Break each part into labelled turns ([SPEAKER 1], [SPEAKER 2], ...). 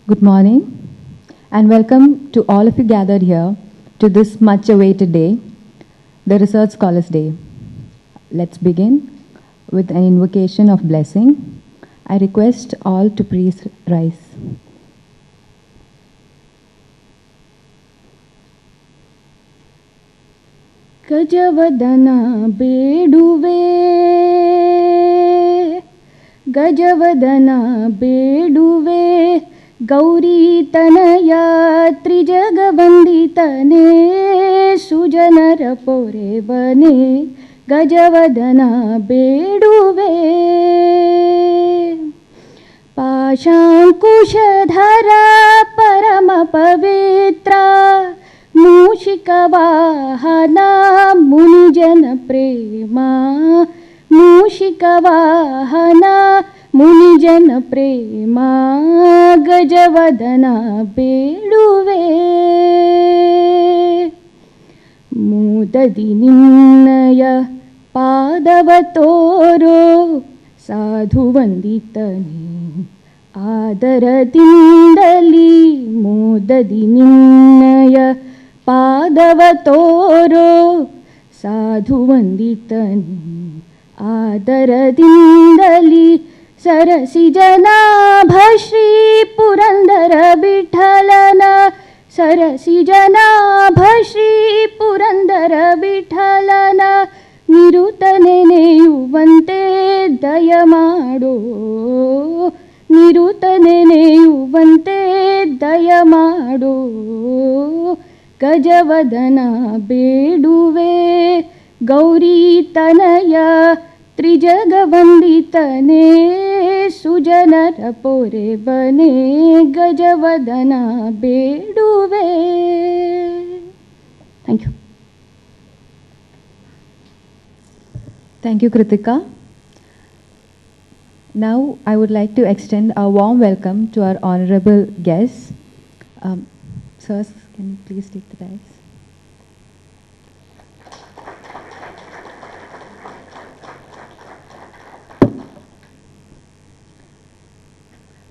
[SPEAKER 1] Good morning and welcome to all of you gathered here to this much awaited day, the Research Scholars Day. Let's begin with an invocation of blessing. I request all to please rise. Gajavadana beduve, Gajavadana beduve, Gauri tanaya trijagavanditane, Sujanara porevane, Gajavadana beduve. Pashankushadhara paramapavitra, Mushikavahana munijana prema, Mushikavahana munijana prema, Gajavadana beduve. Mudadi ninnaya padavatoro, Sadhu vanditane ಆದರದಿಂದಲಿ ಮೋದದಿ ನಿನ್ನಯ ಪಾದವತೋರೋ ಸಾಧು ವಂದಿತನಿ ಆದರದಿಂದಲಿ ಸರಸಿ ಜನಾಭ ಶ್ರೀ ಪುರಂದರ ವಿಠಲನ ಸರಸಿ ಜನಾಭ ಶ್ರೀ ಪುರಂದರ ವಿಠಲನ ನಿರುತ ನೆನೆಯುವಂತೆ ದಯ ಮಾಡೋ ನಿರುತ ನೆನೆಯುವಂತೆ ದಯ ಮಾಡೋ ಗಜವದನ ಬೇಡುವೆ ಗೌರಿ ತನಯ ತ್ರಿಜಗವಂದಿತನೇ ಸುಜನರ ಪೊರೆವನೇ ಗಜವದನ ಬೇಡುವೆ. Thank you. Thank you, Kritika. Now, I would like to extend a warm welcome to our honorable guests. Sirs, can you please take the dais?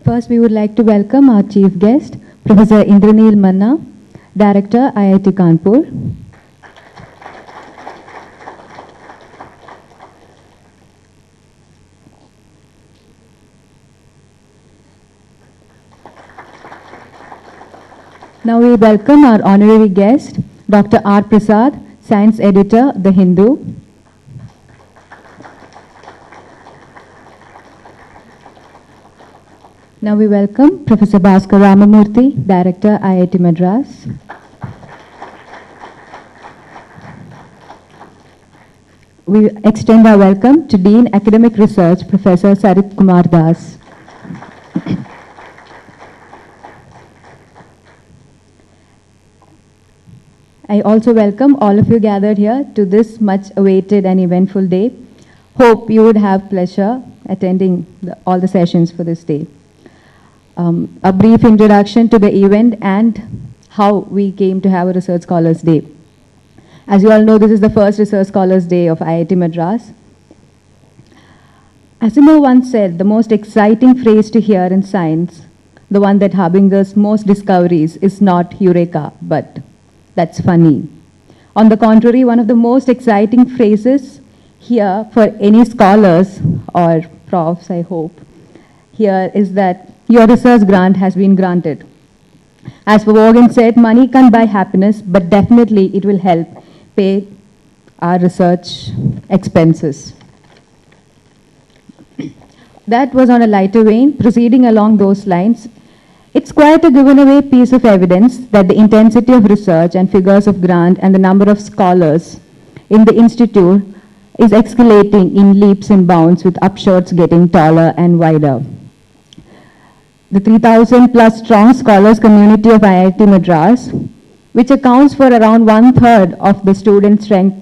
[SPEAKER 1] First, we would like to welcome our chief guest, Professor Indraneel Manna, Director, IIT Kanpur. Now we welcome our honorary guest, Dr. R. Prasad, Science Editor, The Hindu. Now we welcome Professor Bhaskar Ramamurthy, Director, IIT Madras. We extend our welcome to Dean Academic Research, Professor Sarit Kumar Das. I also welcome all of you gathered here to this much awaited and eventful day. Hope you would have pleasure attending all the sessions for this day. A brief introduction to the event and how we came to have a Research Scholars Day. As you all know, this is the first Research Scholars Day of IIT Madras. Asimov once said, the most exciting phrase to hear in science, the one that harbingers most discoveries, is not Eureka, but that's funny. On the contrary, one of the most exciting phrases here for any scholars or profs, I hope, here is that your research grant has been granted. As Vaughan said, money can't buy happiness, but definitely it will help pay our research expenses. That was on a lighter vein. Proceeding along those lines, it's quite a given away piece of evidence that the intensity of research and figures of grant and the number of scholars in the institute is escalating in leaps and bounds, with upshoots getting taller and wider. The 3,000 plus strong scholars community of IIT Madras, which accounts for around 1/3 of the student strength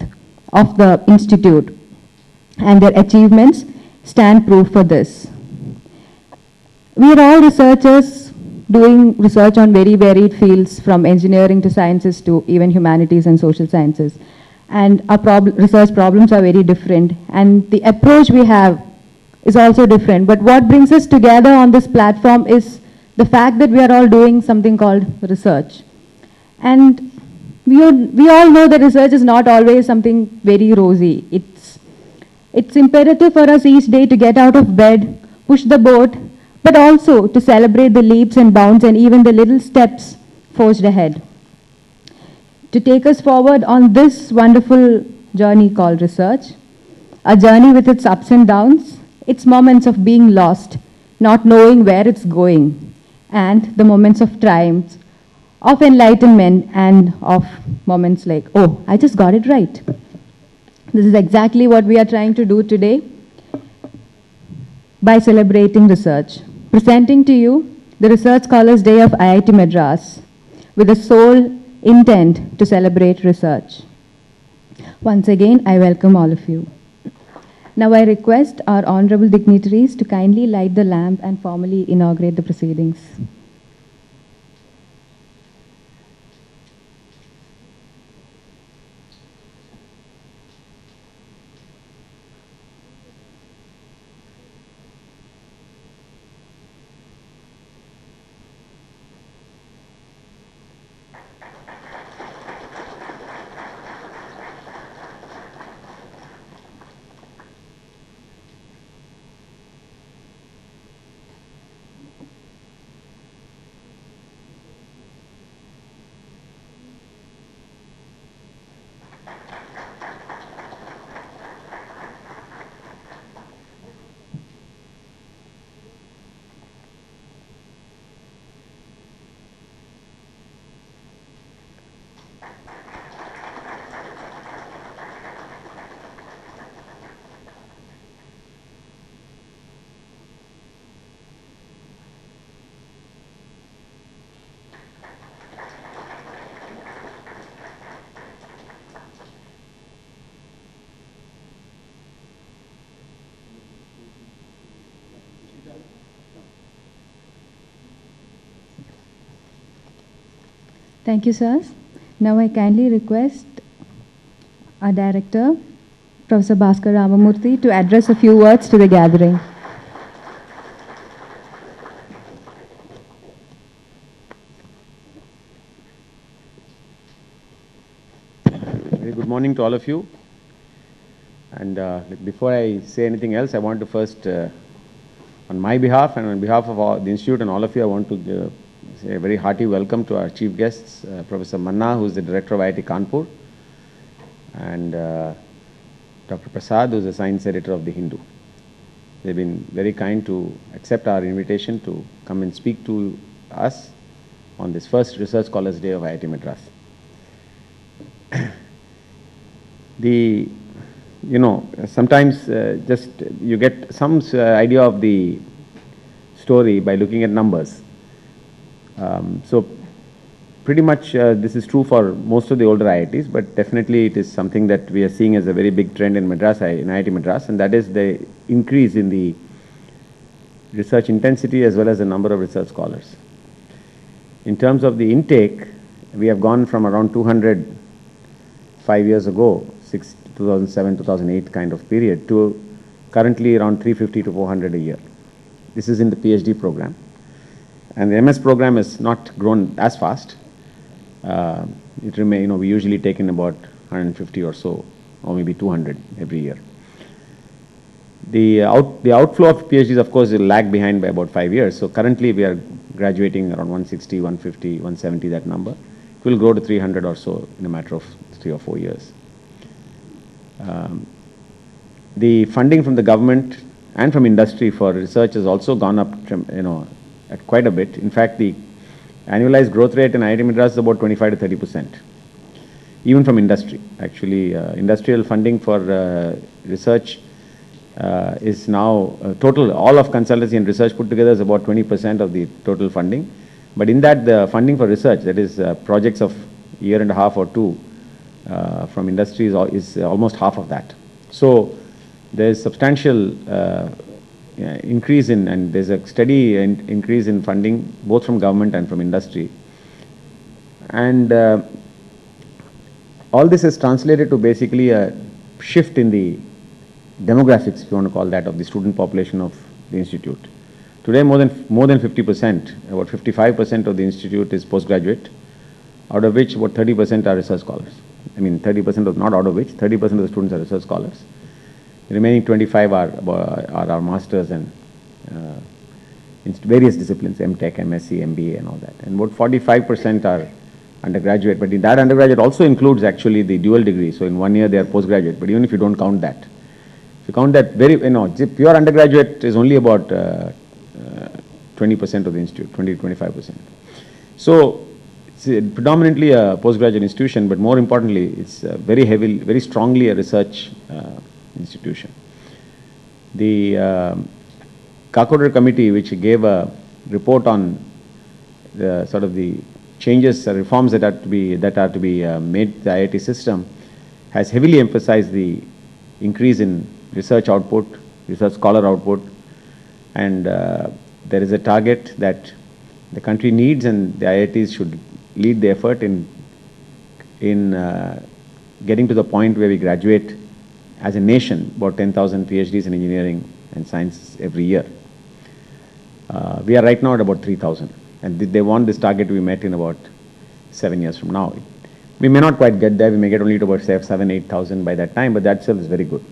[SPEAKER 1] of the institute, and their achievements stand proof for this. We are all researchers doing research on very varied fields, from engineering to sciences to even humanities and social sciences. And our research problems are very different, and the approach we have is also different. But what brings us together on this platform is the fact that we are all doing something called research. And we all know that research is not always something very rosy. It's imperative for us each day to get out of bed, push the boat, but also to celebrate the leaps and bounds and even the little steps forged ahead. To take us forward on this wonderful journey called research, a journey with its ups and downs, its moments of being lost, not knowing where it's going, and the moments of triumph, of enlightenment, and of moments like, oh, I just got it right. This is exactly what we are trying to do today by celebrating research. Presenting to you the Research Scholars Day of IIT Madras with the sole intent to celebrate research. Once again, I welcome all of you. Now I request our honorable dignitaries to kindly light the lamp and formally inaugurate the proceedings. Thank you, sirs. Now I kindly request our director, Professor Bhaskar Ramamurthy, to address a few words to the gathering.
[SPEAKER 2] Very good morning to all of you. And before I say anything else, I want to first, on my behalf and on behalf of the Institute and all of you, I want to say a very hearty welcome to our chief guests, Professor Manna, who is the director of IIT Kanpur, and Dr. Prasad, who is the science editor of The Hindu. They've been very kind to accept our invitation to come and speak to us on this first Research Scholars Day of IIT Madras. Sometimes just you get some idea of the story by looking at numbers. So pretty much this is true for most of the older IITs, but definitely it is something that we are seeing as a very big trend in Madras, in IIT Madras, and that is the increase in the research intensity as well as the number of research scholars. In terms of the intake, we have gone from around 200 5 years ago, 2007, 2008 kind of period, to currently around 350 to 400 a year. This is in the PhD program. And the MS program has not grown as fast. We usually take in about 150 or so, or maybe 200 every year. The outflow of PhDs, of course, will lag behind by about 5 years. So currently we are graduating around 160, 150, 170, that number. It will grow to 300 or so in a matter of 3 or 4 years. The funding from the government and from industry for research has also gone up, at quite a bit. In fact, the annualized growth rate in IIT Madras is about 25 to 30%. Even from industry, actually, industrial funding for research is now total. All of consultancy and research put together is about 20% of the total funding. But in that, the funding for research, that is projects of a year and a half or two from industry is almost half of that. So there is substantial increase in, and there's a steady increase in funding both from government and from industry. And all this is translated to basically a shift in the demographics, if you want to call that, of the student population of the institute. Today, more than 50%, about 55% of the institute is postgraduate, out of which about 30% are research scholars. I mean, 30% of, not out of which, 30% of the students are research scholars. The remaining 25 are our masters and in various disciplines, MTech, MSc, MBA and all that. And about 45% are undergraduate, but in that undergraduate also includes actually the dual degree. So in 1 year they are postgraduate, but even if you don't count that, if you count that pure undergraduate is only about 20% of the institute, 20 to 25%. So it's predominantly a postgraduate institution, but more importantly, it's very strongly a research institution. The Kakoder committee, which gave a report on the sort of the changes, reforms that are to be made to the IIT system, has heavily emphasized the increase in research output, research scholar output, and there is a target that the country needs, and the IITs should lead the effort in getting to the point where we graduate as a nation about 10,000 PhDs in engineering and science every year. We are right now at about 3,000, and they want this target to be met in about 7 years from now. We may not quite get there. We may get only to about 7,000, 8,000 by that time, but that itself is very good.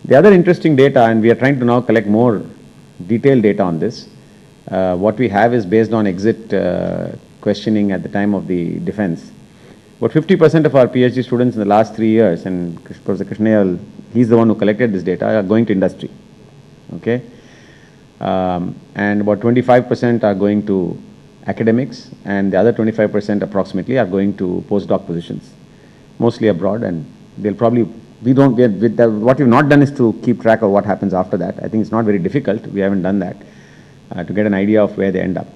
[SPEAKER 2] The other interesting data, and we are trying to now collect more detailed data on this. What we have is based on exit questioning at the time of the defense. About 50% of our PhD students in the last 3 years, and Professor Krishnayal, he's the one who collected this data, are going to industry. Okay? And about 25% are going to academics, and the other 25% approximately are going to postdoc positions, mostly abroad, and they'll probably, what we've not done is to keep track of what happens after that. I think it's not very difficult, we haven't done that, to get an idea of where they end up.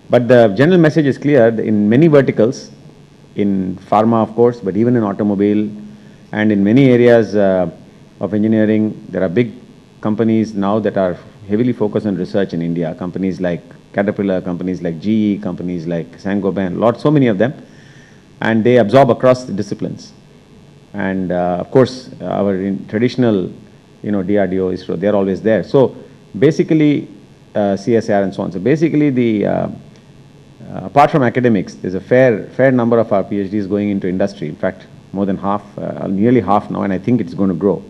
[SPEAKER 2] But the general message is clear in many verticals, in pharma of course, but even in automobile and in many areas of engineering, there are big companies now that are heavily focused on research in India, companies like Caterpillar, companies like GE, companies like Saint-Gobain, so many of them, and they absorb across the disciplines. And of course, our traditional, DRDO, ISRO, they're always there. So basically, CSR and so on. So basically, apart from academics, there's a fair number of our PhDs going into industry. In fact, more than half, nearly half now, and I think it's going to grow.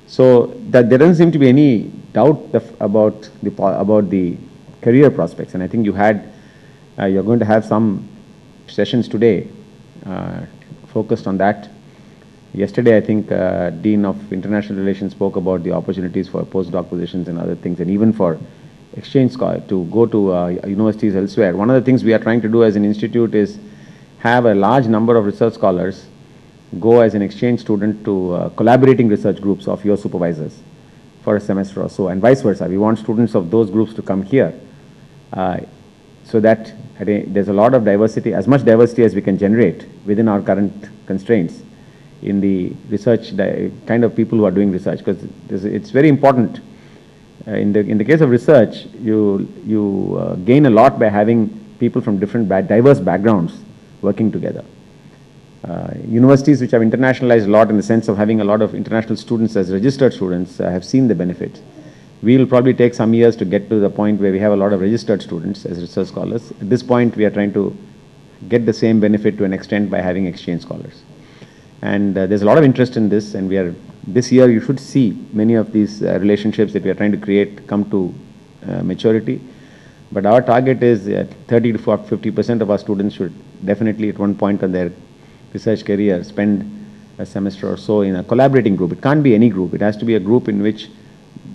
[SPEAKER 2] So that there doesn't seem to be any doubt about the career prospects, and I think you're going to have some sessions today focused on that. Yesterday, I think Dean of International Relations spoke about the opportunities for postdoc positions and other things, and even for exchange scholar to go to universities elsewhere. One of the things we are trying to do as an institute is have a large number of research scholars go as an exchange student to collaborating research groups of your supervisors for a semester or so, and vice versa. We want students of those groups to come here so that there's a lot of diversity, as much diversity as we can generate within our current constraints in the research kind of people who are doing research, because it's very important. In the case of research, you gain a lot by having people from different diverse backgrounds working together. Universities which have internationalized a lot in the sense of having a lot of international students as registered students have seen the benefits. We will probably take some years to get to the point where we have a lot of registered students as research scholars. At this point, we are trying to get the same benefit to an extent by having exchange scholars. And there's a lot of interest in this, and this year you should see many of these relationships that we are trying to create come to maturity. But our target is 30 to 50% of our students should definitely at one point on their research career spend a semester or so in a collaborating group. It can't be any group. It has to be a group in which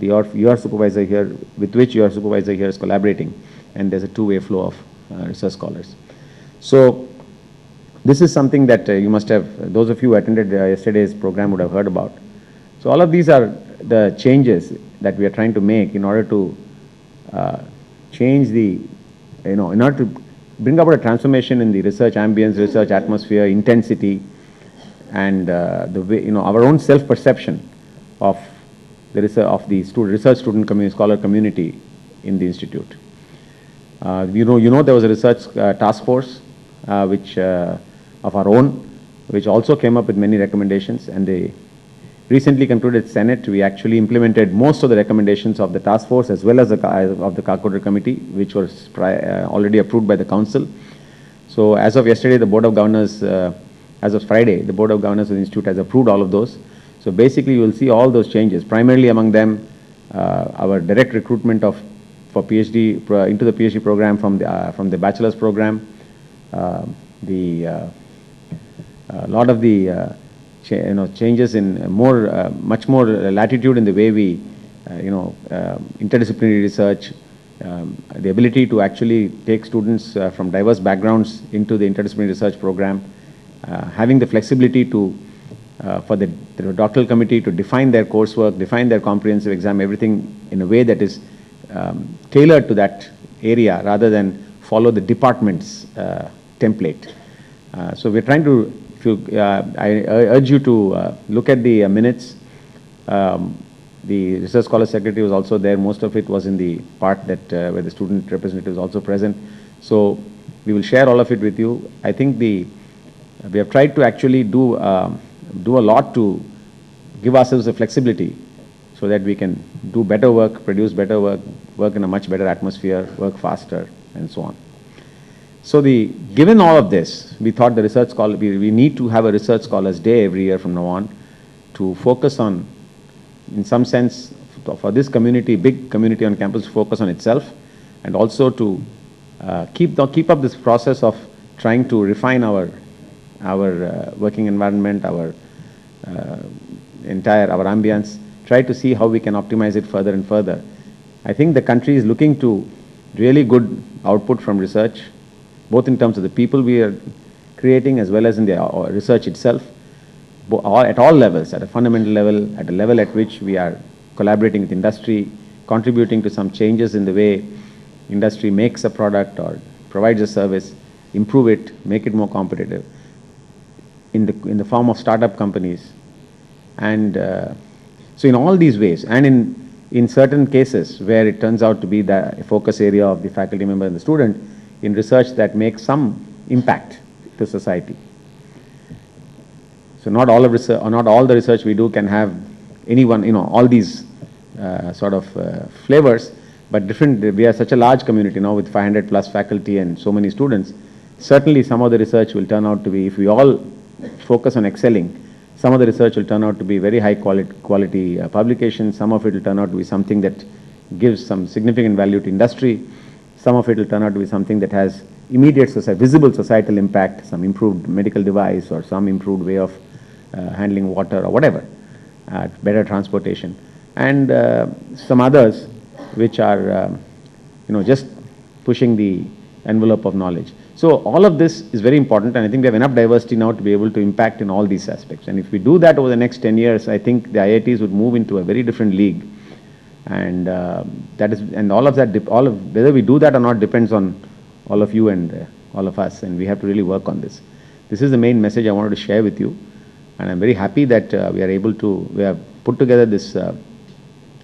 [SPEAKER 2] your supervisor here, with which your supervisor here is collaborating, and there's a two-way flow of research scholars. So this is something that you must have, those of you who attended yesterday's program would have heard about. So all of these are the changes that we are trying to make in order to change in order to bring about a transformation in the research ambience, research atmosphere, intensity, and the way, our own self-perception of the research student community, scholar community in the institute. There was a research task force which of our own, which also came up with many recommendations, and recently concluded Senate, we actually implemented most of the recommendations of the task force as well as of the Kakoder committee, which was already approved by the council. So as of yesterday, the Board of Governors, as of Friday, the Board of Governors of the Institute has approved all of those. So basically, you will see all those changes. Primarily among them, our direct recruitment for PhD into the PhD program from the bachelor's program, lot of the changes in much more latitude in the way we interdisciplinary research, the ability to actually take students from diverse backgrounds into the interdisciplinary research program, having the flexibility to for the doctoral committee to define their coursework, define their comprehensive exam, everything in a way that is tailored to that area rather than follow the department's template. So we're trying to, I urge you to look at the minutes. The Research Scholar Secretary was also there. Most of it was in the part that where the student representative is also present. So we will share all of it with you. I think we have tried to actually do a lot to give ourselves a flexibility so that we can do better work, produce better work, work in a much better atmosphere, work faster, and so on. So given all of this, we thought the research scholar, we need to have a Research Scholars Day every year from now on to focus on, in some sense, for this community, big community on campus, focus on itself, and also to keep up this process of trying to refine our working environment, our ambience, try to see how we can optimize it further and further. I think the country is looking to really good output from research, both in terms of the people we are creating as well as in the research itself, at all levels, at a fundamental level, at a level at which we are collaborating with industry, contributing to some changes in the way industry makes a product or provides a service, improve it, make it more competitive in the form of startup companies. And so in all these ways, and in certain cases where it turns out to be the focus area of the faculty member and the student, in research that makes some impact to society. So not all the research we do can have all these sort of flavors, but we are such a large community now with 500 plus faculty and so many students. Certainly some of the research will turn out to be, if we all focus on excelling, some of the research will turn out to be very high quality publications. Some of it will turn out to be something that gives some significant value to industry. Some of it will turn out to be something that has immediate visible societal impact, some improved medical device or some improved way of handling water or whatever, better transportation. And some others which are just pushing the envelope of knowledge. So all of this is very important, and I think we have enough diversity now to be able to impact in all these aspects. And if we do that over the next 10 years, I think the IITs would move into a very different league. And all of that, whether we do that or not depends on all of you and all of us, and we have to really work on this. This is the main message I wanted to share with you, and I'm very happy that we have put together this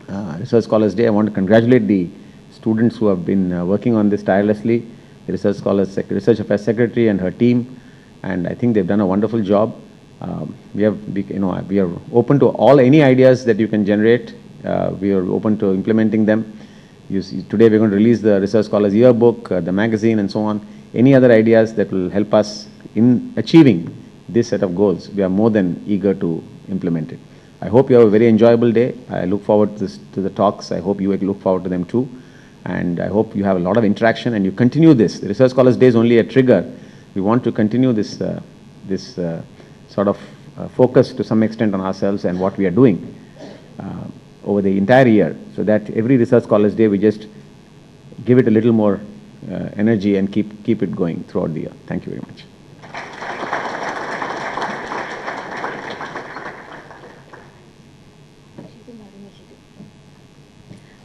[SPEAKER 2] Research Scholars Day. I want to congratulate the students who have been working on this tirelessly, the Research Affairs Secretary and her team, and I think they've done a wonderful job. We are open to any ideas that you can generate. We are open to implementing them. Today we're going to release the Research Scholars Yearbook, the magazine and so on. Any other ideas that will help us in achieving this set of goals, we are more than eager to implement it. I hope you have a very enjoyable day. I look forward to the talks. I hope you look forward to them too. And I hope you have a lot of interaction and you continue this. The Research Scholars Day is only a trigger. We want to continue this sort of focus to some extent on ourselves and what we are doing over the entire year, so that every Research Scholars Day we just give it a little more energy and keep it going throughout the year. Thank you very much.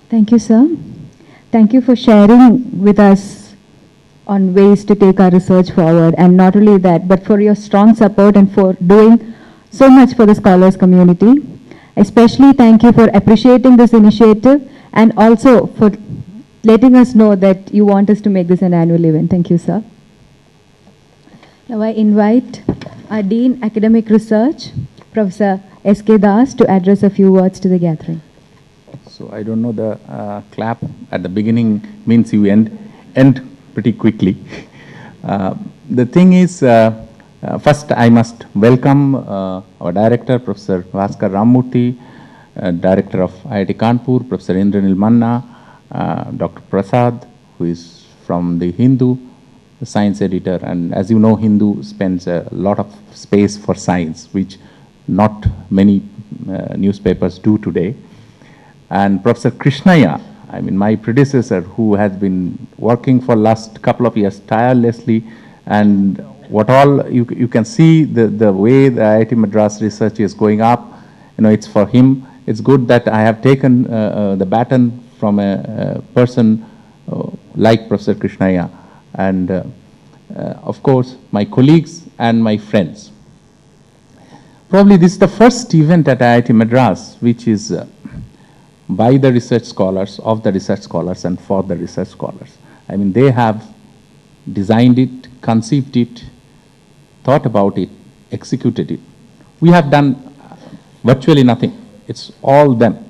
[SPEAKER 1] Thank you, sir. Thank you for sharing with us on ways to take our research forward, and not only that, but for your strong support and for doing so much for the scholars community. Especially thank you for appreciating this initiative and also for letting us know that you want us to make this an annual event. Thank you, sir. Now I invite our Dean Academic Research, Professor S.K. Das to address a few words to the gathering.
[SPEAKER 3] So I don't know, the clap at the beginning means you end pretty quickly. The thing is, first I must welcome our director, Professor Bhaskar Ramurthy, director of IIT Kanpur, Professor Indranil Manna, Dr. Prasad, who is from the Hindu, the science editor, and as you know, Hindu spends a lot of space for science, which not many newspapers do today. And Professor Krishnaya, I mean, my predecessor, who has been working for last couple of years tirelessly, and what all you can see the way the IIT Madras research is going up, you know, it's for him. It's good that I have taken the baton from a person like Professor Krishnaya, and of course my colleagues and my friends. Probably this is the first event at IIT Madras which is by the research scholars, of the research scholars, and for the research scholars. I mean, they have designed it, conceived it, thought about it, executed it. We have done virtually nothing. It's all them.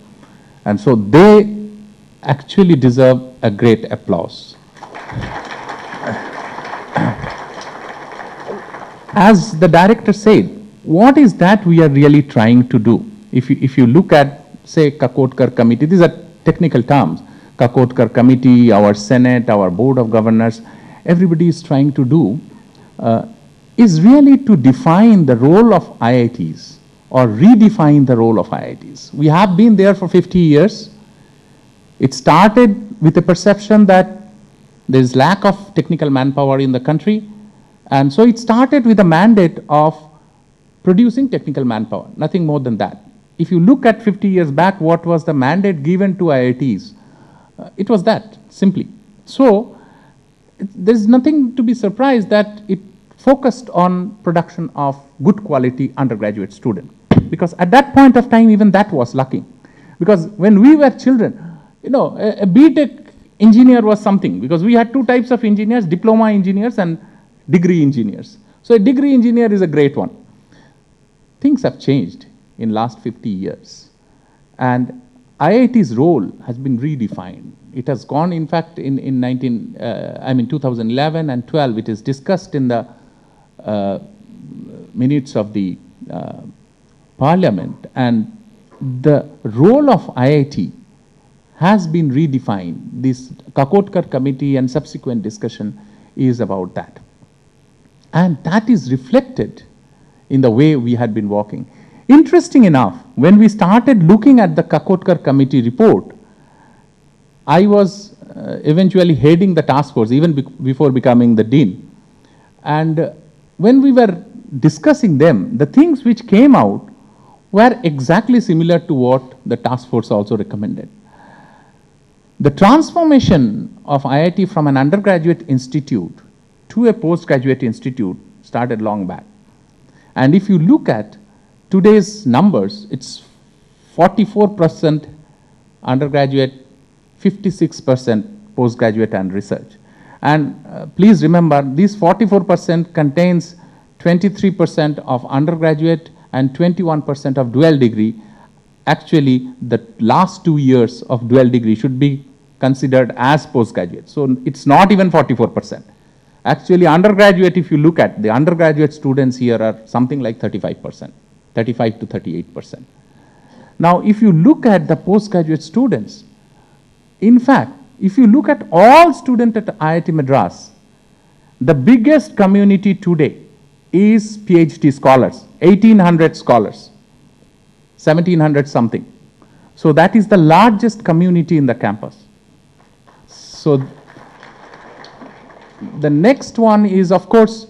[SPEAKER 3] And so they actually deserve a great applause. As the director said, what is that we are really trying to do? If you look at, say, Kakotkar committee, these are technical terms. Kakotkar committee, our Senate, our Board of Governors, everybody is trying to do is really to define the role of IITs or redefine the role of IITs. We have been there for 50 years. It started with a perception that there is lack of technical manpower in the country, and so it started with a mandate of producing technical manpower, nothing more than that. If you look at 50 years back, what was the mandate given to IITs? It was that, simply. So there's nothing to be surprised that it focused on production of good quality undergraduate students. Because at that point of time, even that was lacking. Because when we were children, you know, a BTech engineer was something, because we had two types of engineers, diploma engineers and degree engineers. So a degree engineer is a great one. Things have changed in last 50 years. And IIT's role has been redefined. It has gone, in fact, in 2011 and 12, it is discussed in the minutes of the parliament. And the role of IIT has been redefined. This Kakotkar committee and subsequent discussion is about that. And that is reflected in the way we had been working. Interesting enough, when we started looking at the Kakotkar committee report, I was eventually heading the task force, even before becoming the dean. And when we were discussing them, the things which came out were exactly similar to what the task force also recommended. The transformation of IIT from an undergraduate institute to a postgraduate institute started long back. And if you look at today's numbers, it's 44% undergraduate, 56% postgraduate and research. And please remember, this 44% contains 23% of undergraduate and 21% of dual degree. Actually, the last 2 years of dual degree should be considered as postgraduate. So it's not even 44%. Actually, undergraduate, if you look at the undergraduate students here, are something like 35%, 35 to 38%. Now, if you look at the postgraduate students, in fact, if you look at all students at IIT Madras, the biggest community today is PhD scholars, 1,800 scholars, 1,700 something. So that is the largest community in the campus. So the next one is, of course,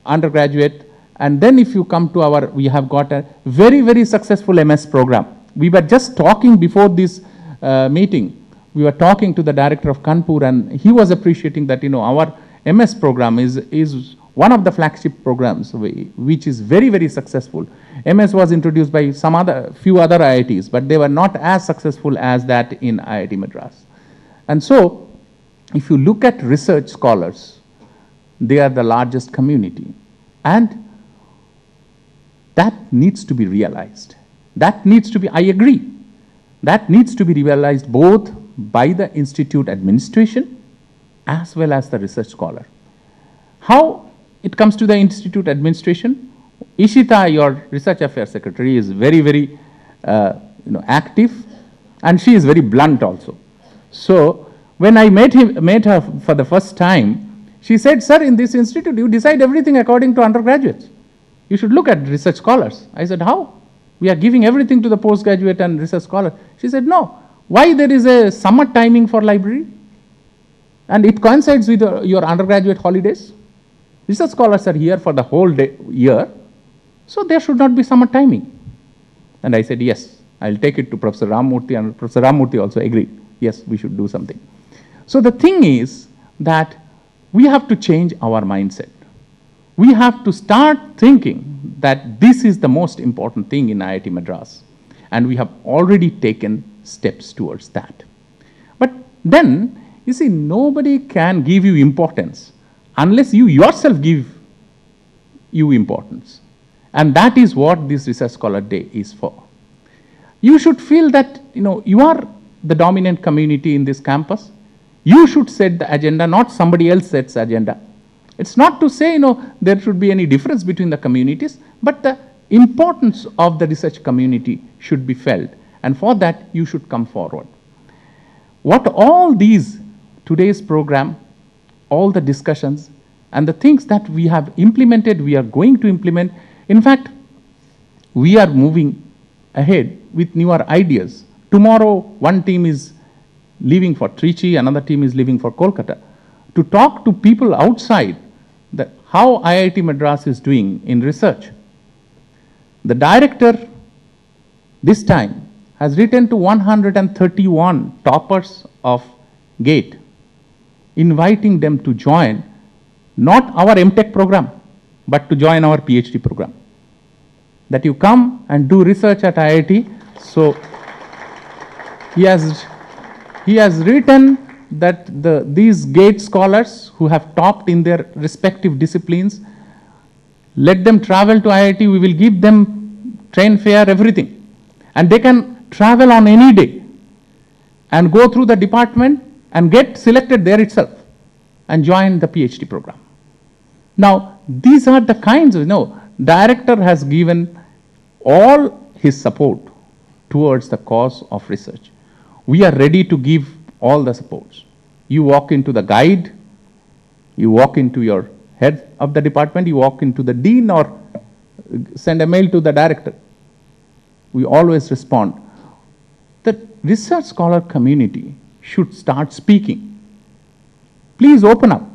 [SPEAKER 3] undergraduate. And then if you come to our, we have got a very, very successful MS program. We were just talking before this meeting. We were talking to the director of Kanpur, and he was appreciating that, you know, our MS program is one of the flagship programs which is very, very successful. MS was introduced by few other IITs, but they were not as successful as that in IIT Madras. And so, if you look at research scholars, they are the largest community. And that needs to be realized. That needs to be, I agree, that needs to be realized both by the institute administration as well as the research scholar. How it comes to the institute administration? Ishita, your research affairs secretary, is very, very active, and she is very blunt also. So when I met her for the first time, she said, "Sir, in this institute, you decide everything according to undergraduates. You should look at research scholars." I said, "How? We are giving everything to the postgraduate and research scholar." She said, "No. Why there is a summer timing for library? And it coincides with your undergraduate holidays. Research scholars are here for the whole year, so there should not be summer timing." And I said, "Yes, I'll take it to Professor Ramurthy," and Professor Ramurthy also agreed. Yes, we should do something. So the thing is that we have to change our mindset. We have to start thinking that this is the most important thing in IIT Madras, and we have already taken steps towards that. But then, you see, nobody can give you importance unless you yourself give you importance. And that is what this Research Scholar Day is for. You should feel that, you are the dominant community in this campus. You should set the agenda, not somebody else sets the agenda. It's not to say, there should be any difference between the communities, but the importance of the research community should be felt. And for that, you should come forward. What all these, today's program, all the discussions, and the things that we have implemented, we are going to implement. In fact, we are moving ahead with newer ideas. Tomorrow, one team is leaving for Trichy, another team is leaving for Kolkata, to talk to people outside that how IIT Madras is doing in research. The director this time has written to 131 toppers of GATE, inviting them to join not our MTech program, but to join our PhD program. That you come and do research at IIT. So he has written that these GATE scholars who have topped in their respective disciplines, let them travel to IIT, we will give them train fare, everything. And they can travel on any day and go through the department and get selected there itself and join the PhD program. Now, these are the kinds of, director has given all his support towards the cause of research. We are ready to give all the supports. You walk into the guide, you walk into your head of the department, you walk into the dean or send a mail to the director. We always respond. The research scholar community should start speaking. Please open up.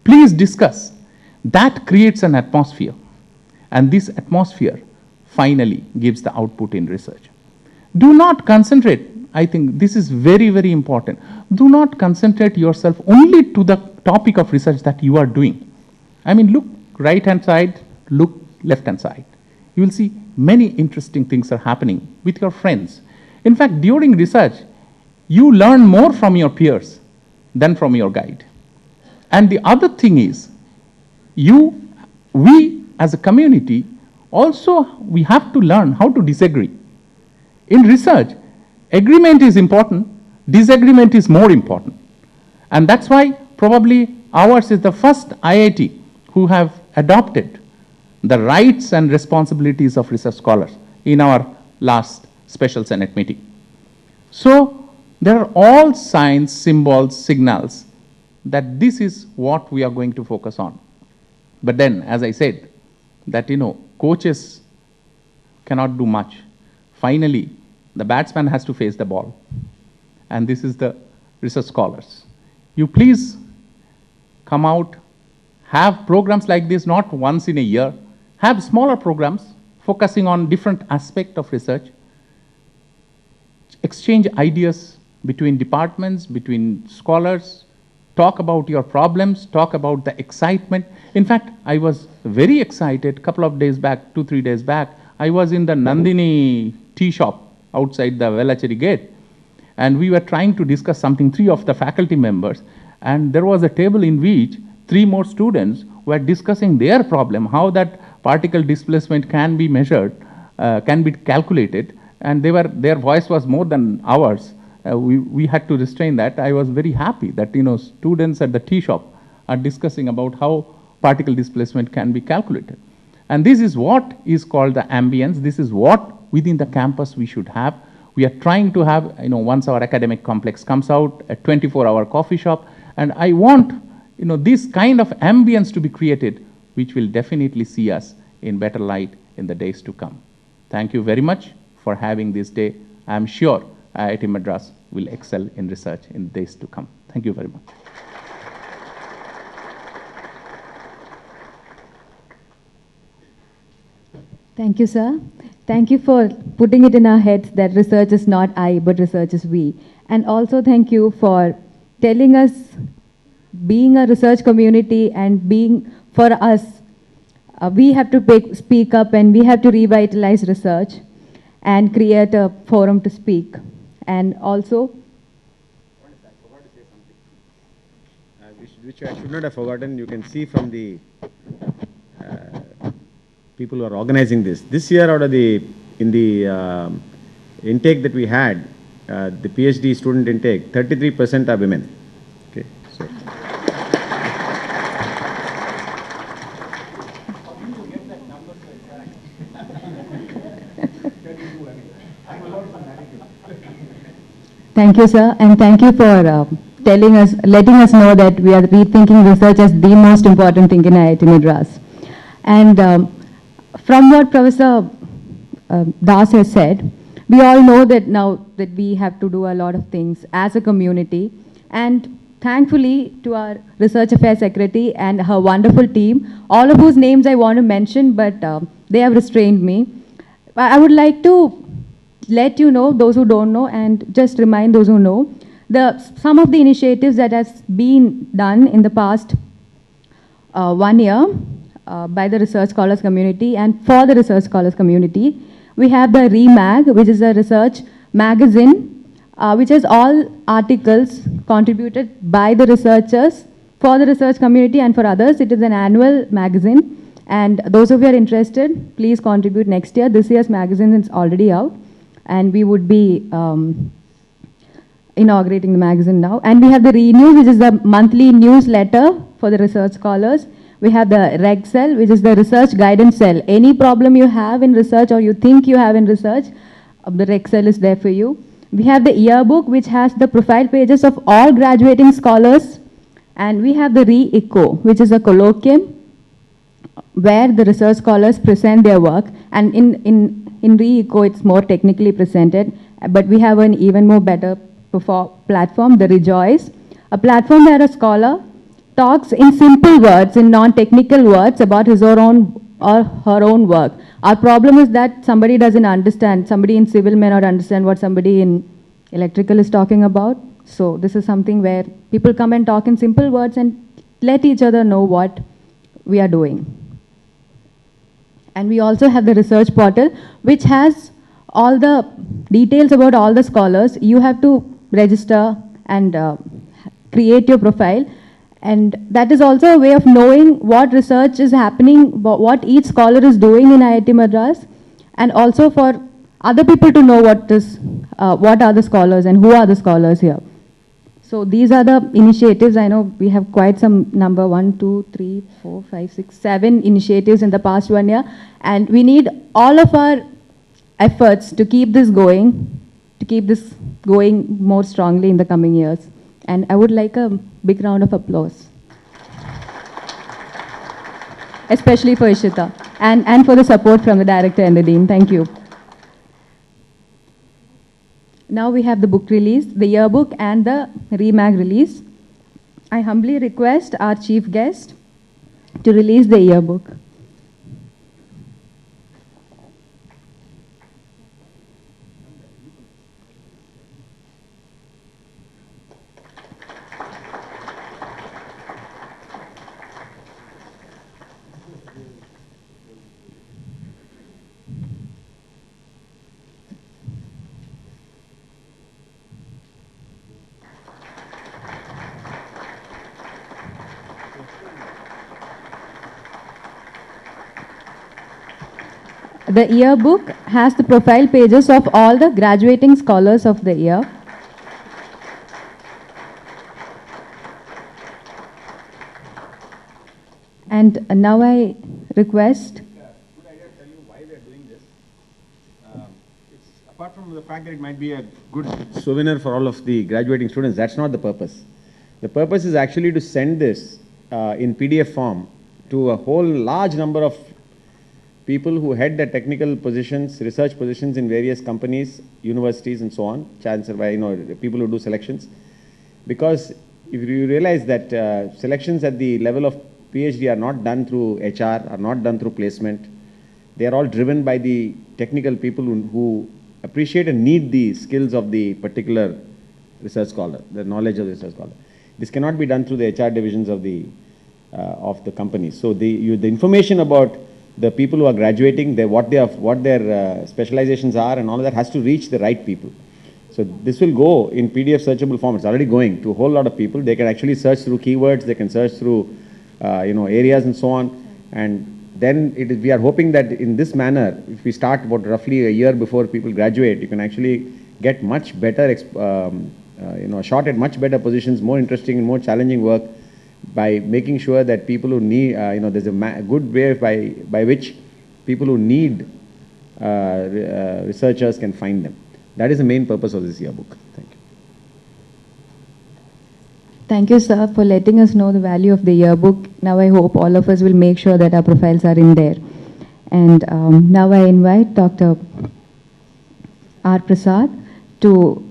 [SPEAKER 3] Please discuss. That creates an atmosphere. And this atmosphere finally gives the output in research. Do not concentrate. I think this is very, very important. Do not concentrate yourself only to the topic of research that you are doing. I mean, look right-hand side, look left-hand side. You will see many interesting things are happening with your friends. In fact, during research, you learn more from your peers than from your guide. And the other thing is, we as a community, also we have to learn how to disagree. In research, agreement is important, disagreement is more important. And that's why probably ours is the first IIT who have adopted the rights and responsibilities of research scholars in our last special Senate meeting. So there are all signs, symbols, signals that this is what we are going to focus on. But then, as I said, that coaches cannot do much. Finally, the batsman has to face the ball. And this is the research scholars. You please come out, have programs like this, not once in a year. Have smaller programs focusing on different aspects of research. Exchange ideas between departments, between scholars. Talk about your problems, talk about the excitement. In fact, I was very excited a couple of days back, 2-3 days back. I was in the Nandini tea shop outside the Velachery gate. And we were trying to discuss something, 3 of the faculty members. And there was a table in which 3 more students were discussing their problem, how that particle displacement can be measured can be calculated, and their voice was more than ours. We had to restrain that. I was very happy that students at the tea shop are discussing about how particle displacement can be calculated. And this is what is called the ambience. This is what within the campus we should have. We are trying to have, once our academic complex comes out, a 24-hour coffee shop. And I want, this kind of ambience to be created, which will definitely see us in better light in the days to come. Thank you very much for having this day. I am sure IIT Madras will excel in research in days to come. Thank you very much.
[SPEAKER 1] Thank you, sir. Thank you for putting it in our heads that research is not I, but research is we. And also thank you for telling us, being a research community and being for us, we have to speak up and we have to revitalize research and create a forum to speak. And also,
[SPEAKER 2] which I should not have forgotten. You can see from the people who are organizing this. This year, out of in the intake that we had, the PhD student intake, 33% are women. Okay, so.
[SPEAKER 1] thank you, sir, and thank you for letting us know that we are rethinking research as the most important thing in IIT Madras. And from what Professor Das has said, we all know that now that we have to do a lot of things as a community, and thankfully to our Research Affairs Secretary and her wonderful team, all of whose names I want to mention, but they have restrained me. I would like to let you know, those who don't know, and just remind those who know, some of the initiatives that has been done in the past 1 year by the research scholars community and for the research scholars community. We have the ReMag, which is a research magazine, which has all articles contributed by the researchers for the research community and for others. It is an annual magazine, and those of you are interested, please contribute next year. This year's magazine is already out, and we would be inaugurating the magazine now. And we have the ReNews, which is the monthly newsletter for the research scholars. We have the RegCell, which is the research guidance cell. Any problem you have in research or you think you have in research, the RegCell is there for you. We have the yearbook, which has the profile pages of all graduating scholars. And we have the ReEco, which is a colloquium where the research scholars present their work. And in ReEco, it's more technically presented. But we have an even more better platform, the Rejoice, a platform where a scholar talks in simple words, in non-technical words about his or her own work. Our problem is that somebody doesn't understand, somebody in civil may not understand what somebody in electrical is talking about. So this is something where people come and talk in simple words and let each other know what we are doing. And we also have the research portal, which has all the details about all the scholars. You have to register and create your profile. And that is also a way of knowing what research is happening, what each scholar is doing in IIT Madras, and also for other people to know what are the scholars and who are the scholars here. So these are the initiatives. I know we have quite some number, 1, 2, 3, 4, 5, 6, 7 initiatives in the past 1 year. And we need all of our efforts to keep this going, more strongly in the coming years. And I would like a big round of applause, especially for Ishita, and for the support from the director and the dean. Thank you. Now we have the book release, the yearbook and the ReMag release. I humbly request our chief guest to release the yearbook. The yearbook has the profile pages of all the graduating scholars of the year. And now I request.
[SPEAKER 2] Good idea to tell you why we are doing this. It's apart from the fact that it might be a good souvenir for all of the graduating students, that's not the purpose. The purpose is actually to send this in PDF form to a whole large number of people who head the technical positions, research positions in various companies, universities and so on, people who do selections. Because if you realize that selections at the level of PhD are not done through HR, are not done through placement, they are all driven by the technical people who appreciate and need the skills of the particular research scholar, the knowledge of the research scholar. This cannot be done through the HR divisions of the companies. So the information about the people who are graduating, what their specializations are and all of that has to reach the right people. So this will go in PDF searchable form. It's already going to a whole lot of people. They can actually search through keywords, they can search through areas and so on. And then we are hoping that in this manner, if we start about roughly a year before people graduate, you can actually get much better, a shot at much better positions, more interesting and more challenging work, by making sure that people who need, there's a good way by which people who need researchers can find them. That is the main purpose of this yearbook. Thank you.
[SPEAKER 1] Thank you, sir, for letting us know the value of the yearbook. Now I hope all of us will make sure that our profiles are in there. And now I invite Dr. R. Prasad to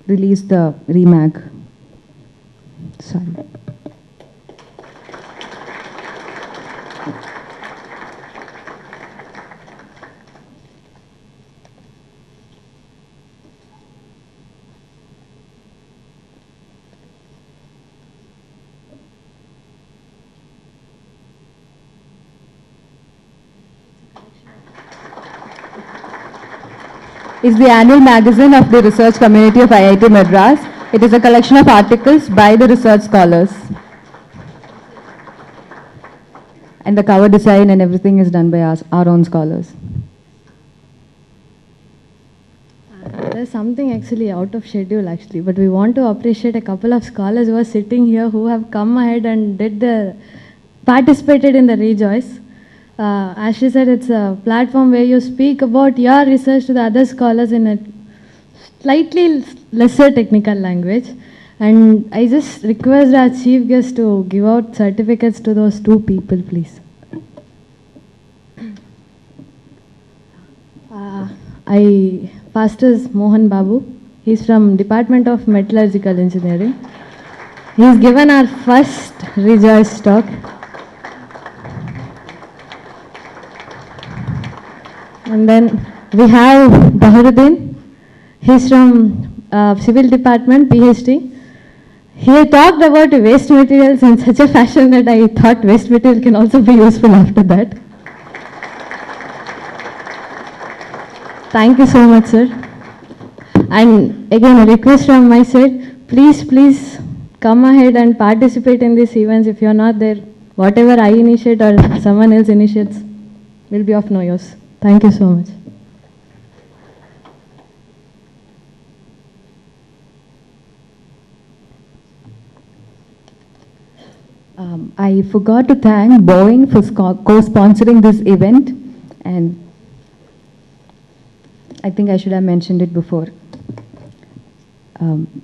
[SPEAKER 1] release the remag. Sorry. Is the annual magazine of the research community of IIT Madras. It is a collection of articles by the research scholars. And the cover design and everything is done by our own scholars.
[SPEAKER 4] There's something actually out of schedule actually, but we want to appreciate a couple of scholars who are sitting here who have come ahead and participated in the Rejoice. As she said, it's a platform where you speak about your research to the other scholars in a slightly lesser technical language. And I just request our chief guest to give out certificates to those two people, please. First is Mohan Babu. He's from Department of Metallurgical Engineering. He's given our first Rejoice talk. And then we have Baharuddin. He's from Civil Department, PhD. He talked about waste materials in such a fashion that I thought waste material can also be useful after that. Thank you so much, sir. And again, a request from my side, please come ahead and participate in these events. If you're not there, whatever I initiate or someone else initiates will be of no use. Thank you so much.
[SPEAKER 1] I forgot to thank Boeing for co-sponsoring this event, and I think I should have mentioned it before.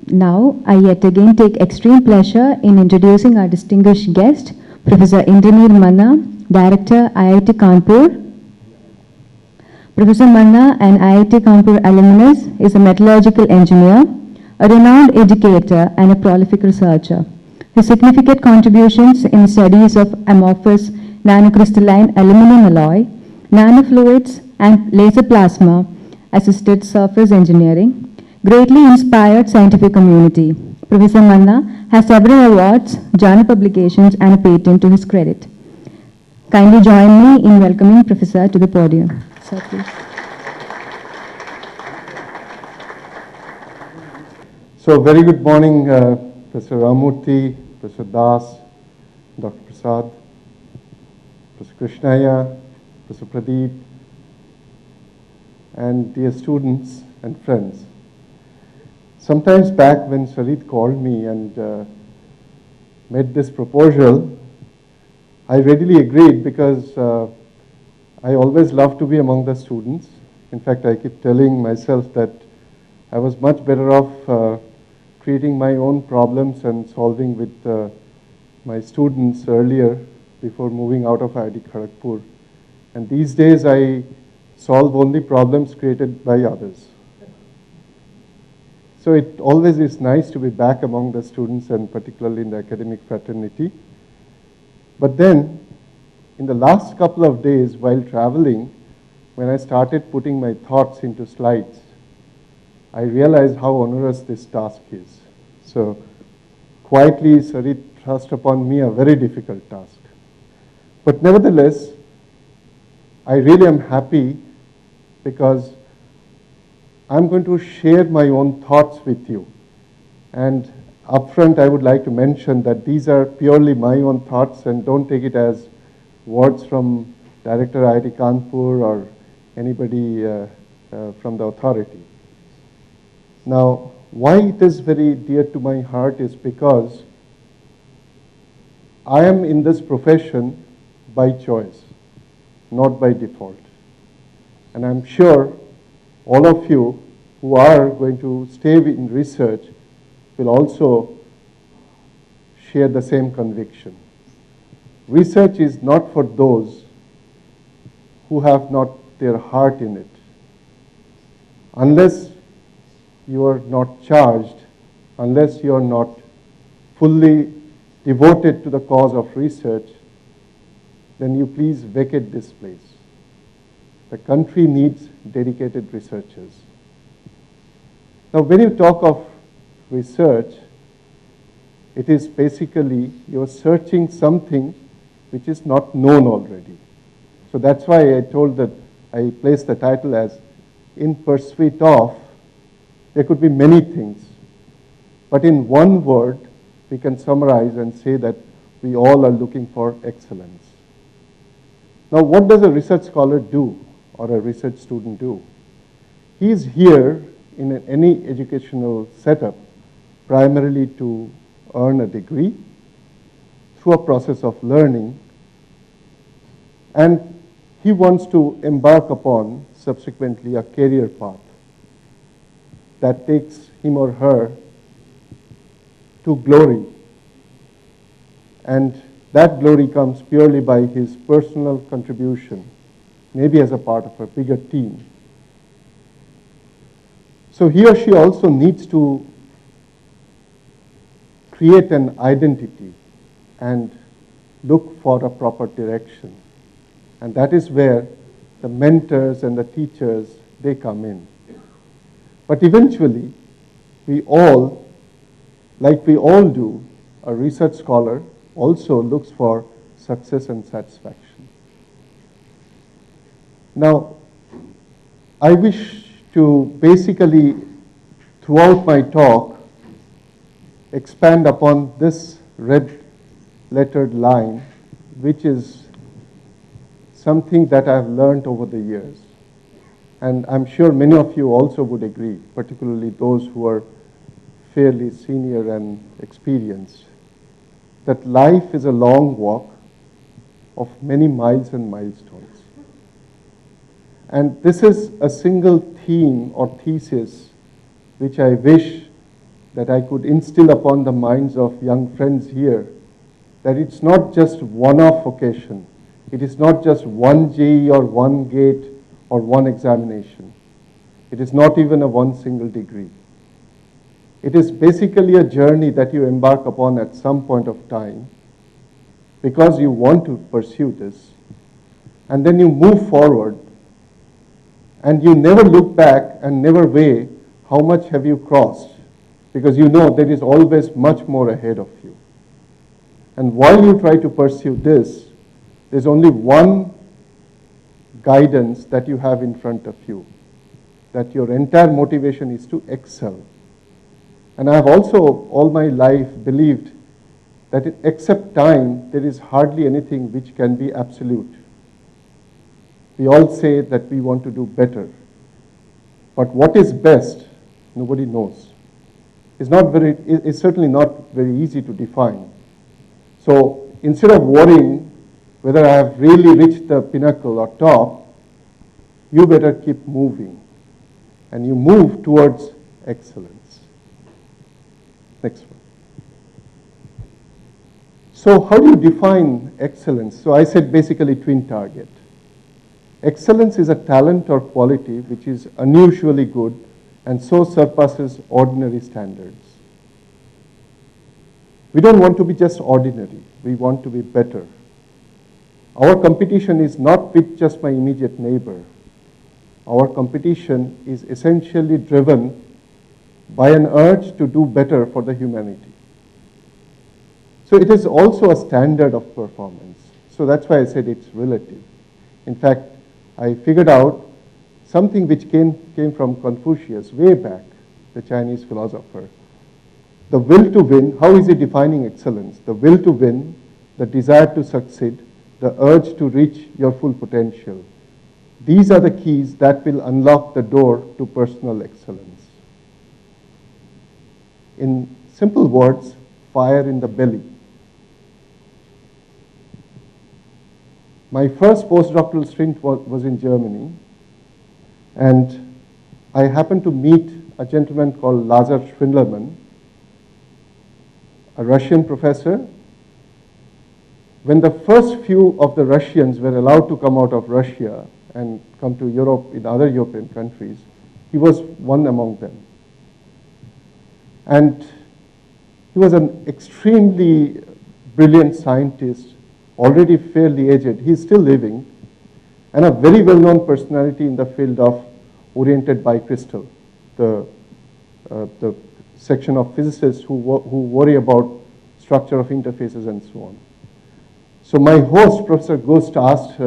[SPEAKER 1] Now, I yet again take extreme pleasure in introducing our distinguished guest, Professor Indraneel Manna, Director, IIT Kanpur. Professor Manna, an IIT Kanpur alumnus, is a metallurgical engineer, a renowned educator, and a prolific researcher. His significant contributions in studies of amorphous nanocrystalline aluminum alloy, nanofluids, and laser plasma assisted surface engineering greatly inspired scientific community. Professor Manna has several awards, journal publications, and a patent to his credit. Kindly join me in welcoming Professor to the podium. Sir, please.
[SPEAKER 5] So, very good morning, Professor Ramurthy, Professor Das, Dr. Prasad, Professor Krishnaya, Professor Pradeep, and dear students and friends. Sometimes back when Sarit called me and made this proposal, I readily agreed because I always love to be among the students. In fact, I keep telling myself that I was much better off creating my own problems and solving with my students earlier before moving out of IIT Kharagpur. And these days I solve only problems created by others. So it always is nice to be back among the students and particularly in the academic fraternity. But then, in the last couple of days while traveling, when I started putting my thoughts into slides, I realized how onerous this task is. So quietly, Sarit thrust upon me a very difficult task. But nevertheless, I really am happy because I'm going to share my own thoughts with you. And upfront, I would like to mention that these are purely my own thoughts and don't take it as words from Director IIT Kanpur or anybody from the authority. Now, why it is very dear to my heart is because I am in this profession by choice, not by default. And I'm sure all of you who are going to stay in research will also share the same conviction. Research is not for those who have not their heart in it. Unless you are not charged, unless you are not fully devoted to the cause of research, then you please vacate this place. The country needs dedicated researchers. Now, when you talk of research, it is basically you're searching something which is not known already. So that's why I told that I placed the title as In Pursuit of. There could be many things, but in one word, we can summarize and say that we all are looking for excellence. Now, what does a research scholar do or a research student do? He is here in any educational setup primarily to earn a degree through a process of learning, and he wants to embark upon subsequently a career path that takes him or her to glory. And that glory comes purely by his personal contribution, maybe as a part of a bigger team. So he or she also needs to create an identity and look for a proper direction. And that is where the mentors and the teachers, they come in. But eventually, we all, like we all do, a research scholar also looks for success and satisfaction. Now, I wish to basically, throughout my talk, expand upon this red-lettered line, which is something that I've learned over the years. And I'm sure many of you also would agree, particularly those who are fairly senior and experienced, that life is a long walk of many miles and milestones. And this is a single theme or thesis which I wish that I could instill upon the minds of young friends here, that it's not just one-off occasion. It is not just one JEE or one GATE or one examination. It is not even a one single degree. It is basically a journey that you embark upon at some point of time because you want to pursue this. And then you move forward and you never look back and never weigh how much have you crossed, because you know there is always much more ahead of you. And while you try to pursue this, there's only one guidance that you have in front of you, that your entire motivation is to excel. And I have also all my life believed that except time, there is hardly anything which can be absolute. We all say that we want to do better. But what is best, nobody knows. It's certainly not very easy to define. So instead of worrying whether I have really reached the pinnacle or top, you better keep moving. And you move towards excellence. Next one. So how do you define excellence? So I said basically twin target. Excellence is a talent or quality which is unusually good and so surpasses ordinary standards. We don't want to be just ordinary. We want to be better. Our competition is not with just my immediate neighbor. Our competition is essentially driven by an urge to do better for the humanity. So it is also a standard of performance. So that's why I said it's relative. In fact, I figured out something which came from Confucius way back, the Chinese philosopher. The will to win, how is he defining excellence? The will to win, the desire to succeed, the urge to reach your full potential. These are the keys that will unlock the door to personal excellence. In simple words, fire in the belly. My first postdoctoral stint was in Germany, and I happened to meet a gentleman called Lazar Schwindlerman, a Russian professor. When the first few of the Russians were allowed to come out of Russia and come to Europe in other European countries, he was one among them. And he was an extremely brilliant scientist, already fairly aged. He's still living, and a very well-known personality in the field of oriented bicrystal, the section of physicists who worry about structure of interfaces and so on. So my host, Professor Ghost, asked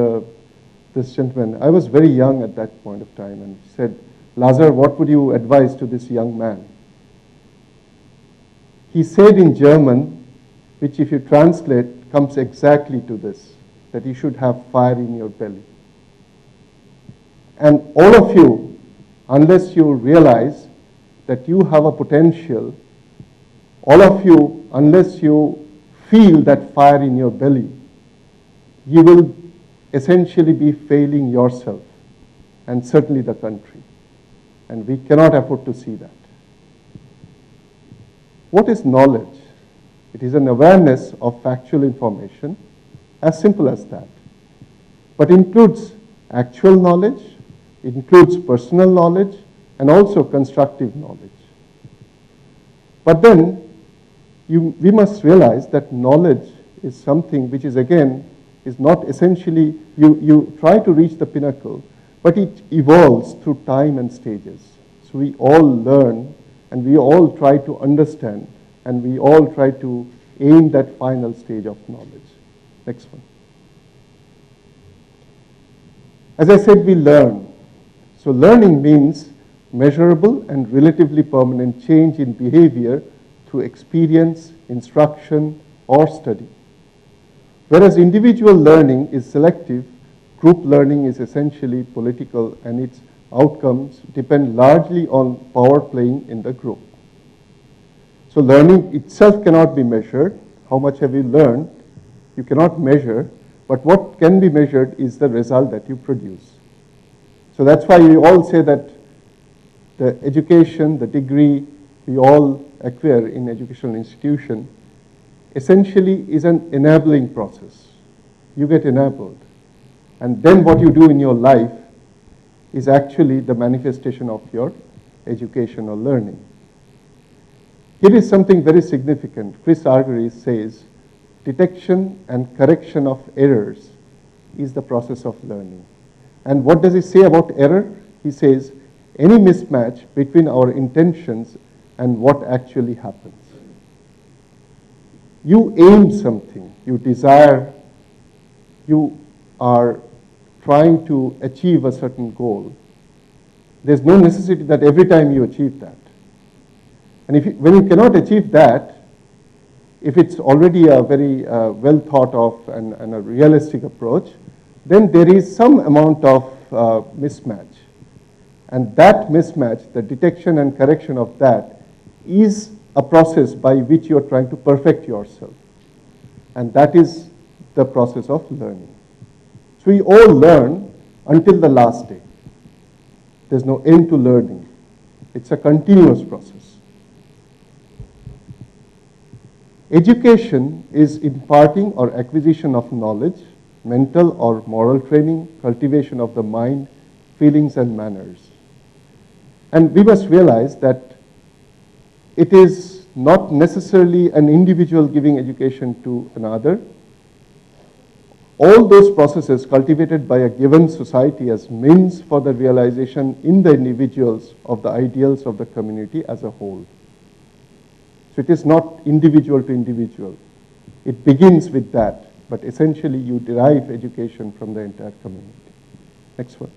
[SPEAKER 5] this gentleman, I was very young at that point of time, and said, Lazar, what would you advise to this young man? He said in German, which if you translate, comes exactly to this, that you should have fire in your belly. And all of you, unless you realize that you have a potential, all of you, unless you feel that fire in your belly, you will essentially be failing yourself and certainly the country. And we cannot afford to see that. What is knowledge? It is an awareness of factual information, as simple as that. But includes actual knowledge, it includes personal knowledge, and also constructive knowledge. But then, we must realize that knowledge is something which is, again, is not essentially, you try to reach the pinnacle, but it evolves through time and stages. So we all learn, and we all try to understand, and we all try to aim that final stage of knowledge. Next one. As I said, we learn. So learning means measurable and relatively permanent change in behavior through experience, instruction, or study. Whereas individual learning is selective, group learning is essentially political, and its outcomes depend largely on power playing in the group. So learning itself cannot be measured. How much have you learned? You cannot measure, but what can be measured is the result that you produce. So that's why we all say that the education, the degree we all acquire in educational institution essentially is an enabling process. You get enabled. And then what you do in your life is actually the manifestation of your education or learning. Here is something very significant. Chris Argyris says, detection and correction of errors is the process of learning. And what does he say about error? He says, any mismatch between our intentions and what actually happens. You aim something, you desire, you are trying to achieve a certain goal. There's no necessity that every time you achieve that. And when you cannot achieve that, if it's already a very well thought of and a realistic approach, then there is some amount of mismatch. And that mismatch, the detection and correction of that, is a process by which you are trying to perfect yourself. And that is the process of learning. So we all learn until the last day. There's no end to learning. It's a continuous process. Education is imparting or acquisition of knowledge, mental or moral training, cultivation of the mind, feelings and manners. And we must realize that it is not necessarily an individual giving education to another. All those processes cultivated by a given society as means for the realization in the individuals of the ideals of the community as a whole. So it is not individual to individual. It begins with that, but essentially you derive education from the entire community. Next one.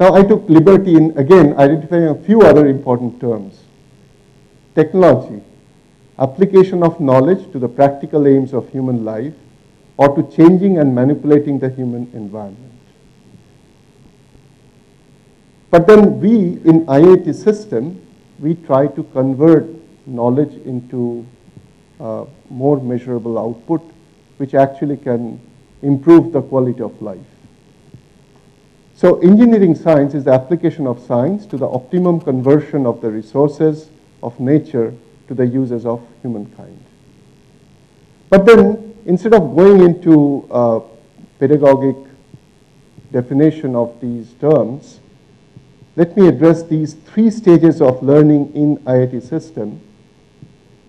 [SPEAKER 5] Now I took liberty in, again, identifying a few other important terms. Technology, application of knowledge to the practical aims of human life or to changing and manipulating the human environment. But then we in IIT system, we try to convert knowledge into more measurable output, which actually can improve the quality of life. So engineering science is the application of science to the optimum conversion of the resources of nature to the uses of humankind. But then, instead of going into pedagogic definition of these terms, let me address these three stages of learning in IIT system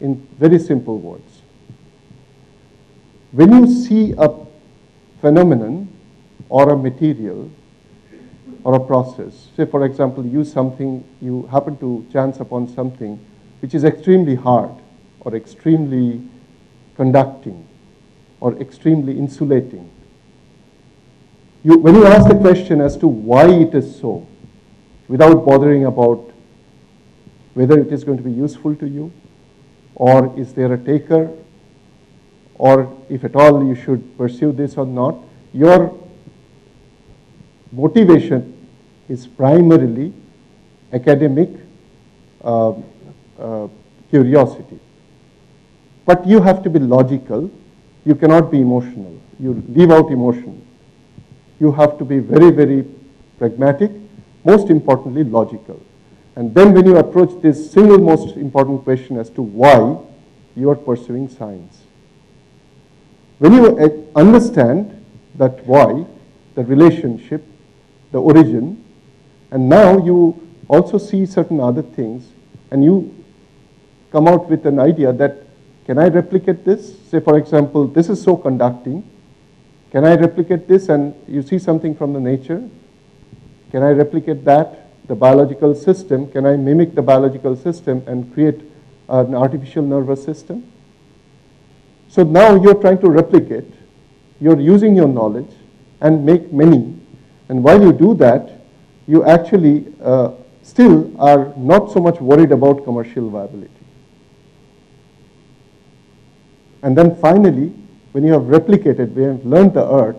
[SPEAKER 5] in very simple words. When you see a phenomenon or a material or a process, say for example, you happen to chance upon something which is extremely hard or extremely conducting or extremely insulating. When you ask the question as to why it is so, without bothering about whether it is going to be useful to you, or is there a taker, or if at all you should pursue this or not, your motivation is primarily academic curiosity. But you have to be logical. You cannot be emotional. You leave out emotion. You have to be very, very pragmatic, most importantly logical. And then when you approach this single most important question as to why you are pursuing science. When you understand that why, the relationship, the origin, and now you also see certain other things, and you come out with an idea that, can I replicate this? Say for example, this is so conducting. Can I replicate this? And you see something from the nature. Can I replicate that? The biological system, can I mimic the biological system and create an artificial nervous system? So now you're trying to replicate, you're using your knowledge and make many. And while you do that, you actually still are not so much worried about commercial viability. And then finally, when you have replicated, when you have learned the art,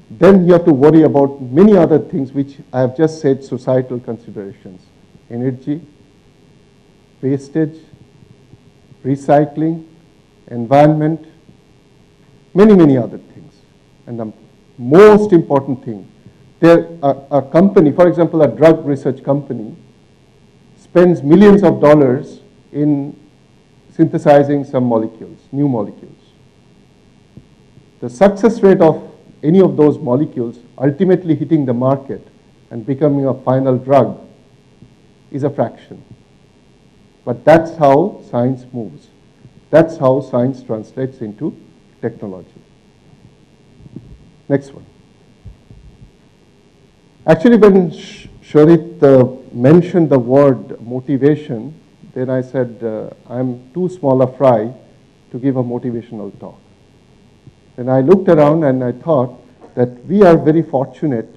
[SPEAKER 5] then you have to worry about many other things which I have just said, societal considerations. Energy, wastage, recycling, environment, many, many other things. And the most important thing, a company, for example, a drug research company, spends millions of dollars in synthesizing some molecules, new molecules. The success rate of any of those molecules ultimately hitting the market and becoming a final drug is a fraction. But that's how science moves. That's how science translates into technology. Next one. Actually, when Sharit mentioned the word motivation, then I said, I'm too small a fry to give a motivational talk. And I looked around and I thought that we are very fortunate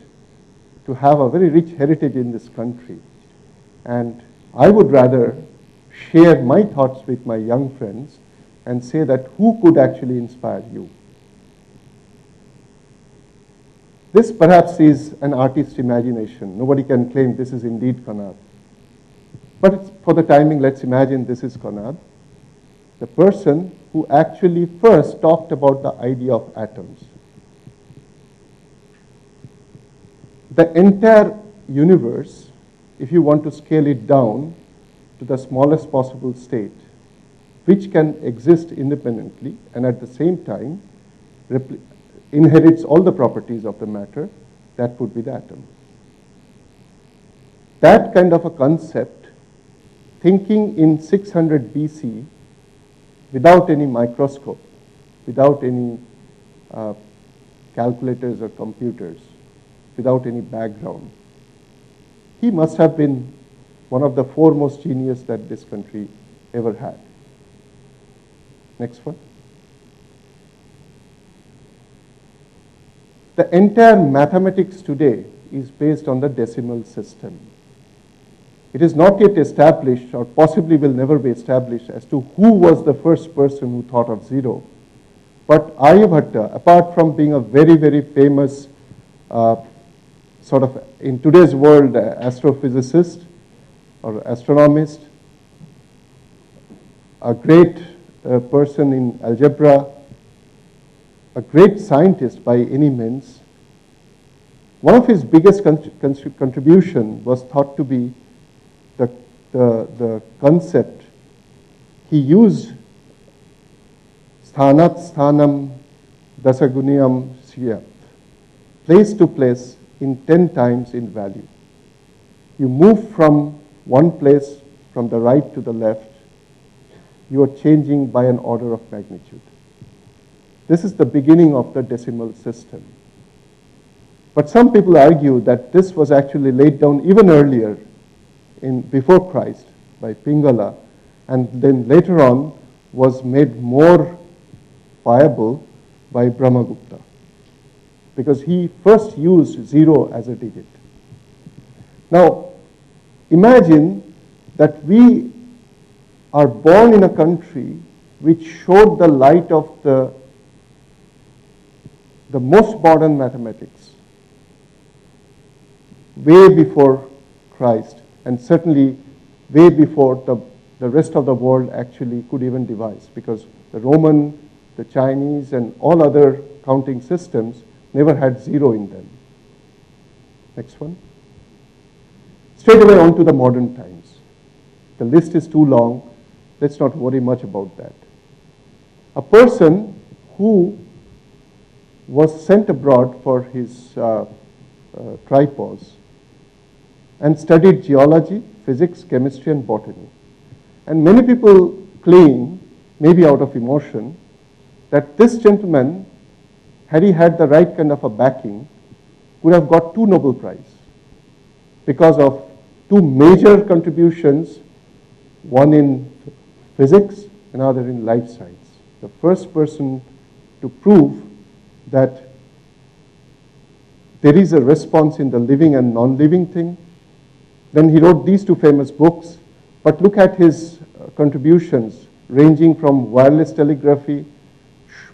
[SPEAKER 5] to have a very rich heritage in this country. And I would rather share my thoughts with my young friends and say that who could actually inspire you? This perhaps is an artist's imagination. Nobody can claim this is indeed Conrad. But for the timing, let's imagine this is Conrad, the person who actually first talked about the idea of atoms. The entire universe, if you want to scale it down to the smallest possible state, which can exist independently and at the same time inherits all the properties of the matter, that would be the atom. That kind of a concept, thinking in 600 BC, without any microscope, without any calculators or computers, without any background, he must have been one of the foremost genius that this country ever had. Next one. The entire mathematics today is based on the decimal system. It is not yet established, or possibly will never be established, as to who was the first person who thought of zero. But Aryabhatta, apart from being a very, very famous sort of, in today's world, astrophysicist or astronomist, a great person in algebra, a great scientist by any means, one of his biggest contribution was thought to be the concept. He used sthanat sthanam dasaguniyam siyat, place to place in 10 times in value. You move from one place from the right to the left, you are changing by an order of magnitude. This is the beginning of the decimal system. But some people argue that this was actually laid down even earlier, before Christ, by Pingala, and then later on was made more viable by Brahmagupta, because he first used zero as a digit. Now, imagine that we are born in a country which showed the light of the most modern mathematics way before Christ, and certainly way before the rest of the world actually could even devise, because the Roman, the Chinese, and all other counting systems never had zero in them. Next one. Straight away on to the modern times. The list is too long. Let's not worry much about that. A person who was sent abroad for his tripos and studied geology, physics, chemistry, and botany. And many people claim, maybe out of emotion, that this gentleman, had he had the right kind of a backing, would have got 2 Nobel Prizes because of 2 major contributions, one in physics, another in life science. The first person to prove that there is a response in the living and non-living thing. Then he wrote these 2 famous books, but look at his contributions ranging from wireless telegraphy,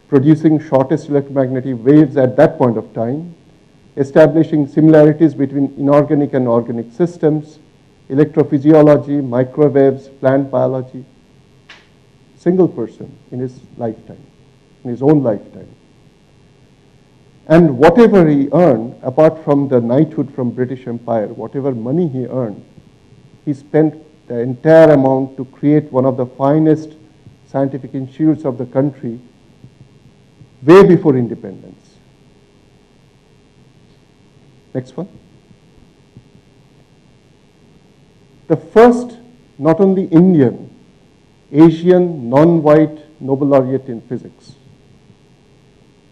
[SPEAKER 5] producing shortest electromagnetic waves at that point of time, establishing similarities between inorganic and organic systems, electrophysiology, microwaves, plant biology. Single person in his lifetime, in his own lifetime. And whatever he earned, apart from the knighthood from British Empire, whatever money he earned, he spent the entire amount to create one of the finest scientific institutes of the country way before independence. Next one. The first, not only Indian, Asian, non-white Nobel laureate in physics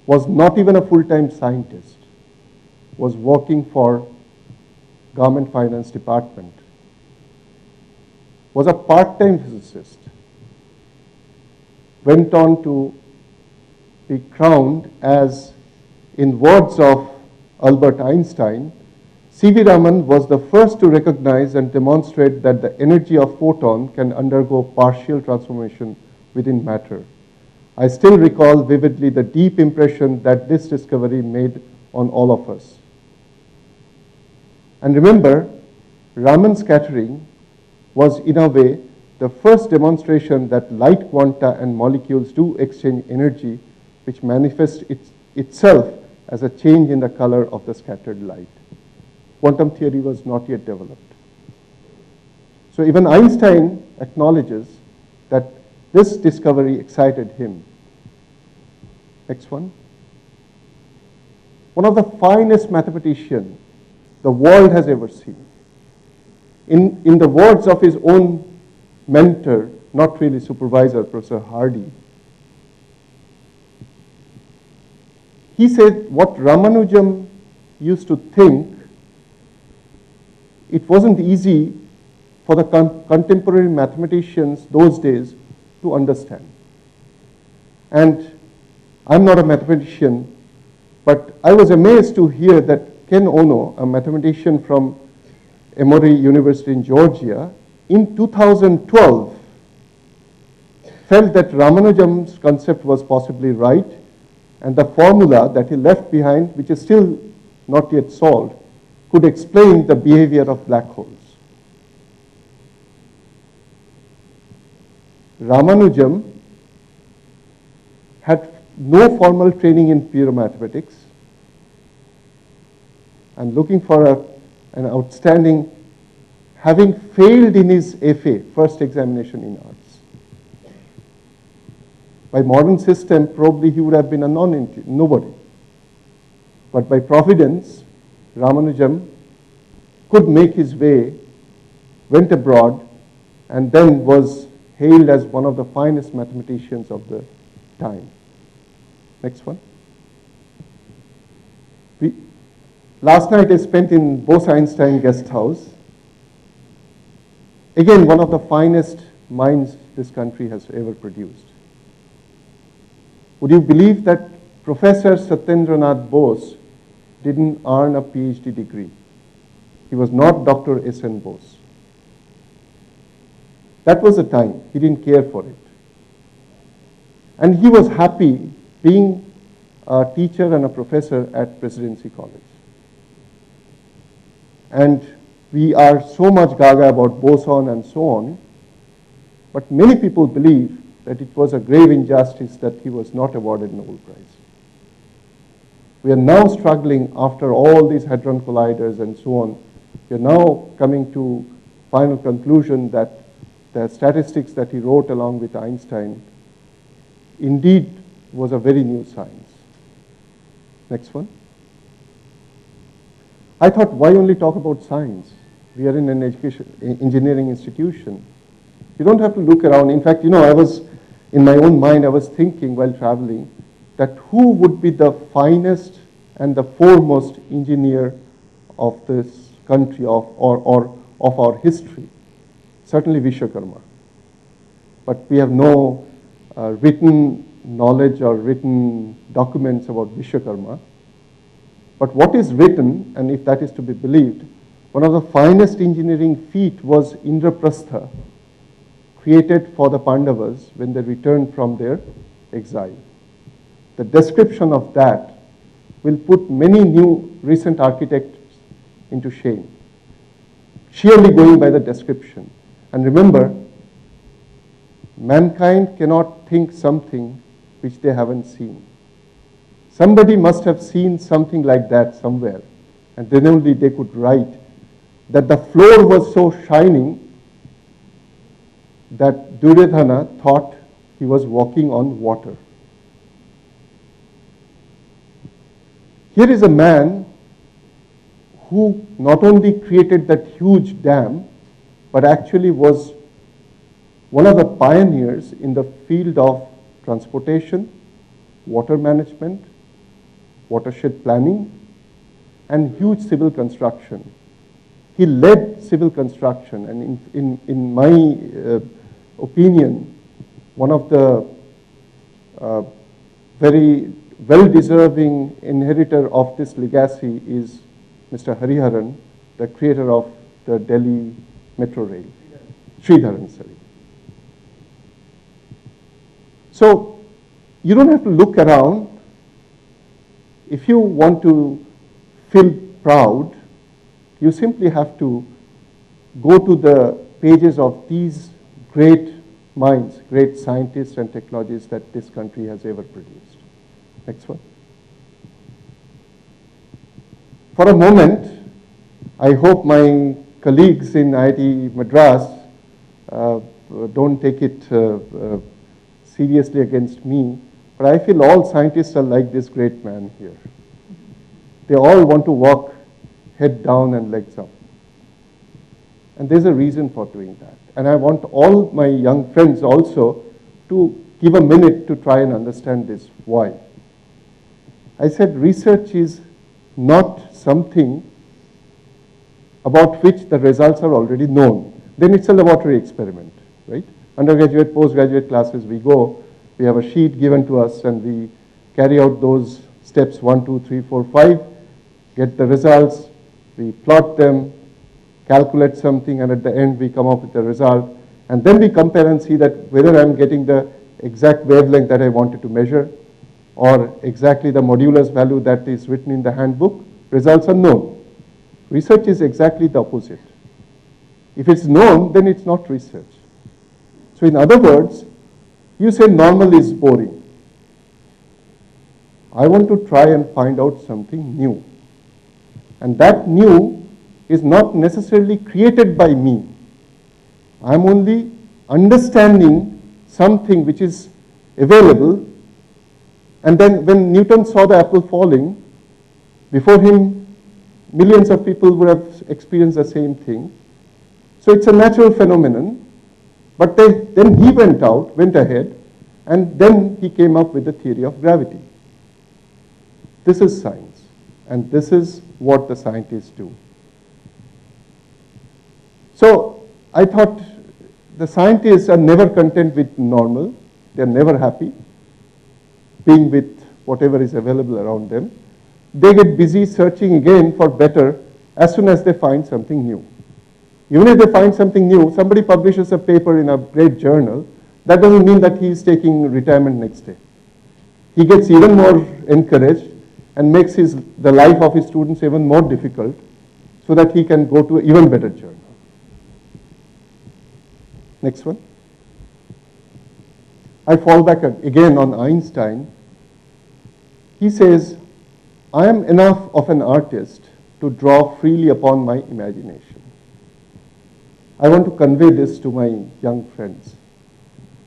[SPEAKER 5] was not even a full-time scientist, was working for government finance department, was a part-time physicist, went on to be crowned as, in words of Albert Einstein, C.V. Raman was the first to recognize and demonstrate that the energy of photon can undergo partial transformation within matter. I still recall vividly the deep impression that this discovery made on all of us. And remember, Raman scattering was in a way the first demonstration that light quanta and molecules do exchange energy, which manifests itself as a change in the color of the scattered light. Quantum theory was not yet developed. So even Einstein acknowledges that this discovery excited him. Next one. One of the finest mathematicians the world has ever seen. In the words of his own mentor, not really supervisor, Professor Hardy, he said what Ramanujam used to think, it wasn't easy for the contemporary mathematicians those days to understand. And I'm not a mathematician, but I was amazed to hear that Ken Ono, a mathematician from Emory University in Georgia, in 2012 felt that Ramanujam's concept was possibly right, and the formula that he left behind, which is still not yet solved, could explain the behavior of black holes. Ramanujam had no formal training in pure mathematics and looking for an outstanding, having failed in his FA, first examination in arts. By modern system, probably he would have been a nobody. But by providence, Ramanujam could make his way, went abroad, and then was hailed as one of the finest mathematicians of the time. Next one. Last night I spent in Bose-Einstein guest house. Again, one of the finest minds this country has ever produced. Would you believe that Professor Satyendranath Bose didn't earn a PhD degree? He was not Dr. S.N. Bose. That was the time. He didn't care for it. And he was happy being a teacher and a professor at Presidency College. And we are so much gaga about boson and so on, but many people believe that it was a grave injustice that he was not awarded Nobel Prize. We are now struggling after all these hadron colliders and so on. We are now coming to final conclusion that the statistics that he wrote along with Einstein indeed was a very new science. Next one. I thought, why only talk about science? We are in an engineering institution. You don't have to look around. In fact, in my own mind, I was thinking while traveling that who would be the finest and the foremost engineer of this country or of our history. Certainly Vishwakarma. But we have no written knowledge or written documents about Vishwakarma. But what is written, and if that is to be believed, one of the finest engineering feat was Indraprastha, created for the Pandavas when they returned from their exile. The description of that will put many new recent architects into shame, sheerly going by the description. And remember, mankind cannot think something which they haven't seen. Somebody must have seen something like that somewhere, and then only they could write that the floor was so shining that Duryodhana thought he was walking on water. Here is a man who not only created that huge dam, but actually was one of the pioneers in the field of transportation, water management, watershed planning, and huge civil construction. He led civil construction, and in my opinion, one of the very well-deserving inheritor of this legacy is Mr. Hariharan, the creator of the Delhi Metro Rail. Sridharan, sorry. So you don't have to look around. if you want to feel proud, you simply have to go to the pages of these great minds, great scientists and technologists that this country has ever produced. Next one. For a moment, I hope my colleagues in IIT Madras don't take it seriously against me, but I feel all scientists are like this great man here. They all want to walk head down and legs up. And there's a reason for doing that. And I want all my young friends also to give a minute to try and understand this. Why? I said research is not something about which the results are already known. Then it's a laboratory experiment, right? Undergraduate, postgraduate classes, we go, we have a sheet given to us, and we carry out those steps 1, 2, 3, 4, 5, get the results, we plot them, calculate something, and at the end we come up with a result. And then we compare and see that whether I'm getting the exact wavelength that I wanted to measure or exactly the modulus value that is written in the handbook. Results are known. Research is exactly the opposite. If it's known, then it's not research. So in other words, you say normal is boring. I want to try and find out something new. And that new is not necessarily created by me. I'm only understanding something which is available. And then when Newton saw the apple falling, before him, millions of people would have experienced the same thing. So it's a natural phenomenon. But then he went ahead, and then he came up with the theory of gravity. This is science, and this is what the scientists do. So I thought the scientists are never content with normal. They're never happy being with whatever is available around them. They get busy searching again for better as soon as they find something new. Even if they find something new, somebody publishes a paper in a great journal, that doesn't mean that he is taking retirement next day. He gets even more encouraged and makes the life of his students even more difficult so that he can go to an even better journal. Next one. I fall back again on Einstein. He says, I am enough of an artist to draw freely upon my imagination. I want to convey this to my young friends,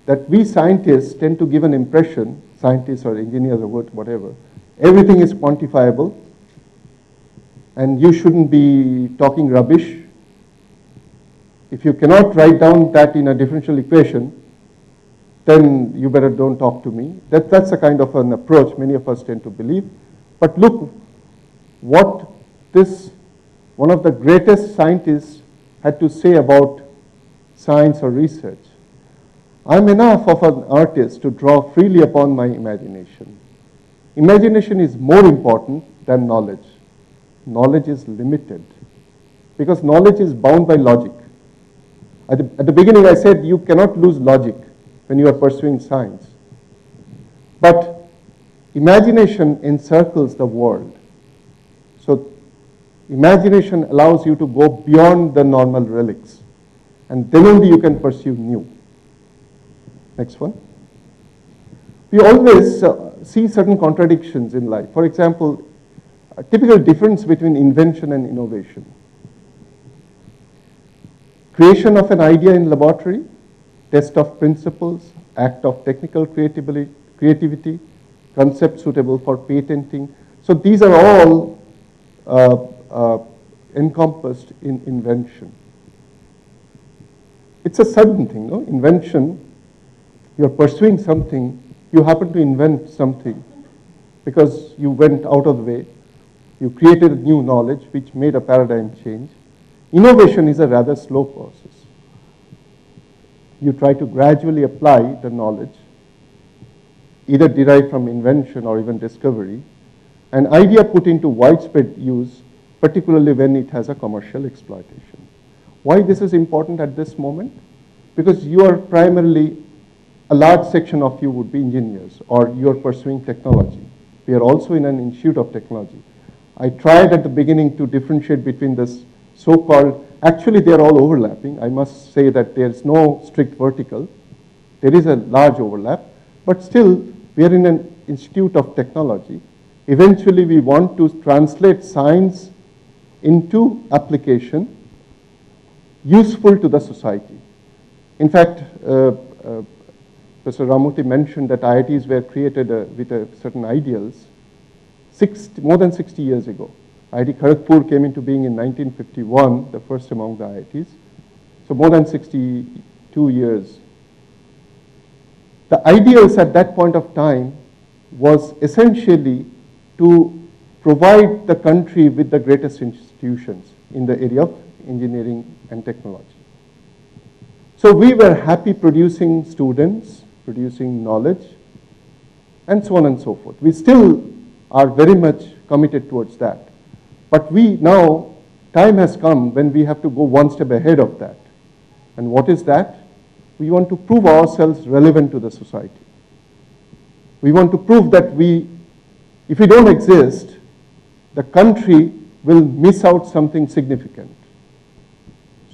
[SPEAKER 5] that we scientists tend to give an impression, scientists or engineers or whatever, everything is quantifiable, and you shouldn't be talking rubbish. If you cannot write down that in a differential equation, then you better don't talk to me. That's a kind of an approach many of us tend to believe. But look what one of the greatest scientists had to say about science or research. I'm enough of an artist to draw freely upon my imagination. Imagination is more important than knowledge. Knowledge is limited because knowledge is bound by logic. At the beginning I said you cannot lose logic when you are pursuing science. But imagination encircles the world. So imagination allows you to go beyond the normal relics, and then only you can pursue new. Next one. We always see certain contradictions in life. For example, a typical difference between invention and innovation. Creation of an idea in laboratory, test of principles, act of technical creativity, concept suitable for patenting. So these are all encompassed in invention. It's a sudden thing, no? Invention, you're pursuing something, you happen to invent something because you went out of the way, you created new knowledge which made a paradigm change. Innovation is a rather slow process. You try to gradually apply the knowledge, either derived from invention or even discovery, an idea put into widespread use, particularly when it has a commercial exploitation. Why this is important at this moment? Because you are primarily, a large section of you would be engineers, or you are pursuing technology. We are also in an institute of technology. I tried at the beginning to differentiate between this so-called, actually they are all overlapping. I must say that there is no strict vertical. There is a large overlap, but still we are in an institute of technology. Eventually we want to translate science into application useful to the society. In fact, Professor Ramuti mentioned that IITs were created with certain ideals more than 60 years ago. IIT Kharagpur came into being in 1951, the first among the IITs. So more than 62 years. The ideals at that point of time was essentially to provide the country with the greatest institutions in the area of engineering and technology. So we were happy producing students, producing knowledge, and so on and so forth. We still are very much committed towards that. But time has come when we have to go one step ahead of that. And what is that? We want to prove ourselves relevant to the society. We want to prove that if we don't exist, the country will miss out something significant.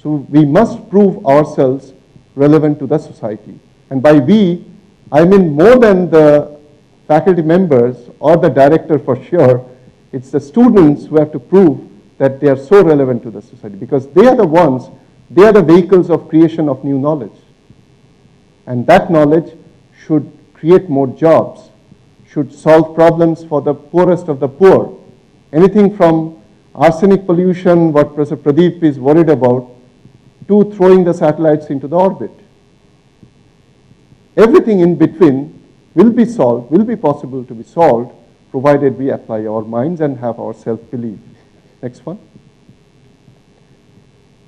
[SPEAKER 5] So we must prove ourselves relevant to the society. And by we, I mean more than the faculty members or the director for sure. It's the students who have to prove that they are so relevant to the society, because they are the vehicles of creation of new knowledge. And that knowledge should create more jobs, should solve problems for the poorest of the poor. Anything from arsenic pollution, what Professor Pradeep is worried about, to throwing the satellites into the orbit. Everything in between will be solved, will be possible to be solved, provided we apply our minds and have our self-belief. Next one.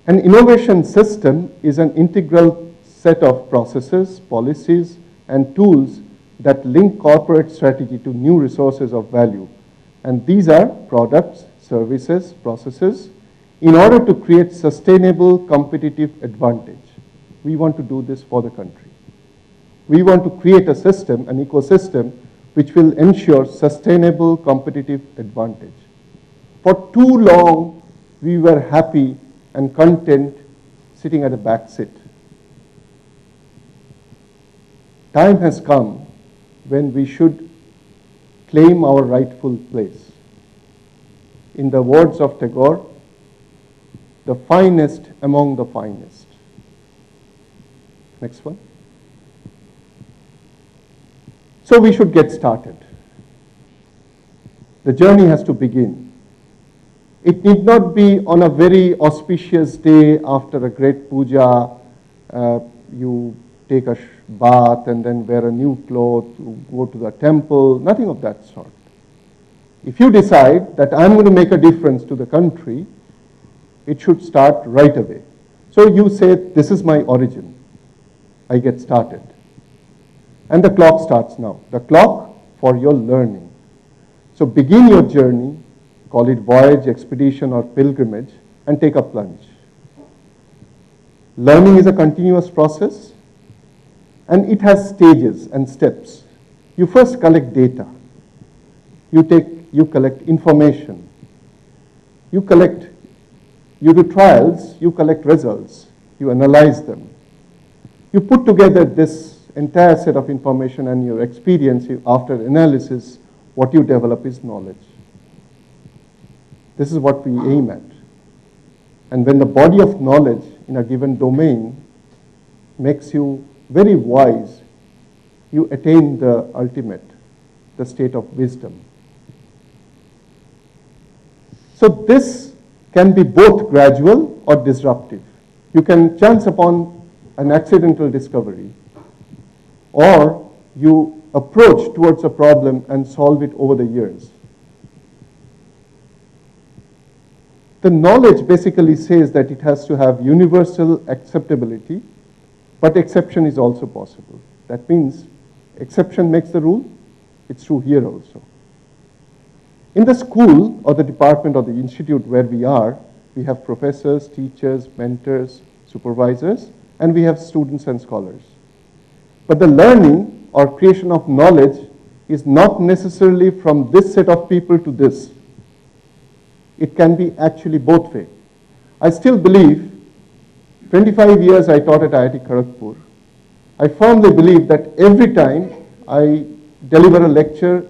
[SPEAKER 5] An innovation system is an integral set of processes, policies, and tools that link corporate strategy to new resources of value. And these are products, services, processes, in order to create sustainable competitive advantage. We want to do this for the country. We want to create a system, an ecosystem, which will ensure sustainable competitive advantage. For too long, we were happy and content sitting at a back seat. Time has come when we should claim our rightful place. In the words of Tagore, the finest among the finest. Next one. So we should get started. The journey has to begin. It need not be on a very auspicious day after a great puja, you take a bath and then wear a new cloth, go to the temple, nothing of that sort. If you decide that I'm going to make a difference to the country, it should start right away. So you say, this is my origin. I get started. And the clock starts now. The clock for your learning. So begin your journey, call it voyage, expedition, or pilgrimage, and take a plunge. Learning is a continuous process, and it has stages and steps. You first collect data. You collect information. You do trials, you collect results. You analyze them. You put together this entire set of information and your experience. After analysis, what you develop is knowledge. This is what we aim at. And when the body of knowledge in a given domain makes you very wise, you attain the ultimate, the state of wisdom. So this can be both gradual or disruptive. You can chance upon an accidental discovery, or you approach towards a problem and solve it over the years. The knowledge basically says that it has to have universal acceptability, but exception is also possible. That means exception makes the rule. It's true here also. In the school or the department or the institute where we are, we have professors, teachers, mentors, supervisors, and we have students and scholars. But the learning or creation of knowledge is not necessarily from this set of people to this. It can be actually both ways. I still believe, 25 years I taught at IIT Kharagpur, I firmly believe that every time I deliver a lecture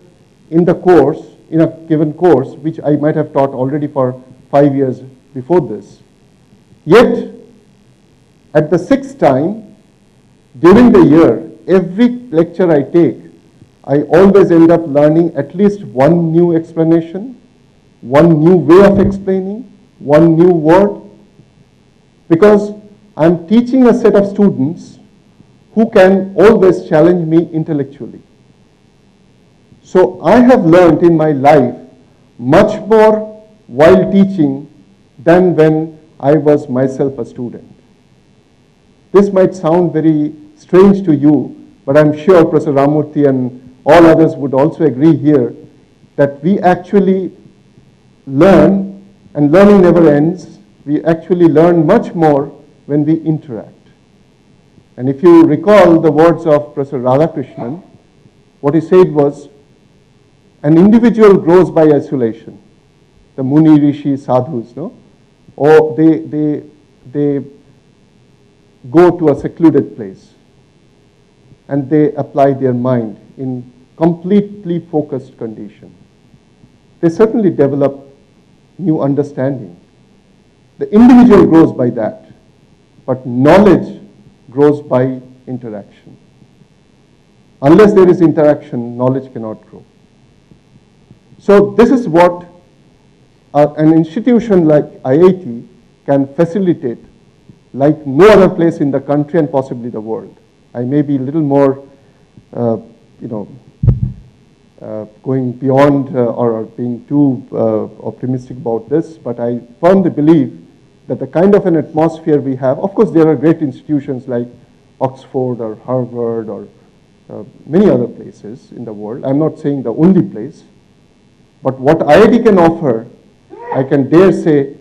[SPEAKER 5] in the course, in a given course, which I might have taught already for 5 years before this, yet at the sixth time, during the year, every lecture I take, I always end up learning at least one new explanation, one new way of explaining, one new word, because I'm teaching a set of students who can always challenge me intellectually. So I have learned in my life much more while teaching than when I was myself a student. This might sound very strange to you, but I'm sure Professor Ramurthy and all others would also agree here that we actually learn, and learning never ends. We actually learn much more when we interact. And if you recall the words of Professor Radhakrishnan, what he said was, an individual grows by isolation. The Muni, Rishi, Sadhus, no? Or they go to a secluded place and they apply their mind in completely focused condition. They certainly develop new understanding. The individual grows by that, but knowledge grows by interaction. Unless there is interaction, knowledge cannot grow. So this is what an institution like IIT can facilitate like no other place in the country and possibly the world. I may be a little more, going beyond or being too optimistic about this, but I firmly believe that the kind of an atmosphere we have, of course there are great institutions like Oxford or Harvard or many other places in the world. I'm not saying the only place, but what IIT can offer, I can dare say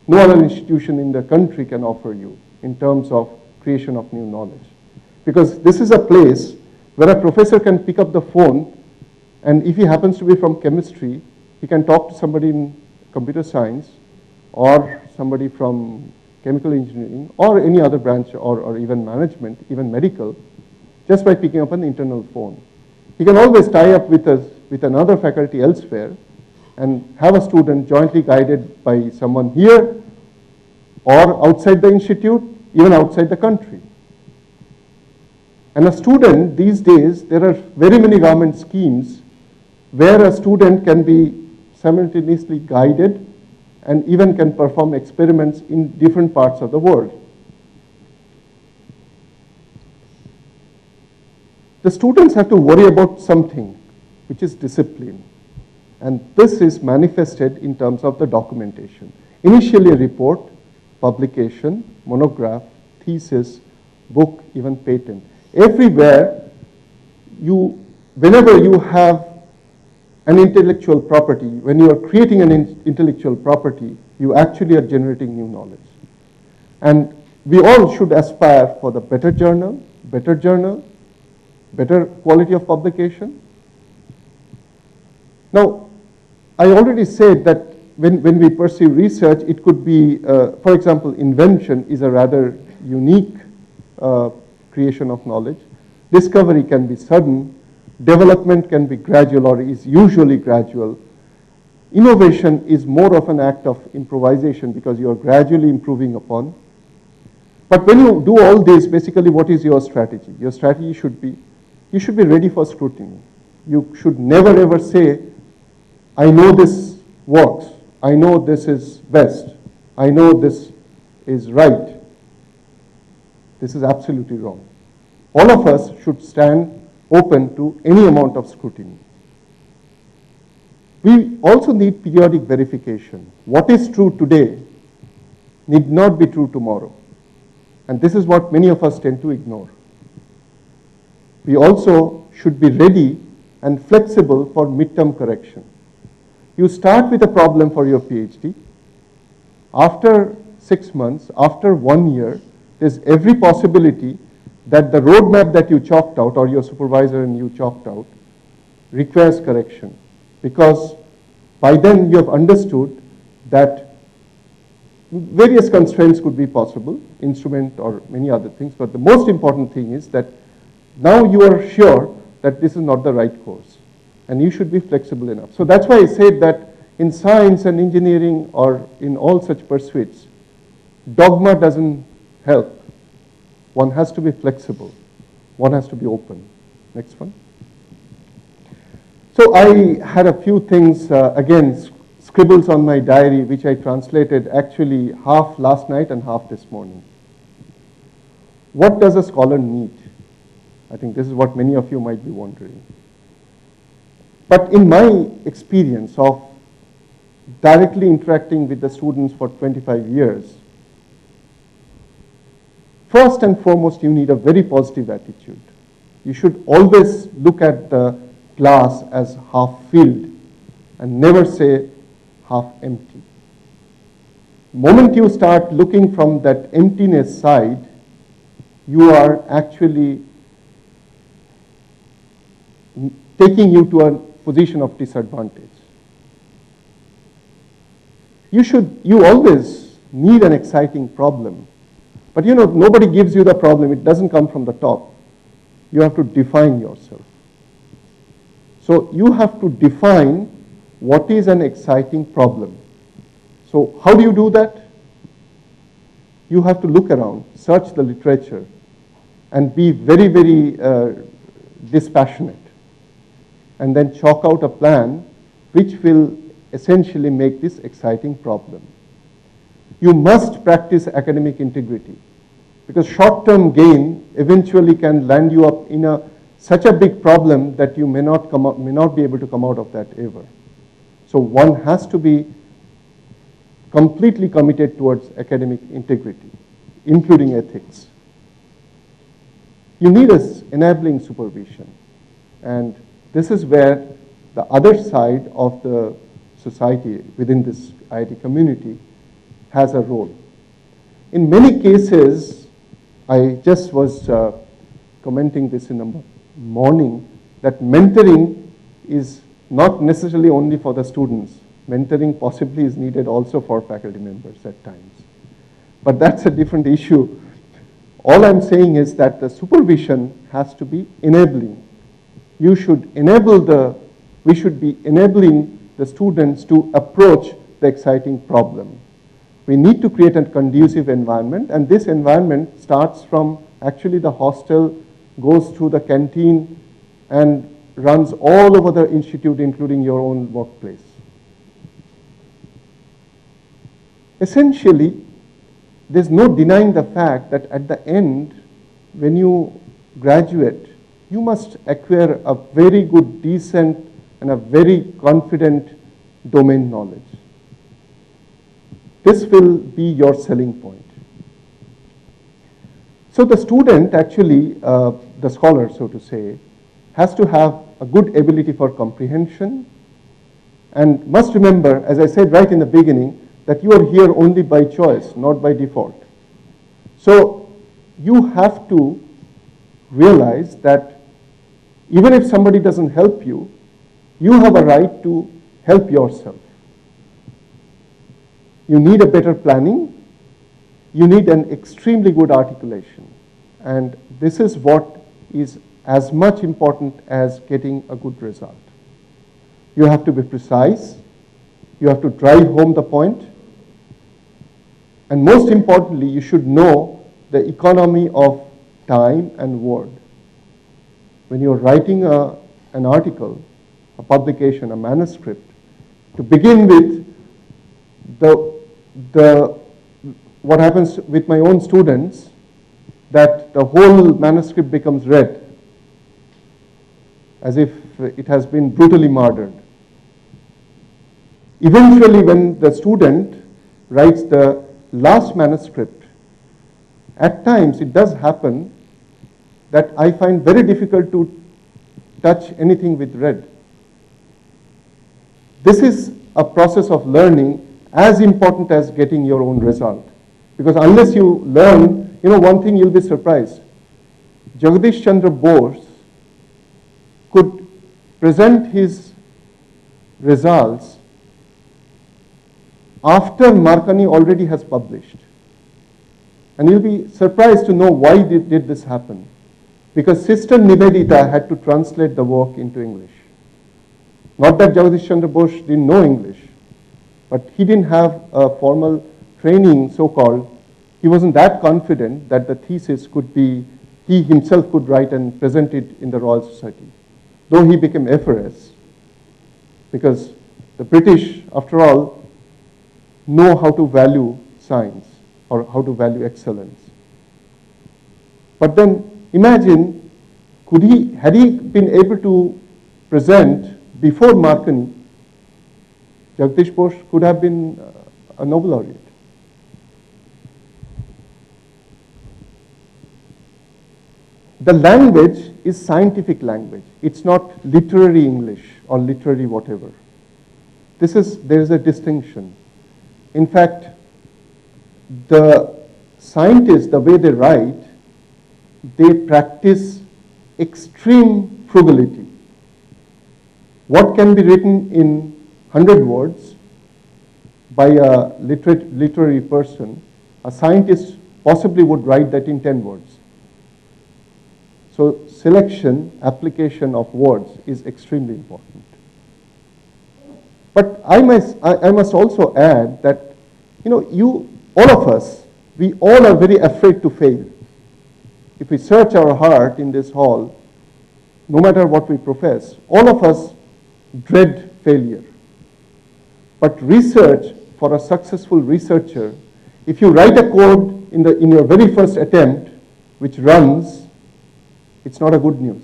[SPEAKER 5] no other institution in the country can offer you in terms of creation of new knowledge. Because this is a place where a professor can pick up the phone, and if he happens to be from chemistry, he can talk to somebody in computer science or somebody from chemical engineering or any other branch or even management, even medical, just by picking up an internal phone. He can always tie up with another faculty elsewhere and have a student jointly guided by someone here or outside the institute, even outside the country. And a student, these days, there are very many government schemes where a student can be simultaneously guided and even can perform experiments in different parts of the world. The students have to worry about something, which is discipline. And this is manifested in terms of the documentation. Initially a report, publication, monograph, thesis, book, even patent. Everywhere, whenever you have an intellectual property, when you are creating an intellectual property, you actually are generating new knowledge. And we all should aspire for the better journal, better quality of publication. Now, I already said that when we pursue research, it could be, for example, invention is a rather unique creation of knowledge. Discovery can be sudden. Development can be gradual or is usually gradual. Innovation is more of an act of improvisation because you are gradually improving upon. But when you do all this, basically what is your strategy? Your strategy should be, you should be ready for scrutiny. You should never ever say, I know this works. I know this is best. I know this is right. This is absolutely wrong. All of us should stand open to any amount of scrutiny. We also need periodic verification. What is true today need not be true tomorrow. And this is what many of us tend to ignore. We also should be ready and flexible for midterm correction. You start with a problem for your PhD. After 6 months, after 1 year, there's every possibility that the roadmap that you chalked out or your supervisor and you chalked out requires correction, because by then you have understood that various constraints could be possible, instrument or many other things, but the most important thing is that now you are sure that this is not the right course, and you should be flexible enough. So that's why I said that in science and engineering or in all such pursuits, dogma doesn't help. One has to be flexible. One has to be open. Next one. So I had a few things, again, scribbles on my diary, which I translated actually half last night and half this morning. What does a scholar need? I think this is what many of you might be wondering. But in my experience of directly interacting with the students for 25 years, first and foremost, you need a very positive attitude. You should always look at the glass as half filled and never say half empty. The moment you start looking from that emptiness side, you are actually taking you to a position of disadvantage. You always need an exciting problem. But you know, nobody gives you the problem. It doesn't come from the top. You have to define yourself. So you have to define what is an exciting problem. So how do you do that? You have to look around, search the literature, and be very, very dispassionate. And then chalk out a plan which will essentially make this exciting problem. You must practice academic integrity, because short-term gain eventually can land you up in such a big problem that you may not be able to come out of that ever. So one has to be completely committed towards academic integrity, including ethics. You need enabling supervision, and this is where the other side of the society within this IIT community has a role. In many cases, I just was commenting this in the morning, that mentoring is not necessarily only for the students. Mentoring possibly is needed also for faculty members at times. But that's a different issue. All I'm saying is that the supervision has to be enabling. We should be enabling the students to approach the exciting problem. We need to create a conducive environment, and this environment starts from actually the hostel, goes through the canteen, and runs all over the institute, including your own workplace. Essentially, there's no denying the fact that at the end, when you graduate, you must acquire a very good, decent, and a very confident domain knowledge. This will be your selling point. So the student actually, the scholar, so to say, has to have a good ability for comprehension, and must remember, as I said right in the beginning, that you are here only by choice, not by default. So you have to realize that even if somebody doesn't help you, you have a right to help yourself. You need a better planning. You need an extremely good articulation. And this is what is as much important as getting a good result. You have to be precise. You have to drive home the point. And most importantly, you should know the economy of time and word. When you're writing an article, a publication, a manuscript, to begin with, what happens with my own students, that the whole manuscript becomes red, as if it has been brutally murdered. Eventually, when the student writes the last manuscript, at times it does happen that I find very difficult to touch anything with red. This is a process of learning as important as getting your own result. Because unless you learn, one thing you'll be surprised. Jagadish Chandra Bose could present his results after Marconi already has published. And you'll be surprised to know why did this happen. Because Sister Nivedita had to translate the work into English. Not that Jagadish Chandra Bose didn't know English, but he didn't have a formal training, so-called. He wasn't that confident that the thesis could be, he himself could write and present it in the Royal Society. Though he became FRS, because the British, after all, know how to value science or how to value excellence. But then imagine, had he been able to present before Marconi, Jagdish Bose could have been a Nobel laureate. The language is scientific language. It's not literary English or literary whatever. There is a distinction. In fact, the scientists, the way they write, they practice extreme frugality. What can be written in 100 words by a literary person, a scientist possibly would write that in 10 words. So selection, application of words is extremely important. But I must also add that, all of us, we all are very afraid to fail. If we search our heart in this hall, no matter what we profess, all of us dread failure. But research, for a successful researcher, if you write a code in your very first attempt, which runs, it's not a good news.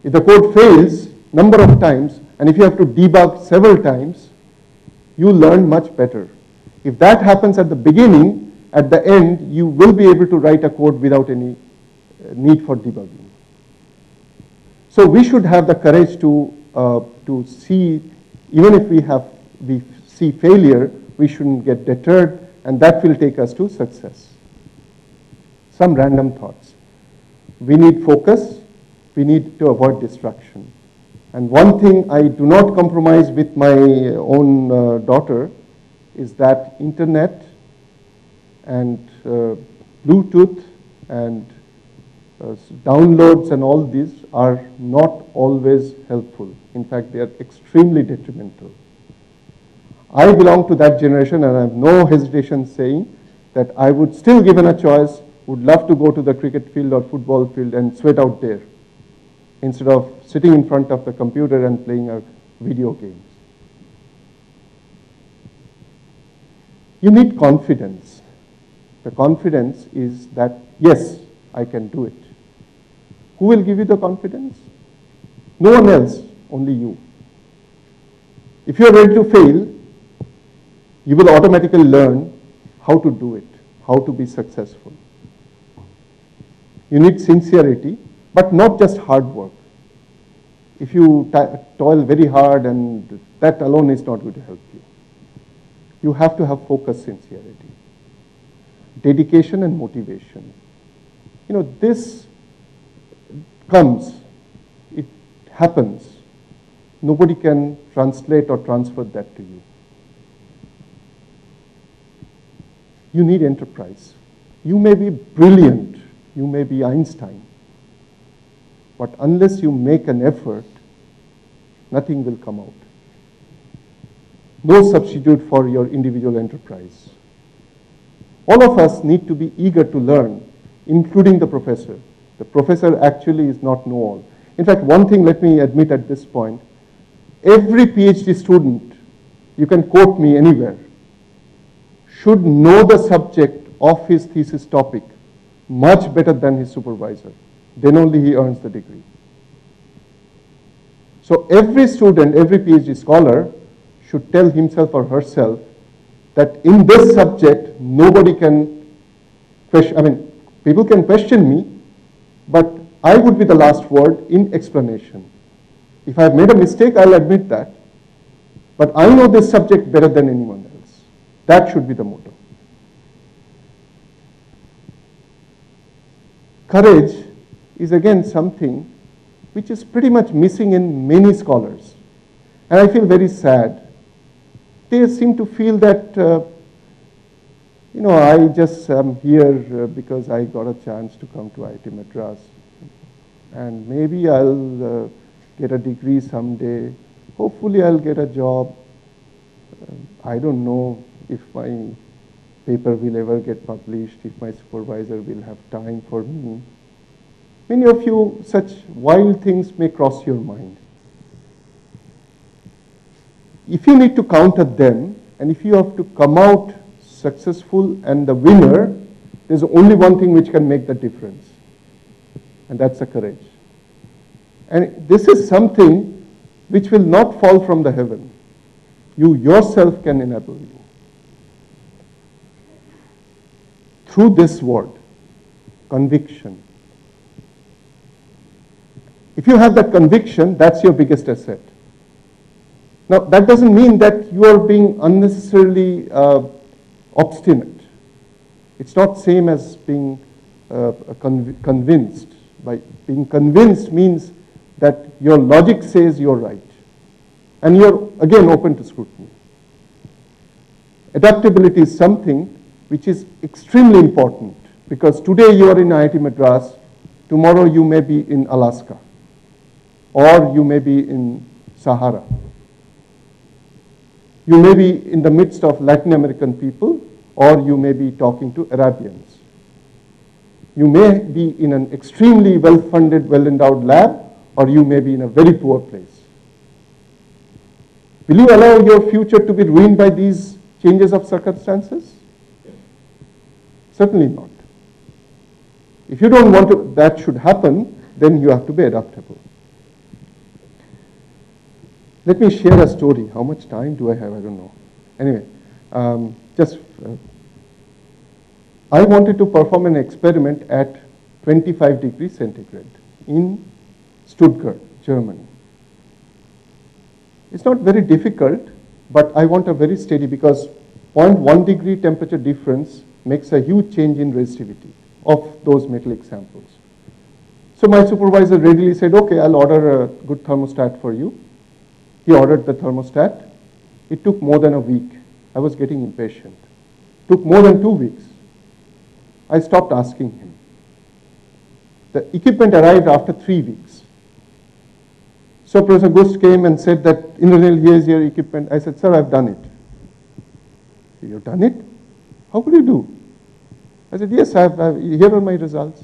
[SPEAKER 5] If the code fails number of times, and if you have to debug several times, you learn much better. If that happens at the beginning, at the end, you will be able to write a code without any need for debugging. So we should have the courage to see, even if we see failure, we shouldn't get deterred, and that will take us to success. Some random thoughts. We need focus. We need to avoid distraction. And one thing I do not compromise with my own daughter is that internet and Bluetooth and downloads and all these are not always helpful. In fact, they are extremely detrimental. I belong to that generation, and I have no hesitation saying that I would still, given a choice, would love to go to the cricket field or football field and sweat out there instead of sitting in front of the computer and playing a video games. You need confidence. The confidence is that, yes, I can do it. Who will give you the confidence? No one else, only you. If you are ready to fail, you will automatically learn how to do it, how to be successful. You need sincerity, but not just hard work. If you toil very hard, and that alone is not going to help you. You have to have focus, sincerity, dedication and motivation. This comes, it happens. Nobody can translate or transfer that to you. You need enterprise. You may be brilliant, you may be Einstein, but unless you make an effort, nothing will come out. No substitute for your individual enterprise. All of us need to be eager to learn, including the professor. The professor actually is not know-all. In fact, one thing let me admit at this point, every PhD student, you can quote me anywhere, should know the subject of his thesis topic much better than his supervisor. Then only he earns the degree. So every student, every PhD scholar should tell himself or herself that in this subject, nobody can question, people can question me, but I would be the last word in explanation. If I have made a mistake, I'll admit that. But I know this subject better than anyone else. That should be the motto. Courage is again something which is pretty much missing in many scholars. And I feel very sad. They seem to feel that, I just am here because I got a chance to come to IIT Madras. And maybe I'll get a degree someday. Hopefully I'll get a job. I don't know if my paper will ever get published, if my supervisor will have time for me. Many of you, such wild things may cross your mind. If you need to counter them, and if you have to come out successful and the winner, there's only one thing which can make the difference, and that's the courage. And this is something which will not fall from the heaven. You yourself can enable you. Through this word, conviction. If you have that conviction, that's your biggest asset. Now, that doesn't mean that you are being unnecessarily obstinate. It's not same as being convinced. By being convinced means that your logic says you're right. And you're, again, open to scrutiny. Adaptability is something which is extremely important, because today you are in IIT Madras, tomorrow you may be in Alaska, or you may be in Sahara. You may be in the midst of Latin American people, or you may be talking to Arabians. You may be in an extremely well-funded, well-endowed lab, or you may be in a very poor place. Will you allow your future to be ruined by these changes of circumstances? Certainly not. If you don't want that should happen, then you have to be adaptable. Let me share a story. How much time do I have? I don't know. Anyway, I wanted to perform an experiment at 25 degrees centigrade in Stuttgart, Germany. It's not very difficult, but I want a very steady, because 0.1 degree temperature difference makes a huge change in resistivity of those metallic samples. So my supervisor readily said, okay, I'll order a good thermostat for you. He ordered the thermostat. It took more than a week. I was getting impatient. It took more than 2 weeks. I stopped asking him. The equipment arrived after 3 weeks. So Professor Gust came and said that, Indranil, here's your equipment. I said, sir, I've done it. You've done it? How could you do? I said, yes, here are my results.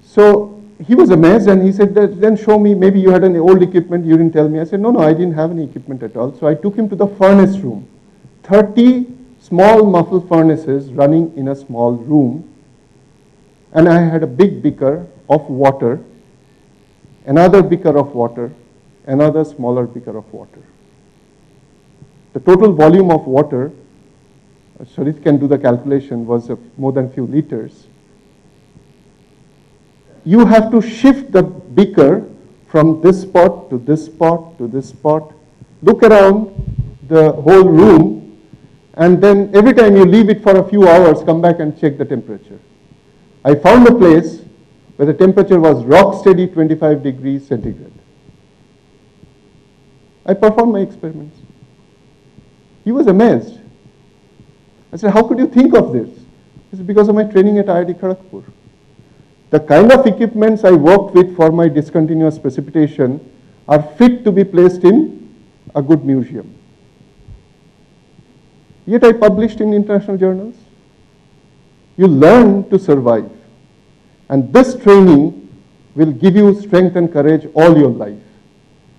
[SPEAKER 5] So he was amazed, and he said, then show me, maybe you had an old equipment, you didn't tell me. I said, no, I didn't have any equipment at all. So I took him to the furnace room. 30 small muffled furnaces running in a small room. And I had a big beaker of water, another beaker of water, another smaller beaker of water. The total volume of water, Sharif can do the calculation, was more than a few liters. You have to shift the beaker from this spot to this spot to this spot, look around the whole room, and then every time you leave it for a few hours, come back and check the temperature. I found a place where the temperature was rock steady 25 degrees centigrade. I performed my experiments. He was amazed. I said, how could you think of this? He said, because of my training at IIT Kharagpur. The kind of equipments I worked with for my discontinuous precipitation are fit to be placed in a good museum. Yet I published in international journals. You learn to survive. And this training will give you strength and courage all your life.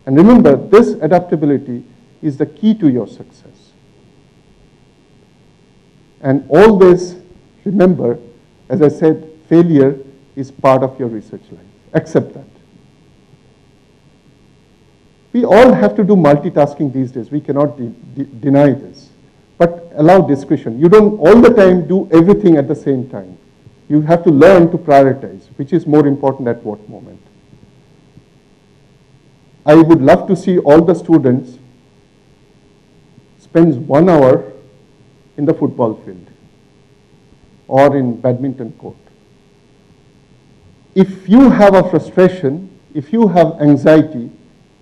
[SPEAKER 5] And remember, this adaptability is the key to your success. And always remember, as I said, failure is part of your research life. Accept that. We all have to do multitasking these days. We cannot deny this. But allow discretion. You don't all the time do everything at the same time. You have to learn to prioritize, which is more important at what moment. I would love to see all the students spend 1 hour in the football field or in badminton court. if you have a frustration, if you have anxiety,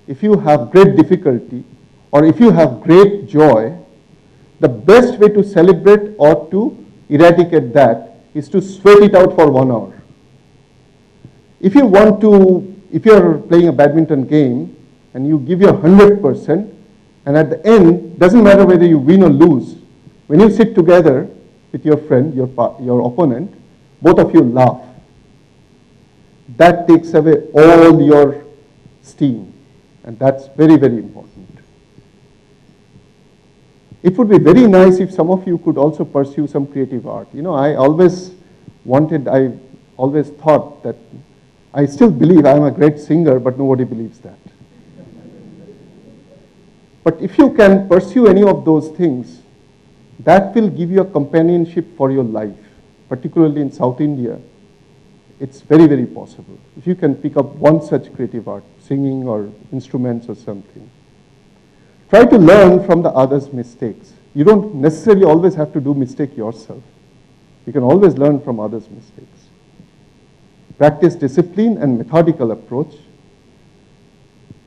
[SPEAKER 5] if you have great difficulty, or if you have great joy, the best way to celebrate or to eradicate that is to sweat it out for 1 hour. If you want to, if you're playing a badminton game and you give your 100%, and at the end, doesn't matter whether you win or lose, when you sit together with your friend, your opponent, both of you laugh. That takes away all your steam, and that's very, very important. It would be very nice if some of you could also pursue some creative art. You know, I always thought that, I still believe I'm a great singer, but nobody believes that. But if you can pursue any of those things, that will give you a companionship for your life, particularly in South India. It's very, very possible. If you can pick up one such creative art, singing or instruments or something. Try to learn from the other's mistakes. You don't necessarily always have to do mistake yourself. You can always learn from others' mistakes. Practice discipline and methodical approach.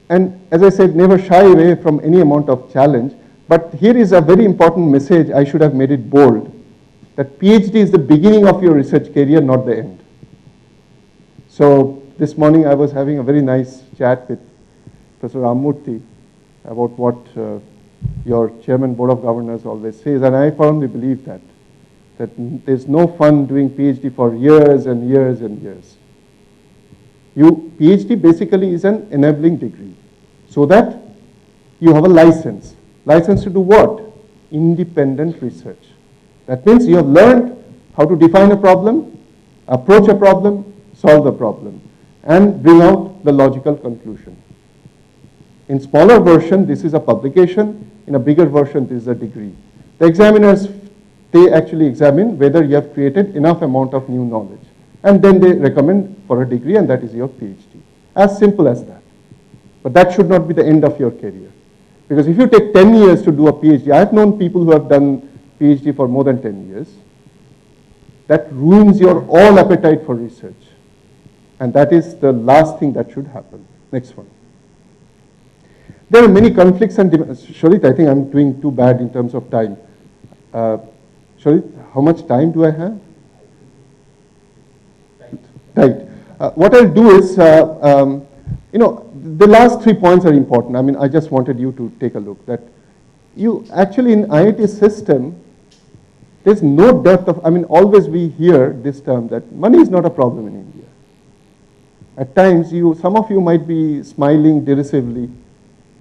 [SPEAKER 5] And as I said, never shy away from any amount of challenge. But here is a very important message. I should have made it bold. That PhD is the beginning of your research career, not the end. So this morning I was having a very nice chat with Professor Ramurthy about what your chairman board of governors always says, and I firmly believe that there's no fun doing PhD for years and years and years. PhD basically is an enabling degree, so that you have a license. License to do what? Independent research. That means you have learned how to define a problem, approach a problem, solve the problem, and bring out the logical conclusion. In smaller version, this is a publication. In a bigger version, this is a degree. The examiners, they actually examine whether you have created enough amount of new knowledge. And then they recommend for a degree, and that is your PhD. As simple as that. But that should not be the end of your career. Because if you take 10 years to do a PhD, I have known people who have done PhD for more than 10 years. That ruins your all appetite for research. And that is the last thing that should happen. Next one. There are many conflicts and demands. Shorit, I think I'm doing too bad in terms of time. Shorit, how much time do I have? Right. What I'll do is, the last 3 points are important. I mean, I just wanted you to take a look. That you actually in IIT system, there's no depth of, always we hear this term that money is not a problem in India. At times, some of you might be smiling derisively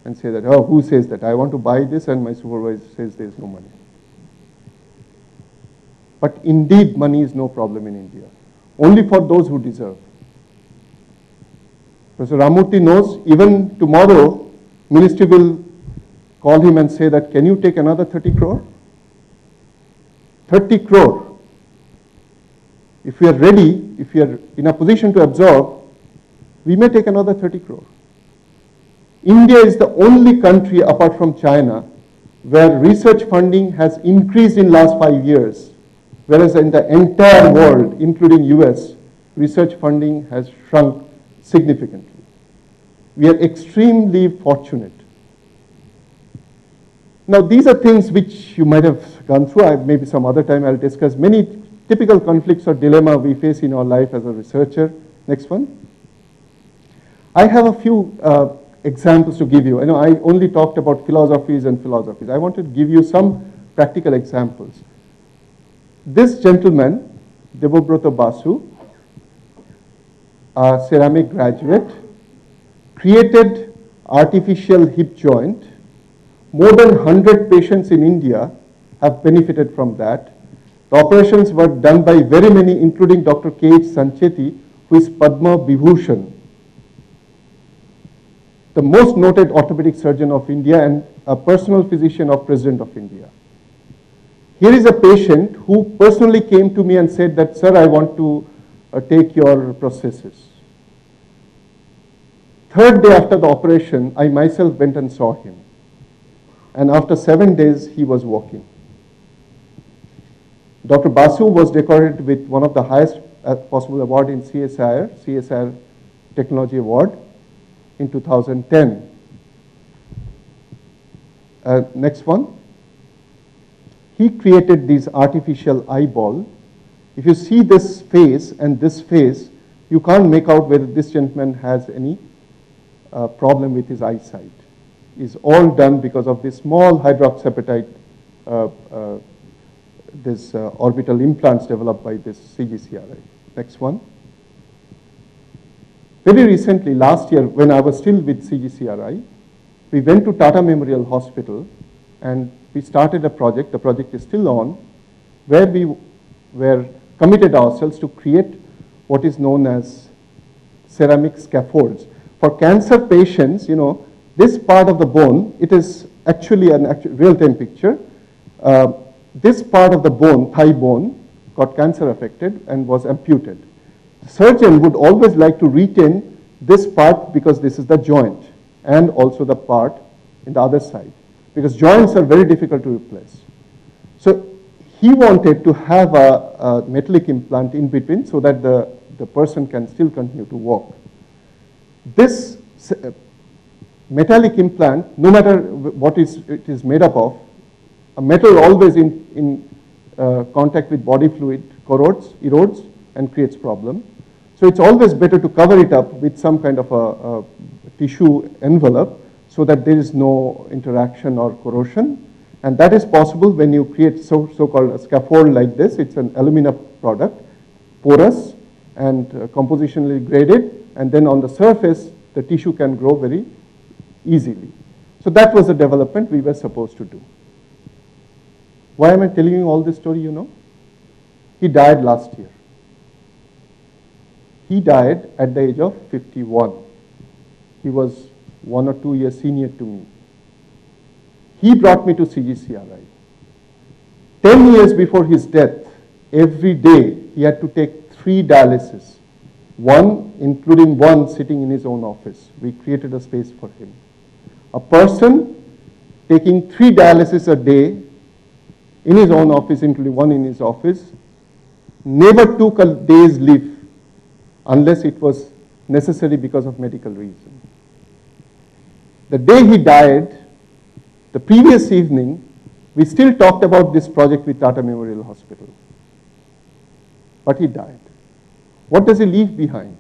[SPEAKER 5] and say that, oh, who says that? I want to buy this and my supervisor says there's no money. But indeed, money is no problem in India. Only for those who deserve. Professor Ramurthy knows even tomorrow, ministry will call him and say that, can you take another 30 crore? 30 crore. If we are ready, if we are in a position to absorb, we may take another 30 crore. India is the only country apart from China where research funding has increased in last 5 years, whereas in the entire world, including US, research funding has shrunk significantly. We are extremely fortunate. Now, these are things which you might have gone through. Maybe some other time I'll discuss many typical conflicts or dilemma we face in our life as a researcher. Next one. I have a few examples to give you. I know I only talked about philosophies and philosophies. I want to give you some practical examples. This gentleman, Debabrata Basu, a ceramic graduate, created artificial hip joint. More than 100 patients in India have benefited from that. The operations were done by very many, including Dr. K.H. Sancheti, who is Padma Vibhushan, the most noted orthopedic surgeon of India and a personal physician of President of India. Here is a patient who personally came to me and said that, sir, I want to take your prosthesis. Third day after the operation, I myself went and saw him. And after 7 days, he was walking. Dr. Basu was decorated with one of the highest a possible award in CSIR Technology Award in 2010. Next one. He created these artificial eyeball. If you see this face and this face, you can't make out whether this gentleman has any problem with his eyesight. It's all done because of this small hydroxyapatite, orbital implants developed by this CGCRI. Next one. Very recently, last year, when I was still with CGCRI, we went to Tata Memorial Hospital and we started a project. The project is still on, where we were committed ourselves to create what is known as ceramic scaffolds. For cancer patients, this part of the bone, it is actually a real-time picture. This part of the bone, thigh bone, got cancer affected and was amputated. The surgeon would always like to retain this part because this is the joint and also the part in the other side, because joints are very difficult to replace. So he wanted to have a metallic implant in between so that the person can still continue to walk. This metallic implant, no matter what it is made up of, a metal always in contact with body fluid corrodes, erodes, and creates problem. So it's always better to cover it up with some kind of a tissue envelope so that there is no interaction or corrosion. And that is possible when you create so-called a scaffold like this. It's an alumina product, porous and compositionally graded, and then on the surface, the tissue can grow very easily. So that was the development we were supposed to do. Why am I telling you all this story, He died last year. He died at the age of 51. He was 1 or 2 years senior to me. He brought me to CGCRI. 10 years before his death, every day he had to take 3 dialysis, including one sitting in his own office. We created a space for him. A person taking 3 dialysis a day in his own office, including one in his office, never took a day's leave unless it was necessary because of medical reason. The day he died, the previous evening, we still talked about this project with Tata Memorial Hospital. But he died. What does he leave behind?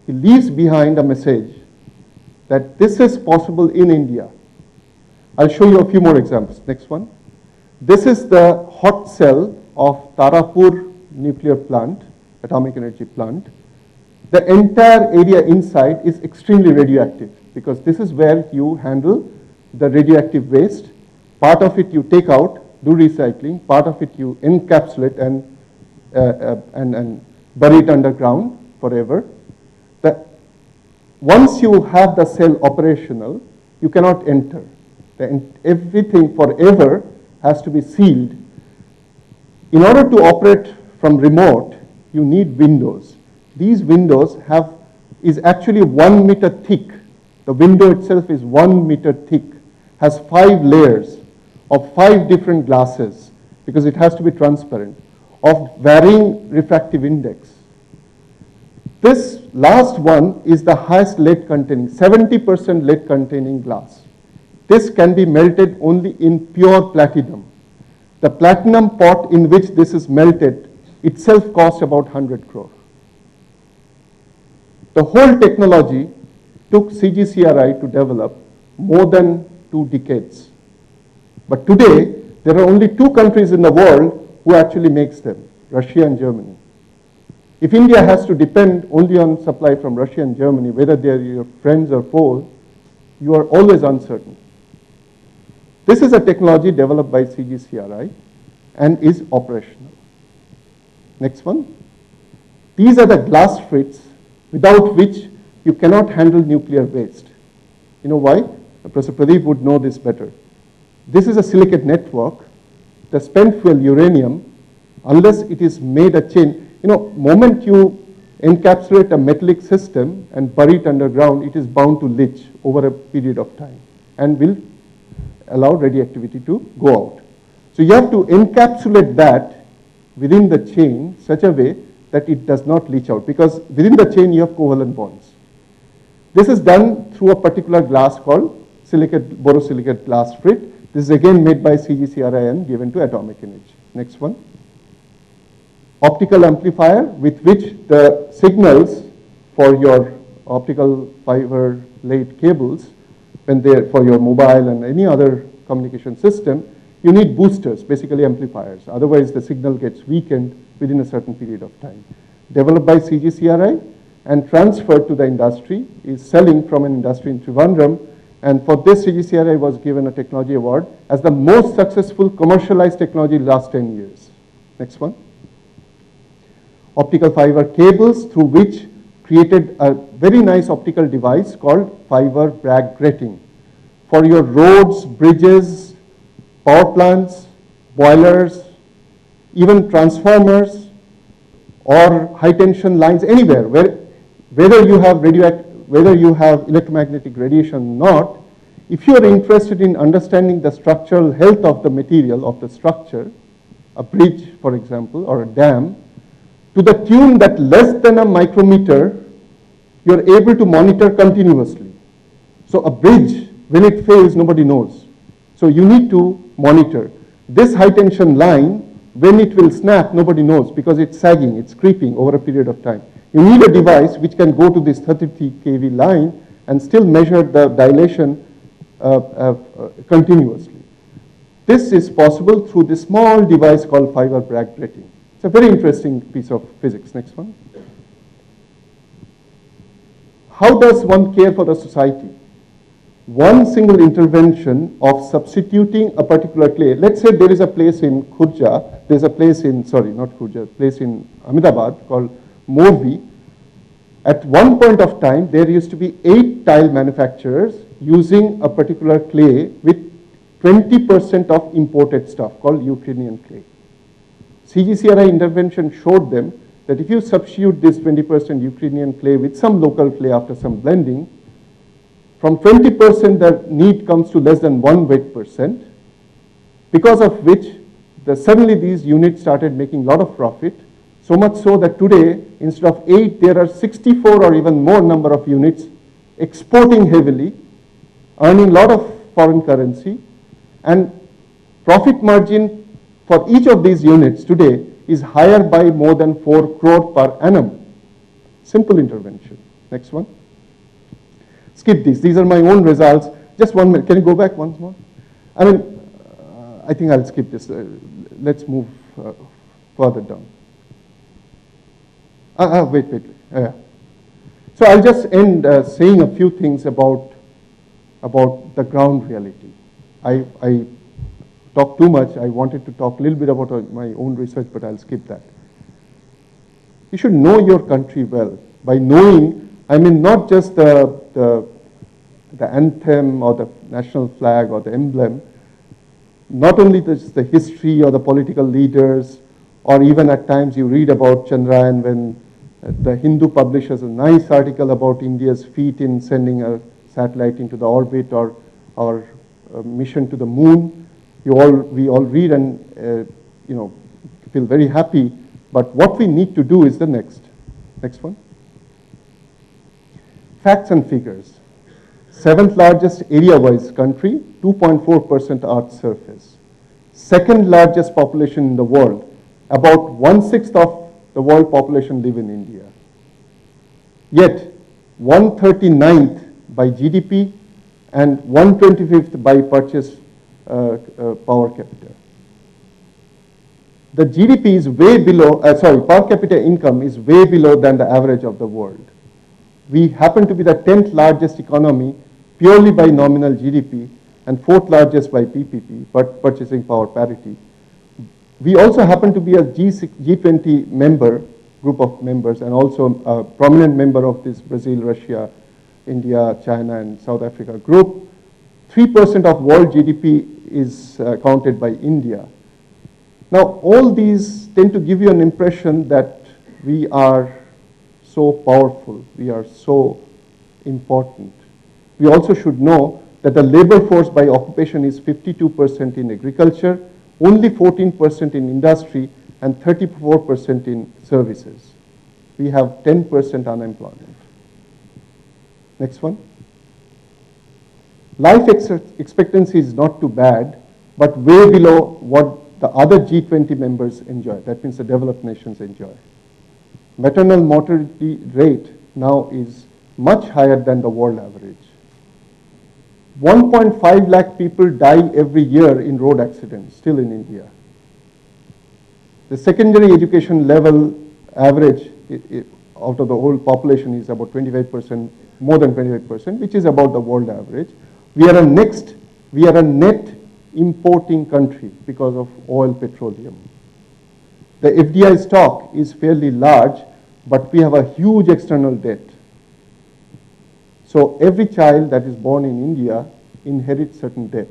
[SPEAKER 5] He leaves behind a message that this is possible in India. I'll show you a few more examples. Next one. This is the hot cell of Tarapur nuclear plant, atomic energy plant. The entire area inside is extremely radioactive because this is where you handle the radioactive waste. Part of it you take out, do recycling. Part of it you encapsulate and bury it underground forever. Once you have the cell operational, you cannot enter. Everything forever has to be sealed. In order to operate from remote, you need windows. These windows is actually 1 meter thick. The window itself is 1 meter thick, has 5 layers of 5 different glasses because it has to be transparent, of varying refractive index. This last one is the highest lead containing, 70% lead containing glass. This can be melted only in pure platinum. The platinum pot in which this is melted itself costs about 100 crore. The whole technology took CGCRI to develop more than 2 decades. But today, there are only 2 countries in the world who actually makes them, Russia and Germany. If India has to depend only on supply from Russia and Germany, whether they are your friends or foes, you are always uncertain. This is a technology developed by CGCRI and is operational. Next one. These are the glass frites without which you cannot handle nuclear waste. You know why? Professor Pradeep would know this better. This is a silicate network. The spent fuel uranium, unless it is made a chain, moment you encapsulate a metallic system and bury it underground, it is bound to leach over a period of time and will allow radioactivity to go out. So you have to encapsulate that within the chain such a way that it does not leach out, because within the chain you have covalent bonds. This is done through a particular glass called borosilicate glass frit. This is again made by CGCRI and given to Atomic Energy. Next one. Optical amplifier with which the signals for your optical fiber laid cables, when they're for your mobile and any other communication system, you need boosters, basically amplifiers. Otherwise, the signal gets weakened within a certain period of time. Developed by CGCRI and transferred to the industry, is selling from an industry in Trivandrum. And for this, CGCRI was given a technology award as the most successful commercialized technology in the last 10 years. Next one. Optical fiber cables, through which created a very nice optical device called fiber Bragg grating. For your roads, bridges, power plants, boilers, even transformers, or high tension lines, anywhere, whether you have electromagnetic radiation or not, if you are interested in understanding the structural health of the material of the structure, a bridge, for example, or a dam, to the tune that less than a micrometer, you are able to monitor continuously. So a bridge, when it fails, nobody knows. So you need to monitor. This high tension line, when it will snap, nobody knows, because it's sagging, it's creeping over a period of time. You need a device which can go to this 33 kV line and still measure the dilation continuously. This is possible through this small device called fiber Bragg grating. It's a very interesting piece of physics. Next one. How does one care for the society? One single intervention of substituting a particular clay. Let's say there is a place in Khurja, there's a place in, sorry, not Khurja, place in Ahmedabad called Morvi. At one point of time, there used to be 8 tile manufacturers using a particular clay with 20% of imported stuff called Ukrainian clay. CGCRI intervention showed them that if you substitute this 20% Ukrainian clay with some local clay after some blending, from 20% the need comes to less than 1 weight percent, because of which suddenly these units started making a lot of profit, so much so that today, instead of 8, there are 64 or even more number of units exporting heavily, earning a lot of foreign currency, and profit margin for each of these units today is higher by more than 4 crore per annum. Simple intervention. Next one. Skip these. These are my own results. Just 1 minute. Can you go back once more? I mean, I think I'll skip this. Let's move further down. Wait. Yeah. So I'll just end saying a few things about the ground reality. I talked too much. I wanted to talk a little bit about my own research, but I'll skip that. You should know your country well. By knowing, I mean not just the anthem or the national flag or the emblem, not only the history or the political leaders, or even at times you read about Chandrayaan when the Hindu publishes a nice article about India's feat in sending a satellite into the orbit, or our mission to the moon. We all read and feel very happy. But what we need to do is the next one. Facts and figures. 7th largest area-wise country, 2.4% Earth's surface. 2nd largest population in the world. About 1/6 of the world population live in India. Yet 139th by GDP and 125th by purchase power capita. The GDP is way below, per capita income is way below than the average of the world. We happen to be the 10th largest economy purely by nominal GDP and 4th largest by PPP, but purchasing power parity. We also happen to be a G20 group of members, and also a prominent member of this Brazil, Russia, India, China, and South Africa group. 3% of world GDP is counted by India. Now, all these tend to give you an impression that we are so powerful, we are so important. We also should know that the labor force by occupation is 52% in agriculture, only 14% in industry, and 34% in services. we have 10% unemployment. Next one. Life expectancy is not too bad, but way below what the other G20 members enjoy. That means the developed nations enjoy. Maternal mortality rate now is much higher than the world average. 1.5 lakh people die every year in road accidents, still in India. The secondary education level average out of the whole population is about 25%, more than 25%, which is about the world average. We are a net importing country because of oil, petroleum. The FDI stock is fairly large, but we have a huge external debt. So every child that is born in India inherits certain debt.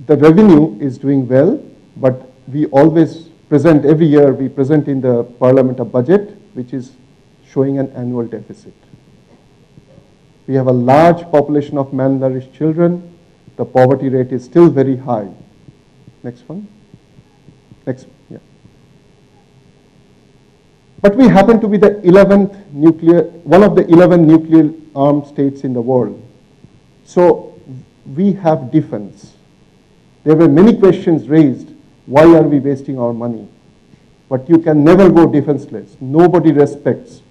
[SPEAKER 5] The revenue is doing well, but we always present, every year we present in the parliament a budget which is showing an annual deficit. We have a large population of malnourished children. The poverty rate is still very high. Next one. Next, yeah. But we happen to be the 11th one of the 11 nuclear armed states in the world. So we have defense. There were many questions raised. Why are we wasting our money? But you can never go defenseless. Nobody respects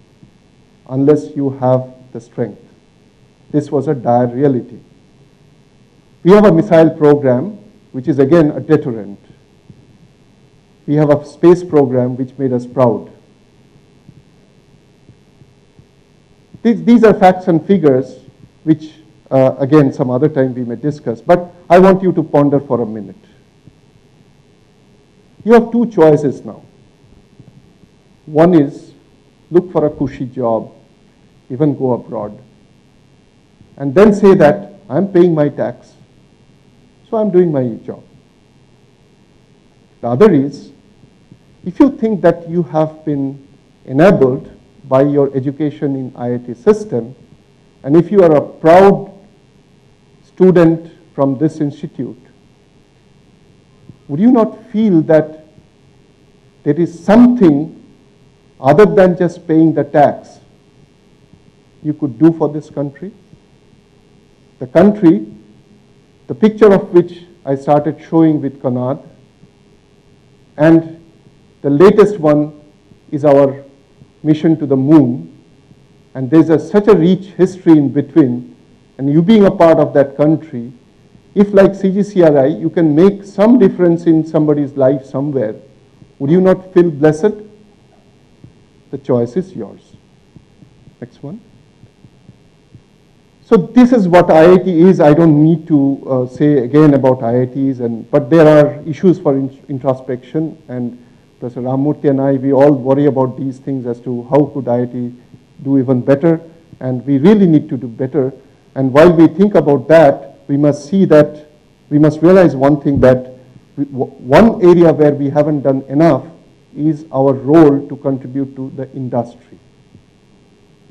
[SPEAKER 5] unless you have the strength. This was a dire reality. We have a missile program, which is again a deterrent. We have a space program which made us proud. These are facts and figures which, again, some other time we may discuss. But I want you to ponder for a minute. You have two choices now. One is look for a cushy job, even go abroad, and then say that I'm paying my tax, so I'm doing my job. The other is, if you think that you have been enabled by your education in IIT system, and if you are a proud student from this institute, would you not feel that there is something other than just paying the tax you could do for this country? The country, the picture of which I started showing with Kanad, and the latest one is our mission to the moon, and there's such a rich history in between, and you being a part of that country, if like CGCRI, you can make some difference in somebody's life somewhere, would you not feel blessed? The choice is yours. Next one. So this is what IIT is. I don't need to say again about IITs, but there are issues for introspection, and Professor Ramurthy and I, we all worry about these things as to how could IIT do even better, and we really need to do better. And while we think about that, we must see that, we must realize one thing, that one area where we haven't done enough is our role to contribute to the industry.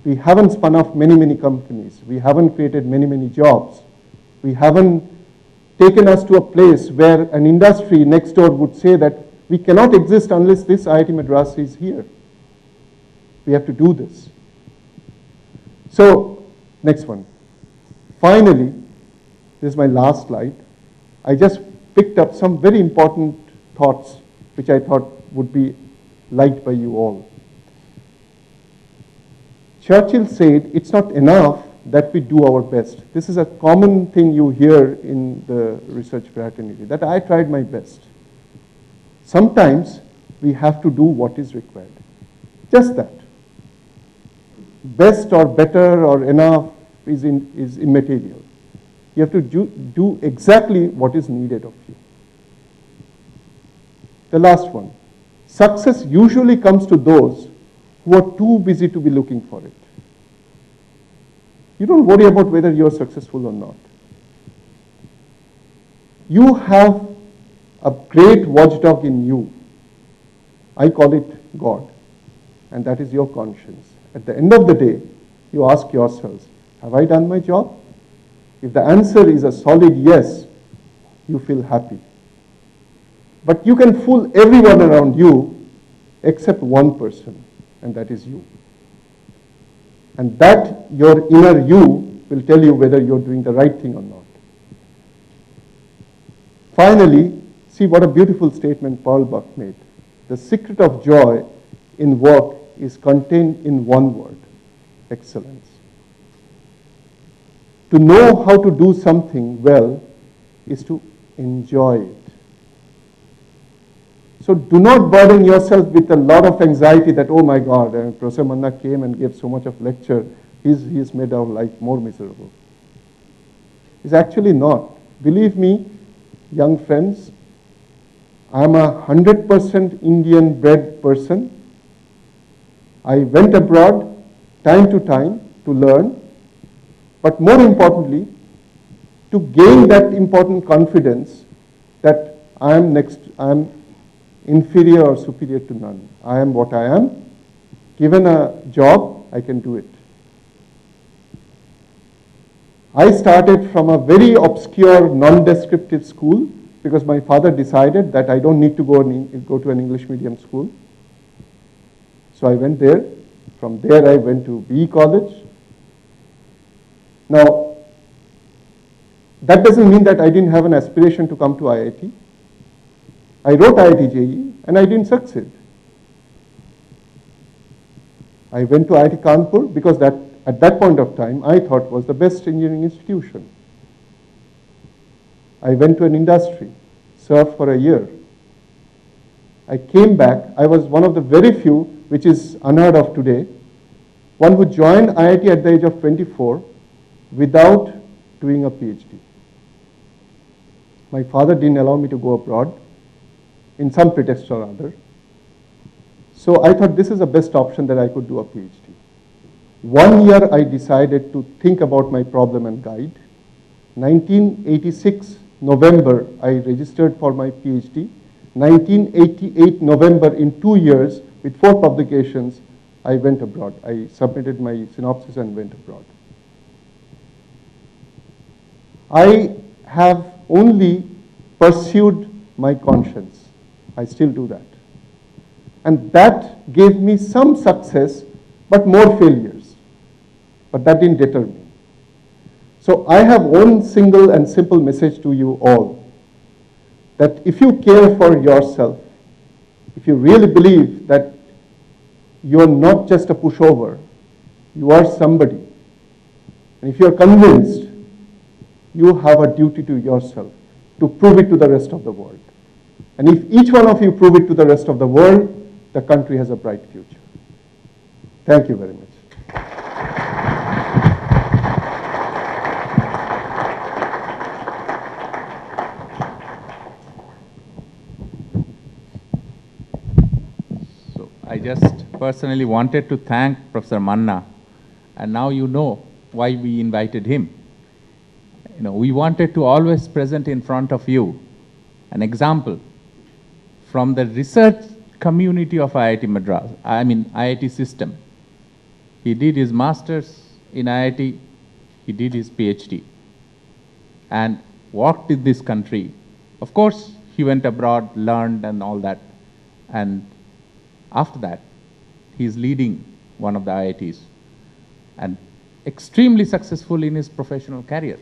[SPEAKER 5] We haven't spun off many, many companies. We haven't created many, many jobs. We haven't taken us to a place where an industry next door would say that we cannot exist unless this IIT Madras is here. We have to do this. So, next one. Finally, this is my last slide. I just picked up some very important thoughts which I thought would be liked by you all. Churchill said, it's not enough that we do our best. This is a common thing you hear in the research fraternity, that I tried my best. Sometimes we have to do what is required. Just that. Best or better or enough is immaterial. You have to do exactly what is needed of you. The last one. Success usually comes to those who are too busy to be looking for it. You don't worry about whether you're successful or not. You have a great watchdog in you. I call it God, and that is your conscience. At the end of the day, you ask yourselves, have I done my job? If the answer is a solid yes, you feel happy. But you can fool everyone around you except one person, and that is you. And that, your inner you, will tell you whether you're doing the right thing or not. Finally, see what a beautiful statement Paul Buck made. The secret of joy in work is contained in one word: excellence. To know how to do something well is to enjoy it. So do not burden yourself with a lot of anxiety that, oh my God, Professor Manna came and gave so much of lecture, he's made our life more miserable. It's actually not. Believe me, young friends, I'm a 100% Indian bred person. I went abroad time to time to learn, but more importantly, to gain that important confidence that I am inferior or superior to none. I am what I am. Given a job, I can do it. I started from a very obscure, non-descriptive school because my father decided that I don't need to go to an English medium school. So I went there. From there, I went to BE College. Now, that doesn't mean that I didn't have an aspiration to come to IIT. I wrote IIT JEE and I didn't succeed. I went to IIT Kanpur because at that point of time I thought was the best engineering institution. I went to an industry, served for a year. I came back. I was one of the very few, which is unheard of today, one who joined IIT at the age of 24 without doing a PhD. My father didn't allow me to go abroad in some pretext or other. So I thought this is the best option that I could do a PhD. 1 year I decided to think about my problem and guide. 1986 November I registered for my PhD. 1988 November, in 2 years with 4 publications, I went abroad. I submitted my synopsis and went abroad. I have only pursued my conscience. I still do that. And that gave me some success, but more failures. But that didn't deter me. So I have one single and simple message to you all, that if you care for yourself, if you really believe that you are not just a pushover, you are somebody, and if you are convinced, you have a duty to yourself to prove it to the rest of the world. And if each one of you prove it to the rest of the world, the country has a bright future. Thank you very much.
[SPEAKER 3] So I just personally wanted to thank Professor Manna, and now you know why we invited him. You know, we wanted to always present in front of you an example from the research community of IIT Madras, IIT system. He did his master's in IIT, he did his PhD, and worked in this country. Of course, he went abroad, learned and all that, and after that, he is leading one of the IITs and extremely successful in his professional career.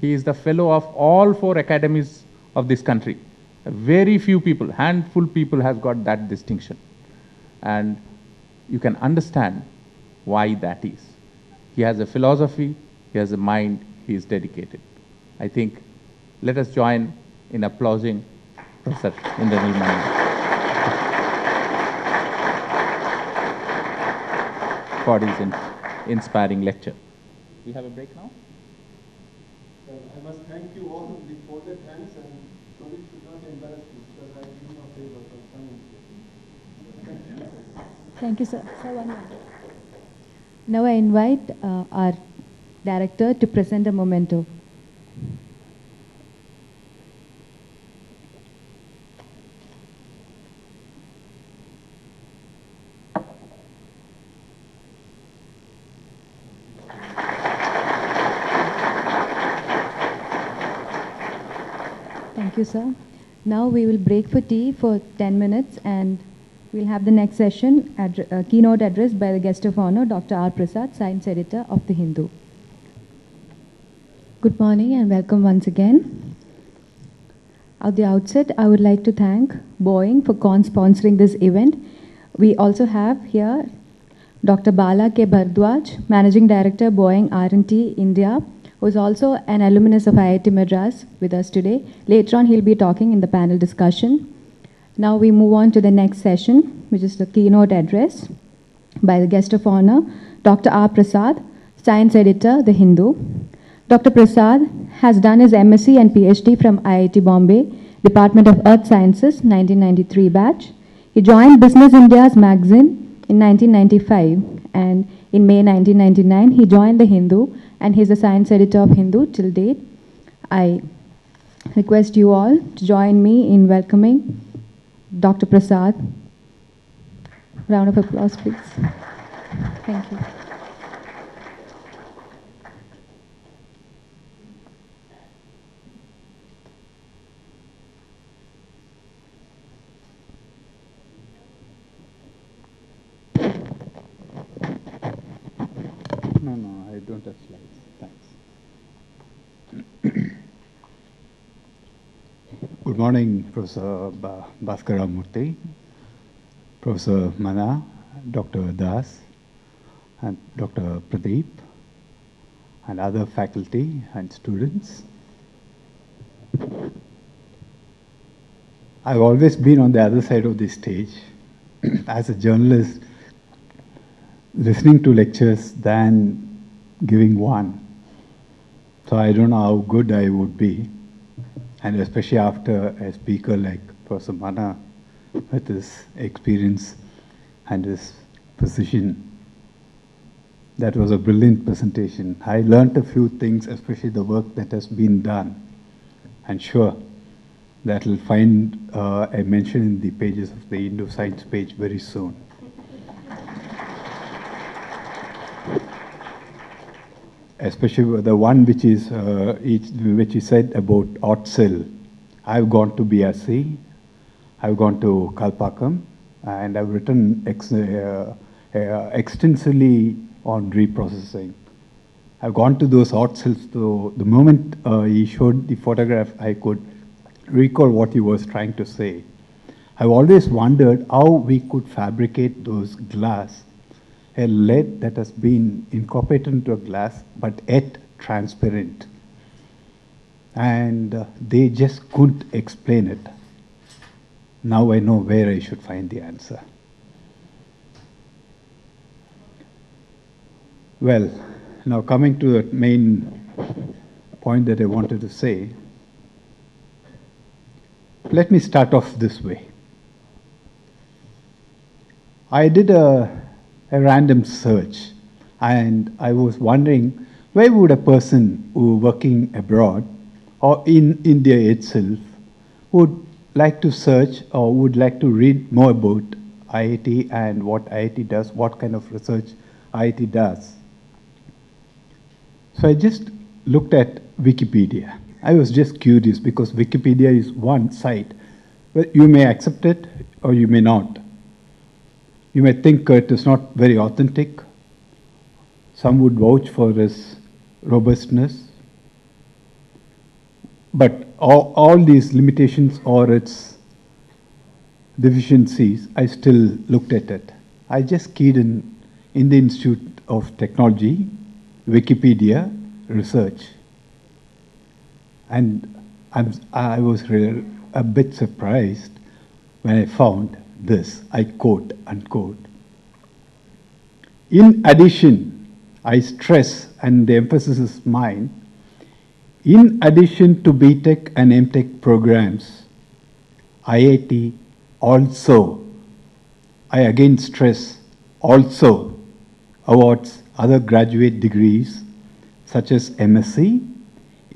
[SPEAKER 3] He is the fellow of all 4 academies of this country. Very few people, handful people have got that distinction. And you can understand why that is. He has a philosophy, he has a mind, he is dedicated. I think let us join in applauding Professor Indranil Manna for his inspiring lecture. We have a break now?
[SPEAKER 5] I must thank you all with folded hands, and sorry should not embarrass you because I do not favor for some.
[SPEAKER 1] Thank you, sir. Sir, 1 minute. Now I invite our director to present a memento. Thank you, sir. Now we will break for tea for 10 minutes, and We'll have the next session, keynote address by the guest of honor, Dr. R. Prasad, Science Editor of The Hindu. Good morning and welcome once again. At the outset, I would like to thank Boeing for sponsoring this event. We also have here Dr. Bala K. Bhardwaj, Managing Director, Boeing R&T India, who is also an alumnus of IIT Madras with us today. Later on, he'll be talking in the panel discussion. Now we move on to the next session, which is the keynote address by the guest of honor, Dr. R. Prasad, Science Editor, The Hindu. Dr. Prasad has done his MSc and PhD from IIT Bombay, Department of Earth Sciences, 1993 batch. He joined Business India's magazine in 1995, and in May 1999, he joined The Hindu, and he's the Science Editor of Hindu till date. I request you all to join me in welcoming Dr. Prasad. Round of applause, please. Thank you.
[SPEAKER 6] No, I don't have slides. Thanks. Good morning, Professor Bhaskara Murthy, Professor Mana, Dr. Das, and Dr. Pradeep, and other faculty and students. I've always been on the other side of the stage as a journalist, listening to lectures than giving one. So I don't know how good I would be. And especially after a speaker like Professor Mana, with his experience and his precision. That was a brilliant presentation. I learned a few things, especially the work that has been done. And sure, that will find a mention in the pages of the Indo Science page very soon. Especially the one which is which is said about hot cell. I've gone to BRC, I've gone to Kalpakkam, and I've written extensively on reprocessing. I've gone to those hot cells, so the moment he showed the photograph, I could recall what he was trying to say. I've always wondered how we could fabricate those glass, a lead that has been incorporated into a glass, but yet transparent. And they just couldn't explain it. Now I know where I should find the answer. Well, now coming to the main point that I wanted to say, let me start off this way. I did a random search, and I was wondering, where would a person who working abroad or in India itself would like to search or would like to read more about IIT and what IIT does, what kind of research IIT does. So I just looked at Wikipedia. I was just curious because Wikipedia is one site. Well, you may accept it or you may not. You may think it is not very authentic. Some would vouch for its robustness. But all these limitations or its deficiencies, I still looked at it. I just keyed in the Institute of Technology, Wikipedia, research. And I was really a bit surprised when I found this, I quote, unquote. In addition, I stress, and the emphasis is mine, in addition to BTech and MTech programs, IIT also, I again stress, also awards other graduate degrees such as MSc,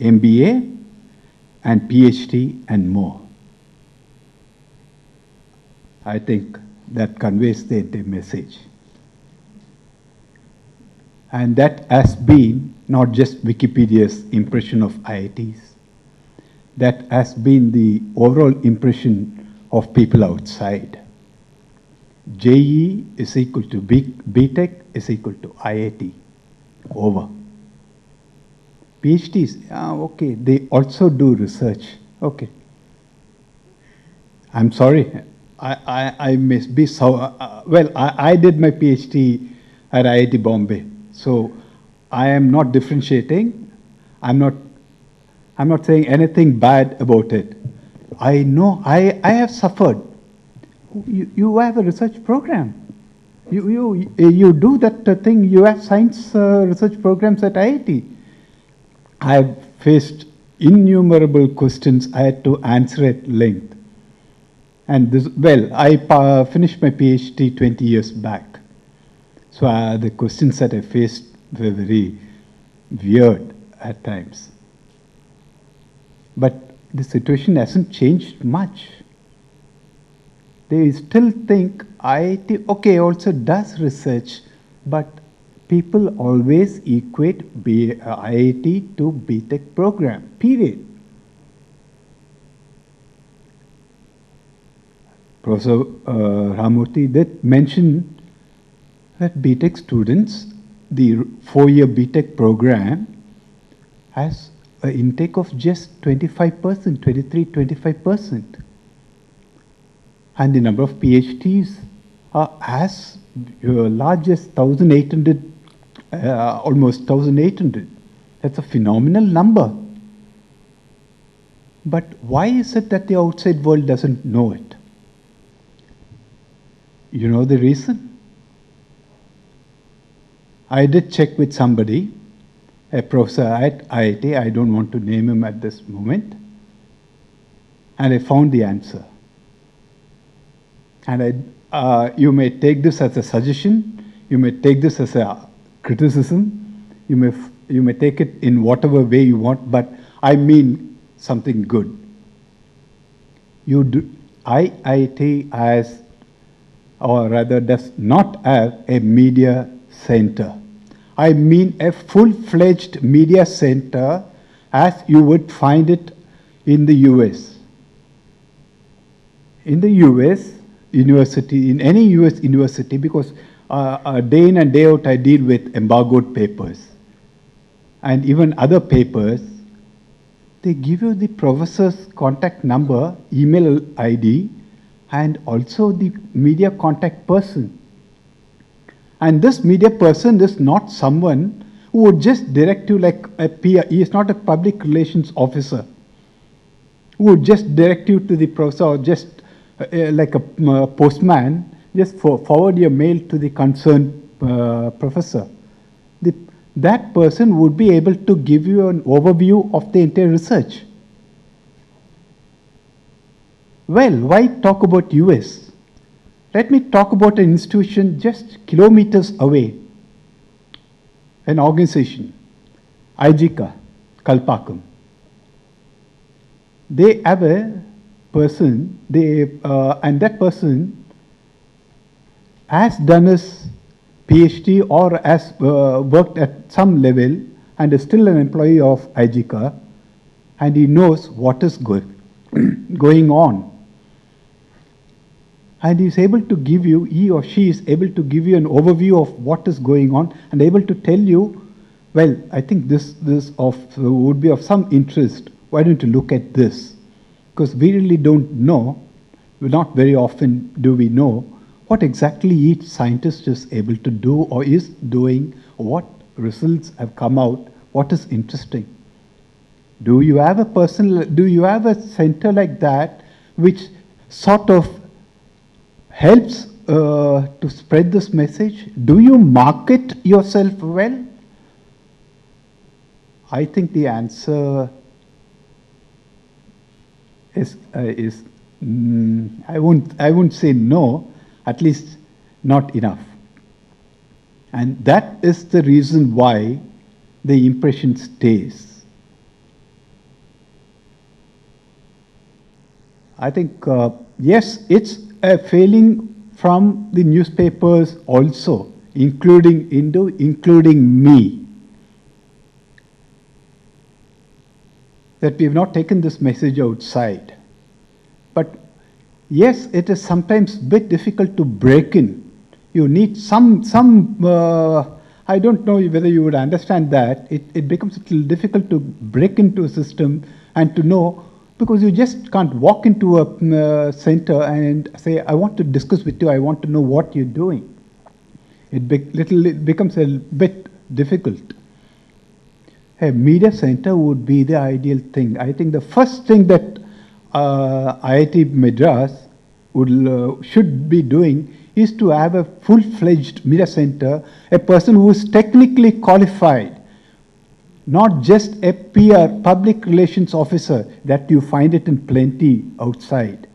[SPEAKER 6] MBA, and PhD and more. I think that conveys the message. And that has been not just Wikipedia's impression of IITs, that has been the overall impression of people outside. JE is equal to BTech is equal to IIT. Over. PhDs, okay, they also do research. Okay. I'm sorry, I must be so, well, I did my PhD at IIT Bombay, so I am not differentiating. I'm not saying anything bad about it. I know, I have suffered. You have a research program. You do that thing, you have science research programs at IIT. I have faced innumerable questions I had to answer at length. And this, well, I finished my PhD 20 years back. So the questions that I faced were very weird at times. But the situation hasn't changed much. They still think IIT, okay, also does research, but people always equate IIT to BTech program, period. Professor Ramurthy did mention that BTech students, the 4-year BTech program has an intake of just 25%, 23-25%. And the number of PhDs are as large as 1,800, almost 1,800. That's a phenomenal number. But why is it that the outside world doesn't know it? You know the reason? I did check with somebody, a professor at IIT, I don't want to name him at this moment, and I found the answer. And you may take this as a suggestion, you may take this as a criticism, you may take it in whatever way you want, but I mean something good. IIT has, or rather does not have, a media center. I mean a full-fledged media center as you would find it in the US. In the US university, in any US university, because day in and day out I deal with embargoed papers and even other papers, they give you the professor's contact number, email ID, and also the media contact person. And this media person is not someone who would just direct you like a PR. He is not a public relations officer who would just direct you to the professor, or just like a postman, just forward your mail to the concerned professor. That person would be able to give you an overview of the entire research. Well, why talk about US? Let me talk about an institution just kilometers away, an organization, IGCA, Kalpakkam. They have a person, and that person has done his PhD or has worked at some level and is still an employee of IGCA, and he knows what is going on. And he is able to give you, he or she is able to give you an overview of what is going on and able to tell you, well, I think this would be of some interest. Why don't you look at this? Because we really don't know, not very often do we know, what exactly each scientist is able to do or is doing, or what results have come out, what is interesting. Do you have a center like that which sort of helps to spread this message? Do you market yourself well? I think the answer is I won't say no, at least not enough. And that is the reason why the impression stays. I think, yes, it's a failing from the newspapers also, including me, that we have not taken this message outside. But yes, it is sometimes a bit difficult to break in. You need I don't know whether you would understand that. It becomes a little difficult to break into a system and to know, because you just can't walk into a center and say, I want to discuss with you, I want to know what you're doing. It becomes a bit difficult. A media center would be the ideal thing. I think the first thing that IIT Madras should be doing is to have a full-fledged media center, a person who is technically qualified, not just a PR, public relations officer, that you find it in plenty outside.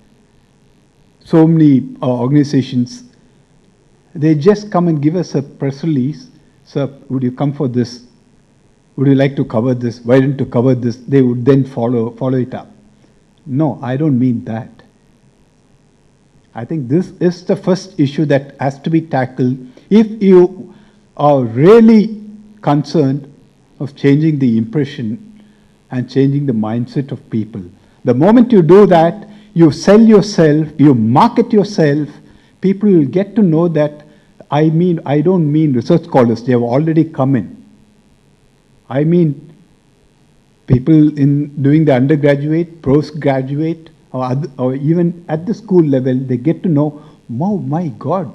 [SPEAKER 6] So many organizations, they just come and give us a press release. Sir, would you come for this? Would you like to cover this? Why didn't you cover this? They would then follow it up. No, I don't mean that. I think this is the first issue that has to be tackled if you are really concerned of changing the impression and changing the mindset of people. The moment you do that, you sell yourself, you market yourself, people will get to know that, I don't mean research scholars, they have already come in. I mean people in doing the undergraduate, postgraduate, or even at the school level, they get to know, oh my God,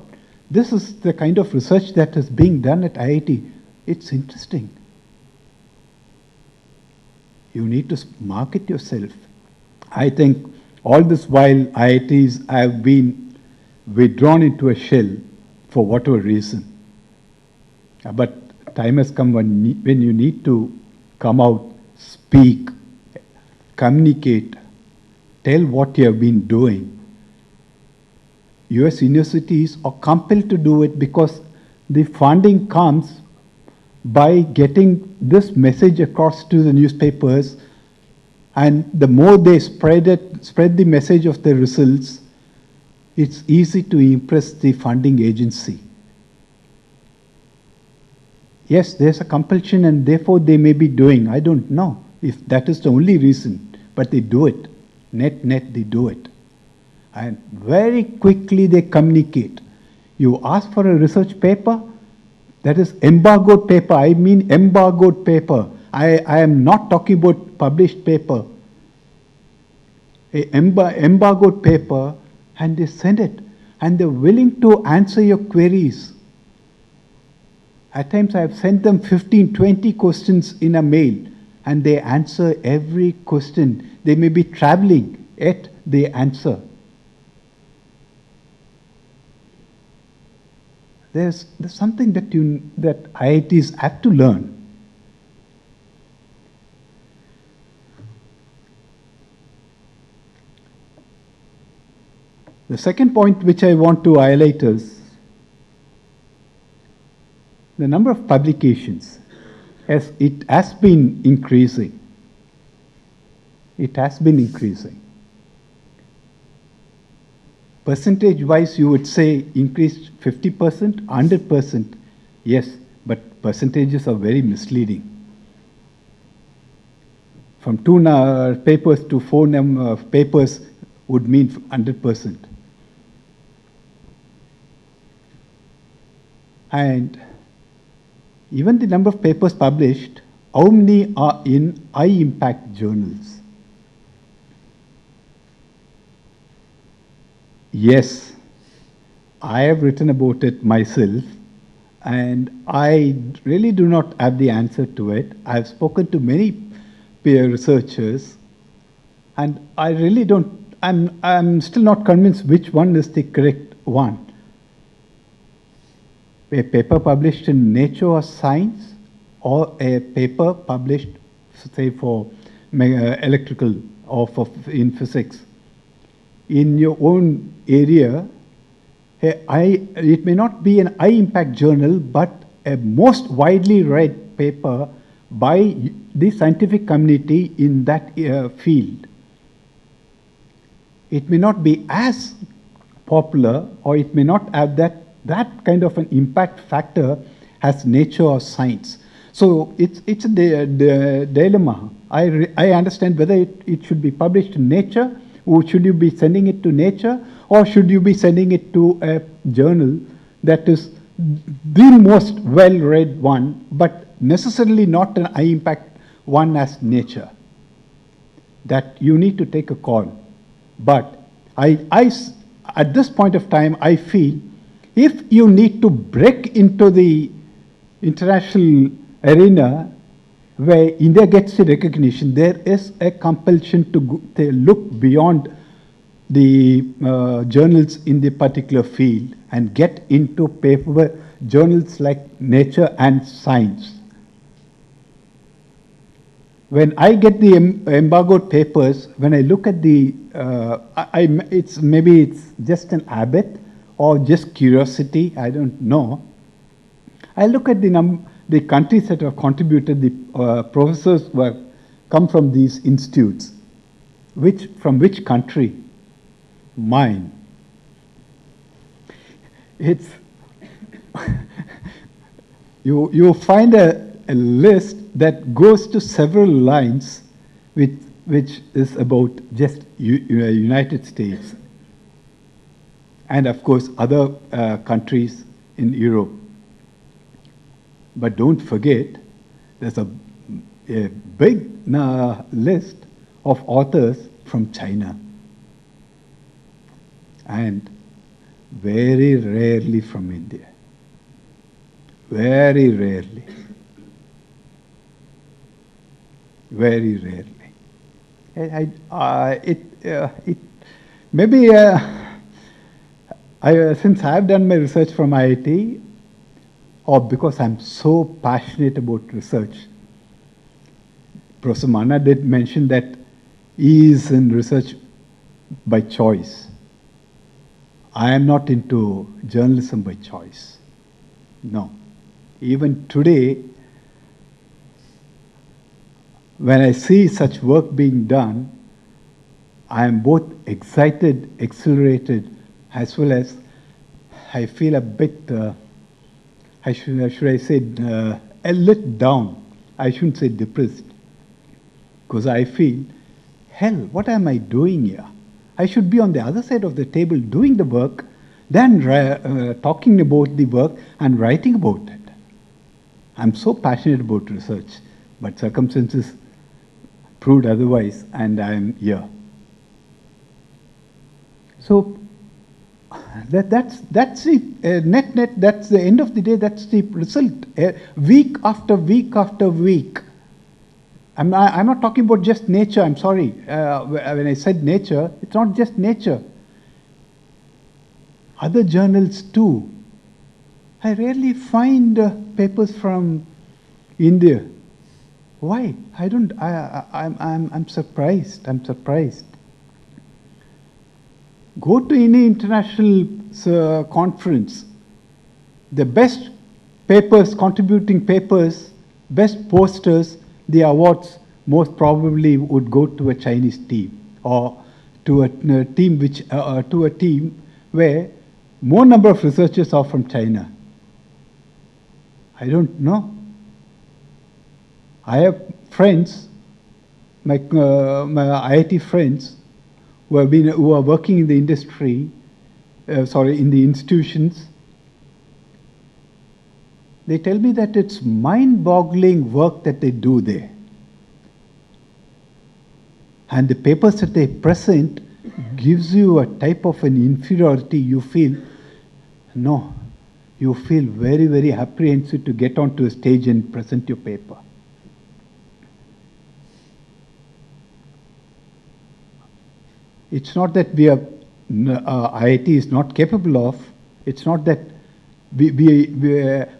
[SPEAKER 6] this is the kind of research that is being done at IIT. It's interesting. You need to market yourself. I think all this while IITs have been withdrawn into a shell for whatever reason. But time has come when you need to come out, speak, communicate, tell what you have been doing. US universities are compelled to do it because the funding comes by getting this message across to the newspapers, and the more they spread the message of the results, it's easy to impress the funding agency. Yes, there's a compulsion and therefore they may be doing, I don't know if that is the only reason, but they do it. Net, they do it. And very quickly they communicate. You ask for a research paper, that is embargoed paper. I mean embargoed paper. I am not talking about published paper. Embargoed paper, and they send it. And they're willing to answer your queries. At times I have sent them 15, 20 questions in a mail, and they answer every question. They may be traveling, yet they answer. There's something that IITs have to learn. The second point which I want to highlight is the number of publications. It has been increasing. It has been increasing. Percentage-wise, you would say increased 50%, 100%. Yes, but percentages are very misleading. From 2 papers to 4 papers would mean 100%. And even the number of papers published, how many are in high-impact journals? Yes, I have written about it myself, and I really do not have the answer to it. I have spoken to many peer researchers, and I really don't, I'm still not convinced which one is the correct one. A paper published in Nature or Science, or a paper published, say, for electrical or in physics. In your own area, it may not be an high-impact journal, but a most widely read paper by the scientific community in that field. It may not be as popular, or it may not have that kind of an impact factor as Nature or Science. So it's a dilemma. I understand whether it should be published in Nature, should you be sending it to Nature, or should you be sending it to a journal that is the most well-read one, but necessarily not an high-impact one as Nature? That you need to take a call. But at this point of time, I feel if you need to break into the international arena where India gets the recognition, there is a compulsion to look beyond the journals in the particular field and get into paper journals like Nature and Science. When I get the embargoed papers, when I look at the, maybe it's just an habit or just curiosity, I don't know. I look at the countries that have contributed, the professors who have come from these institutes. From which country? Mine. It's you find a list that goes to several lines, which is about just United States, and of course other countries in Europe. But don't forget, there's a big list of authors from China, and very rarely from India. Very rarely. Very rarely. Maybe since I've done my research from IIT, or because I'm so passionate about research, Professor Mana did mention that he is in research by choice. I am not into journalism by choice. No. Even today, when I see such work being done, I am both excited, exhilarated, as well as I feel a bit, should I say, a little down. I shouldn't say depressed. Because I feel, hell, what am I doing here? I should be on the other side of the table doing the work, than talking about the work and writing about it. I'm so passionate about research, but circumstances proved otherwise, and I'm here. So that's the net. That's the end of the day. That's the result. Week after week after week. I'm not talking about just Nature. I'm sorry. When I said Nature, it's not just Nature. Other journals too. I rarely find papers from India. Why? I don't. I'm surprised. I'm surprised. Go to any international conference. The best papers, contributing papers, best posters, the awards most probably would go to a Chinese team, or to a team where more number of researchers are from China. I don't know. I have friends, my IIT friends, who are working in the industry, in the institutions. They tell me that it's mind-boggling work that they do there. And the papers that they present gives you a type of an inferiority. You feel, no, you feel very, very apprehensive to get onto a stage and present your paper. It's not that IIT is not capable of. It's not that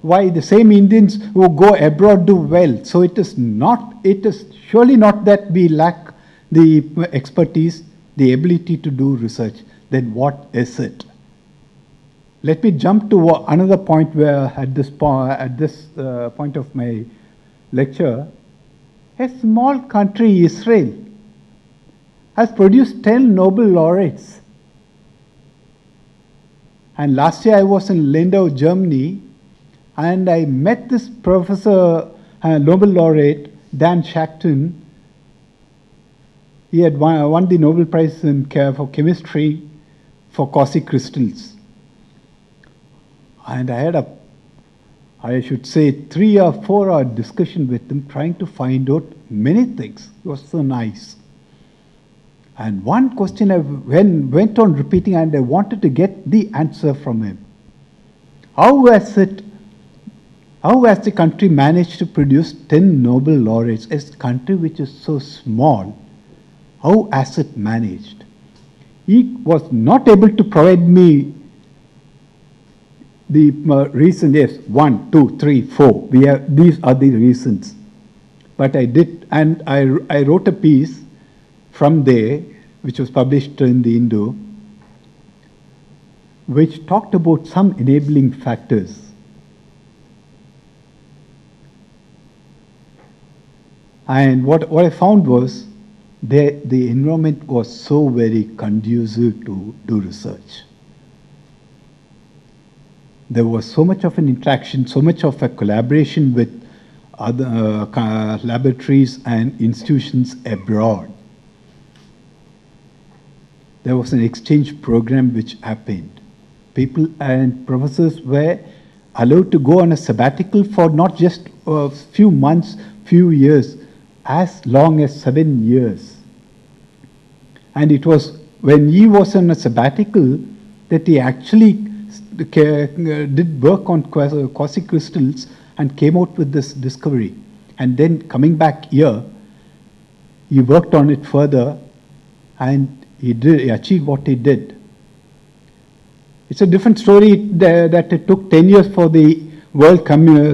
[SPEAKER 6] why the same Indians who go abroad do well. So it is surely not that we lack the expertise, the ability to do research. Then what is it? Let me jump to another point where at this point of my lecture, a small country, Israel, has produced 10 Nobel laureates. And last year I was in Lindau, Germany, and I met this professor, Nobel laureate, Dan Shackton, He had won the Nobel Prize for chemistry for Cauchy crystals. And I had I should say, 3 or 4 hour discussion with him, trying to find out many things. He was so nice. And one question I went on repeating, and I wanted to get the answer from him. How has the country managed to produce 10 Nobel laureates? A country which is so small, how has it managed? He was not able to provide me the reason. Yes, 1, 2, 3, 4. These are the reasons. But I did, and I wrote a piece from there, which was published in the Hindu, which talked about some enabling factors. And what I found was the environment was so very conducive to do research. There was so much of an interaction, so much of a collaboration with other laboratories and institutions abroad. There was an exchange program which happened. People and professors were allowed to go on a sabbatical for not just a few months, few years, as long as 7 years. And it was when he was on a sabbatical that he actually did work on Cauchy crystals and came out with this discovery. And then coming back here, he worked on it further, and he achieved what he did. It's a different story that it took 10 years for the world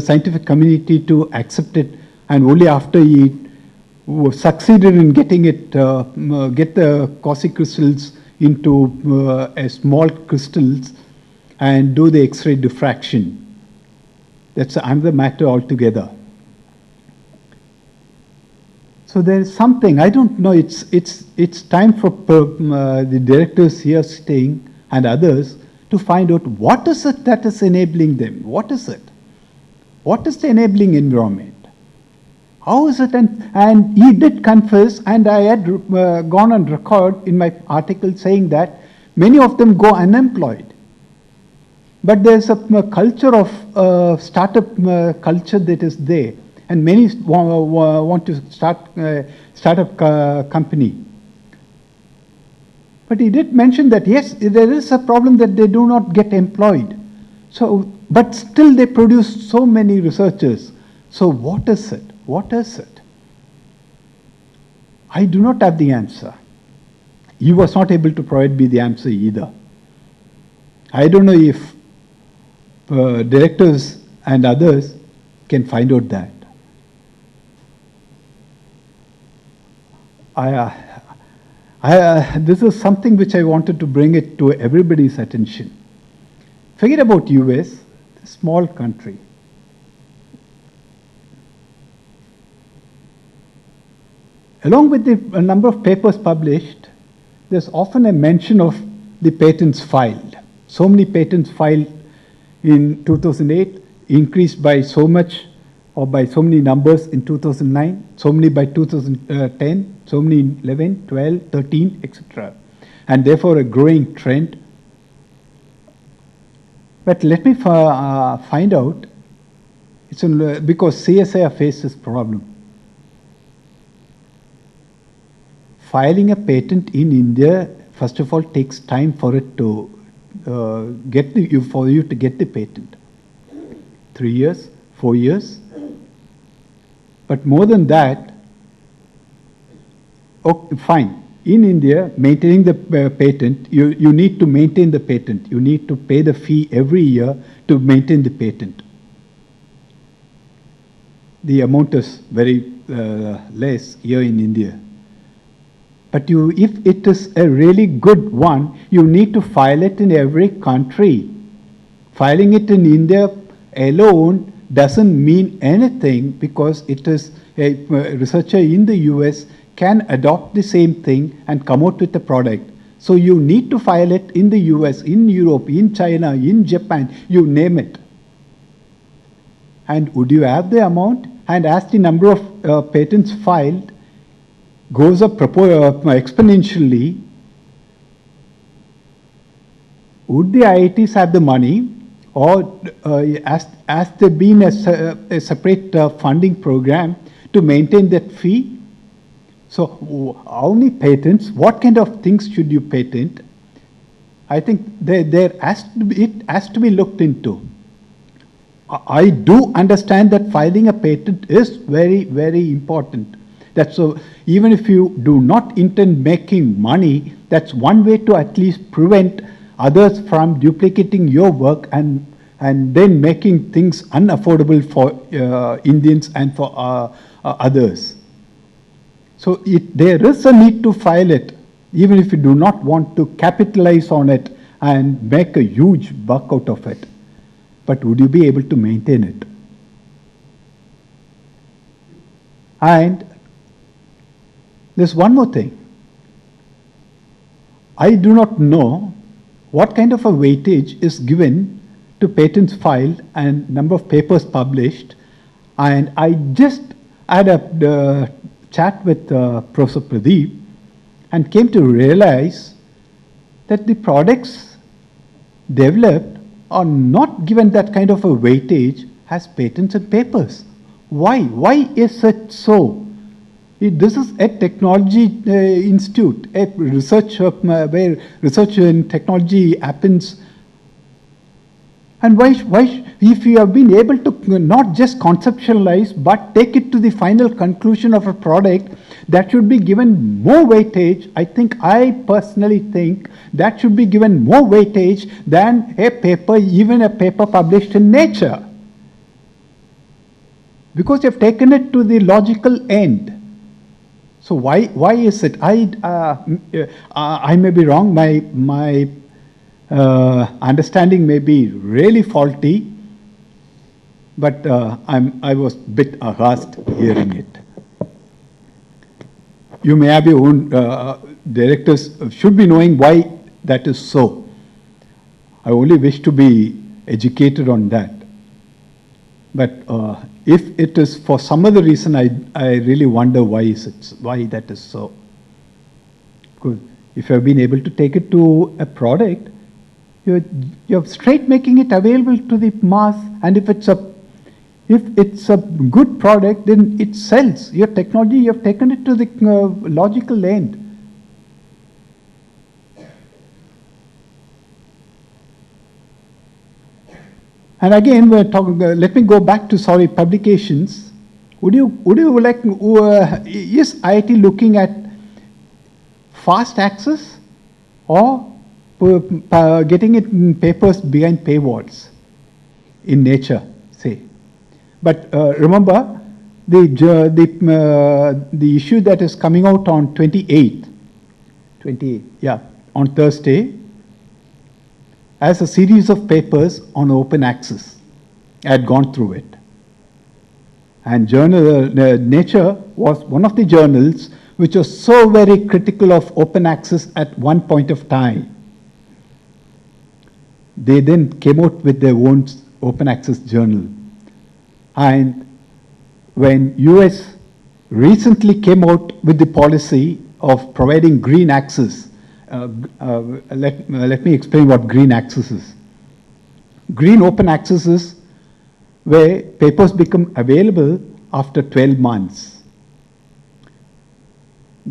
[SPEAKER 6] scientific community to accept it, and only after he succeeded in getting it, get the Cauchy crystals into a small crystals and do the X-ray diffraction. That's another matter altogether. So there is something, I don't know, it's time for the directors here staying and others to find out what is it that is enabling them. What is it? What is the enabling environment? How is it? And he did confess, and I had gone on record in my article saying that many of them go unemployed. But there's a culture of startup culture that is there, and many want to start a company. But he did mention that yes, there is a problem that they do not get employed. So, but still they produce so many researchers. So what is it? What is it? I do not have the answer. He was not able to provide me the answer either. I don't know if directors and others can find out that. This is something which I wanted to bring it to everybody's attention. Forget about US, a small country. Along with the number of papers published, there's often a mention of the patents filed. So many patents filed in 2008, increased by so much or by so many numbers in 2009, so many by 2010, so many in 11, 12, 13, etc. And therefore a growing trend. But let me find out, because CSIR faces this problem. Filing a patent in India, first of all, takes time for it to for you to get the patent. 3 years, 4 years. But more than that, okay, fine. In India, maintaining the patent, you need to maintain the patent. You need to pay the fee every year to maintain the patent. The amount is very less here in India. But if it is a really good one, you need to file it in every country. Filing it in India alone doesn't mean anything, because it is a researcher in the US can adopt the same thing and come out with a product. So you need to file it in the US, in Europe, in China, in Japan, you name it. And would you have the amount? And as the number of patents filed, goes up exponentially, would the IITs have the money, or has there been a separate funding program to maintain that fee? So how many patents, what kind of things should you patent? I think it has to be looked into. I do understand that filing a patent is very, very important. That's so, even if you do not intend making money, that's one way to at least prevent others from duplicating your work and then making things unaffordable for Indians and for others. So there is a need to file it, even if you do not want to capitalize on it and make a huge buck out of it. But would you be able to maintain it? And there's one more thing. I do not know what kind of a weightage is given to patents filed and number of papers published. And I just had a chat with Professor Pradeep and came to realize that the products developed are not given that kind of a weightage as patents and papers. Why? Why is it so? This is a technology institute, a research where research in technology happens. And why, if you have been able to not just conceptualize, but take it to the final conclusion of a product, that should be given more weightage. I personally think that should be given more weightage than a paper, even a paper published in Nature. Because you've taken it to the logical end. So why is it? I may be wrong. My understanding may be really faulty, but I was a bit aghast hearing it. You may have your own directors should be knowing why that is so. I only wish to be educated on that. But if it is for some other reason, I really wonder why that is so. Because if you have been able to take it to a product, you're straight making it available to the mass, and if it's a good product, then it sells. Your technology, you have taken it to the logical end. And again, we're talking. Let me go back to publications. Would you like? Is IIT looking at fast access or getting it in papers behind paywalls in Nature, say? But remember, the issue that is coming out on 28th, on Thursday, as a series of papers on open access. I had gone through it. And Nature was one of the journals which was so very critical of open access at one point of time. They then came out with their own open access journal. And when US recently came out with the policy of providing green access, let me explain what green access is. Green open access is where papers become available after 12 months.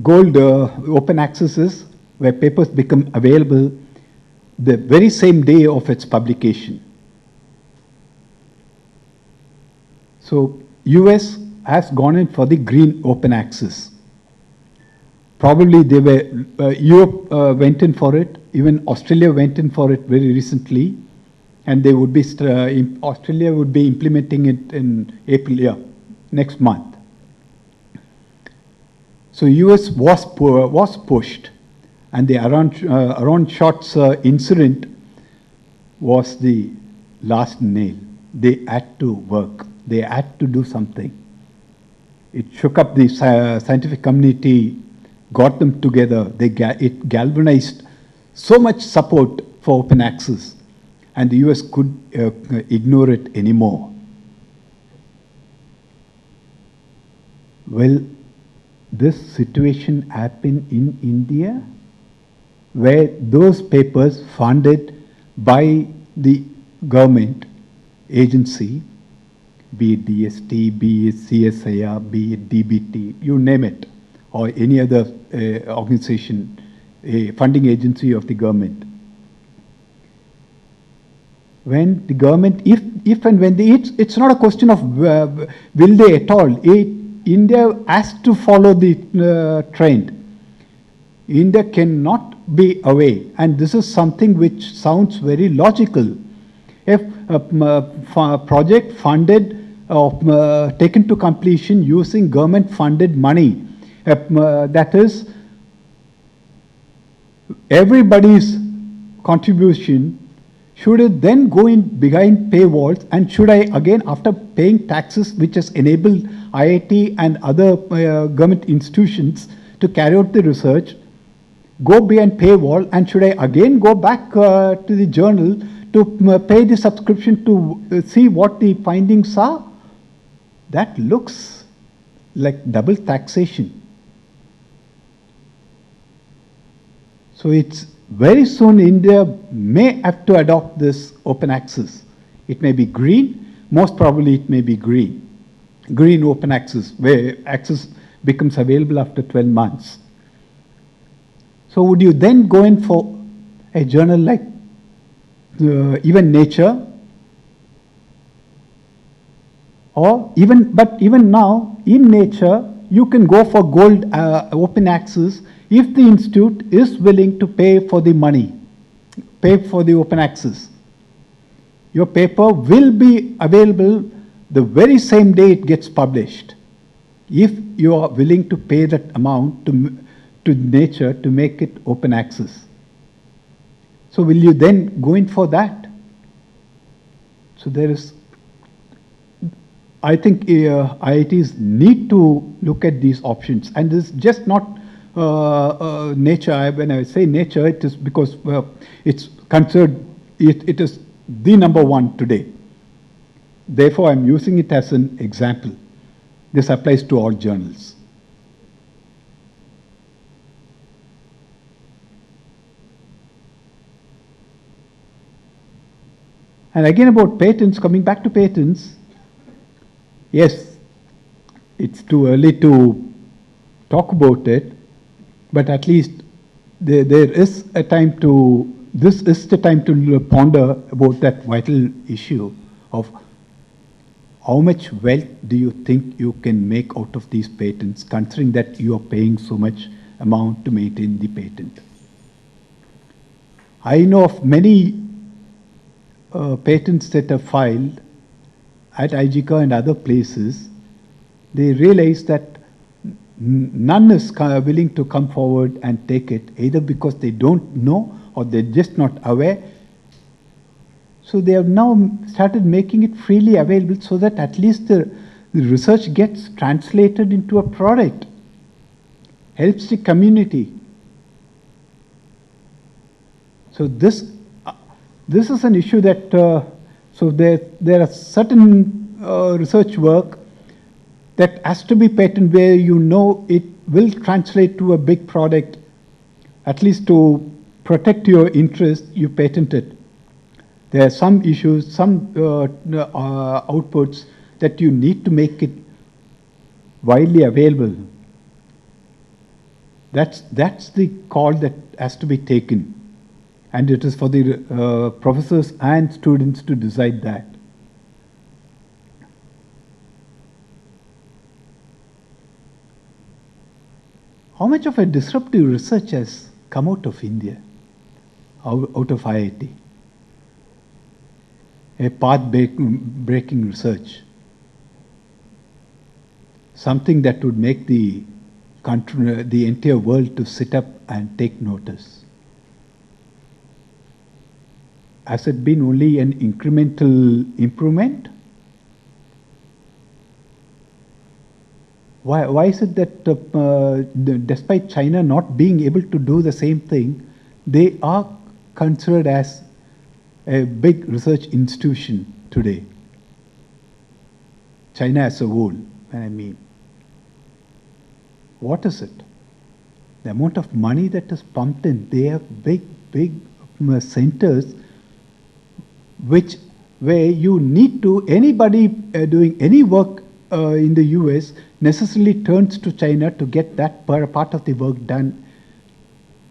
[SPEAKER 6] Gold open access is where papers become available the very same day of its publication. So US has gone in for the green open access. Probably Europe went in for it, even Australia went in for it very recently, and they would be, Australia would be implementing it in April, next month. So US was pushed, and the Aaron Shots incident was the last nail. They had to work, they had to do something. It shook up the scientific community, got them together, it galvanized so much support for open access, and the US could ignore it anymore. Well, this situation happen in India, where those papers funded by the government agency, be it DST, be it CSIR, be it DBT, you name it, or any other organization, funding agency of the government. When the government, if and when it's not a question of will they at all. India has to follow the trend. India cannot be away, and this is something which sounds very logical. If a project funded or taken to completion using government-funded money, that is everybody's contribution, should it then go in behind paywalls, and should I again, after paying taxes which has enabled IIT and other government institutions to carry out the research, go behind paywall, and should I again go back to the journal to pay the subscription to see what the findings are? That looks like double taxation. So it's very soon India may have to adopt this open access. It may be green, most probably it may be green. Green open access, where access becomes available after 12 months. So would you then go in for a journal like even Nature, or but even now in Nature you can go for gold open access if the institute is willing to pay for the money, pay for the open access. Your paper will be available the very same day it gets published, if you are willing to pay that amount to Nature to make it open access. So will you then go in for that? So there is, I think IITs need to look at these options, and this is just not Nature. When I say Nature, it is because it's considered, it is the #1 today. Therefore, I'm using it as an example. This applies to all journals. And again about patents, coming back to patents, yes, it's too early to talk about it, but at least there is a time to, this is the time to ponder about that vital issue of how much wealth do you think you can make out of these patents, considering that you are paying so much amount to maintain the patent. I know of many patents that are filed at IGCA and other places. They realize that none is willing to come forward and take it, either because they don't know or they're just not aware. So they have now started making it freely available so that at least the research gets translated into a product, helps the community. So this is an issue that, so there are certain research work that has to be patent where you know it will translate to a big product, at least to protect your interest, you patent it. There are some issues, some outputs that you need to make it widely available. That's the call that has to be taken. And it is for the professors and students to decide that. How much of a disruptive research has come out of India, out of IIT? A path-breaking research. Something that would make the country, the entire world to sit up and take notice. Has it been only an incremental improvement? Why is it that despite China not being able to do the same thing, they are considered as a big research institution today? China as a whole, I mean. what is it? The amount of money that is pumped in. They have big centers where you need to, anybody doing any work in the US necessarily turns to China to get that part of the work done.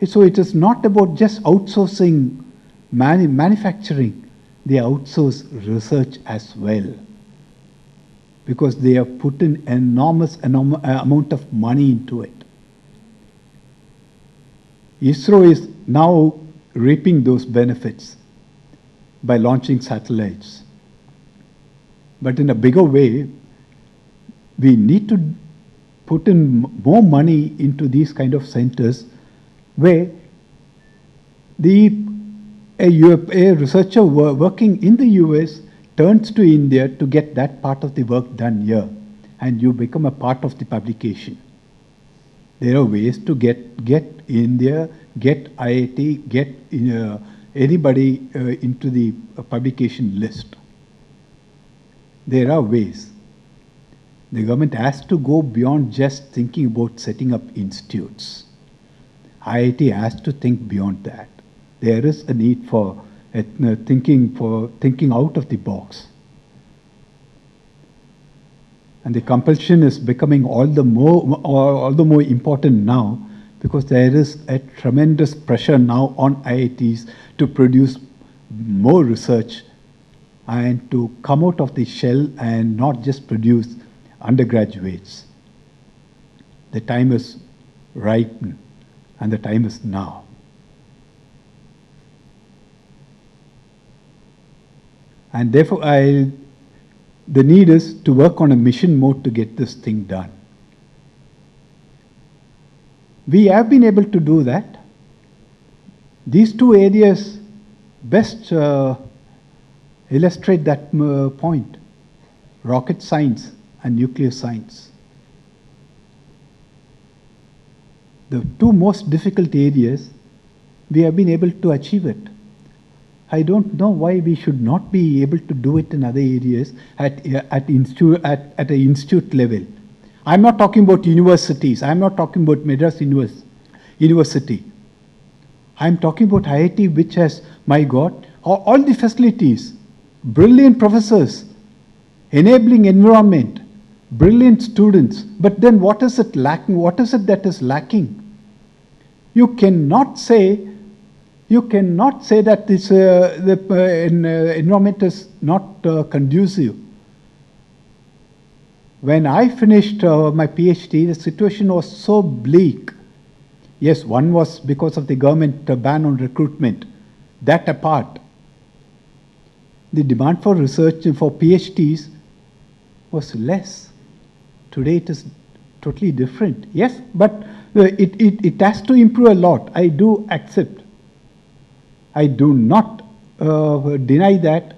[SPEAKER 6] So it is not about just outsourcing manufacturing. They outsource research as well, because they have put in enormous amount of money into it. ISRO is now reaping those benefits by launching satellites. But in a bigger way, we need to put in more money into these kind of centers where a researcher working in the US turns to India to get that part of the work done here, and you become a part of the publication. There are ways to get India, get IIT, get anybody into the publication list. There are ways. The government has to go beyond just thinking about setting up institutes. IIT has to think beyond that. There is a need for thinking out of the box. And the compulsion is becoming all the more important now, because there is a tremendous pressure now on IITs to produce more research and to come out of the shell and not just produce undergraduates. The time is ripe, and the time is now. And therefore, the need is to work on a mission mode to get this thing done. We have been able to do that. These two areas best illustrate that point: rocket science and nuclear science. The two most difficult areas, we have been able to achieve it. I don't know why we should not be able to do it in other areas at an institute level. I'm not talking about universities. I'm not talking about Madras University. I'm talking about IIT, which has, my God, all the facilities, brilliant professors, enabling environment, brilliant students. But then what is it lacking? What is it that is lacking? You cannot say that this environment is not conducive. When I finished my PhD, the situation was so bleak. Yes, one was because of the government ban on recruitment. That apart, the demand for research for PhDs was less. Today it is totally different. Yes, but it has to improve a lot. I do accept. I do not deny that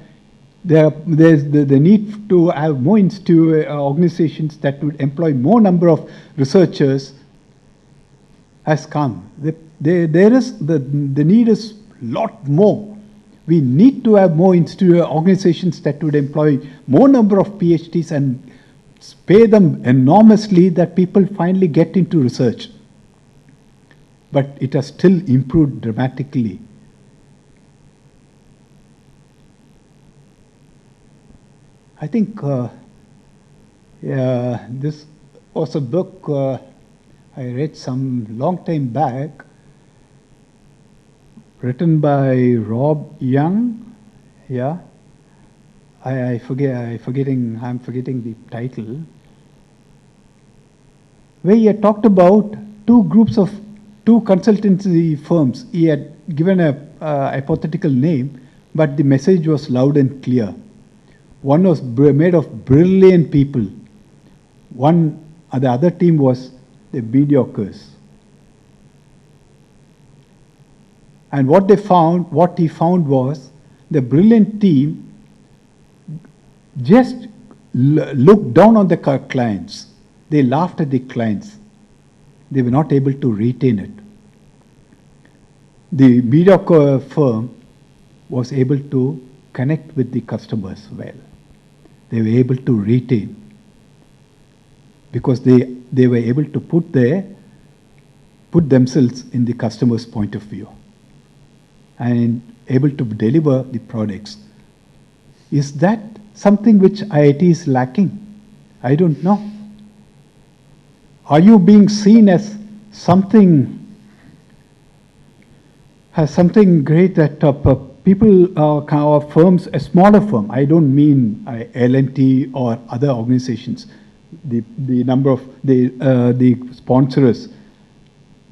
[SPEAKER 6] there's the need to have more organizations that would employ more number of researchers has come. The need is a lot more. We need to have more organizations that would employ more number of PhDs and pay them enormously, that people finally get into research. But it has still improved dramatically. I think this was a book I read some long time back, written by Rob Young. Yeah, I'm forgetting the title. Where he had talked about two consultancy firms. He had given a hypothetical name, but the message was loud and clear. One was made of brilliant people. The other team was the mediocres. And what he found was the brilliant team just looked down on the clients. They laughed at the clients. They were not able to retain it. The mediocre firm was able to connect with the customers well. They were able to retain. because they were able to put themselves in the customer's point of view and able to deliver the products. Is that something which IIT is lacking? I don't know. Are you being seen as something great that people or firms, a smaller firm, I don't mean L&T or other organizations, the number of the sponsors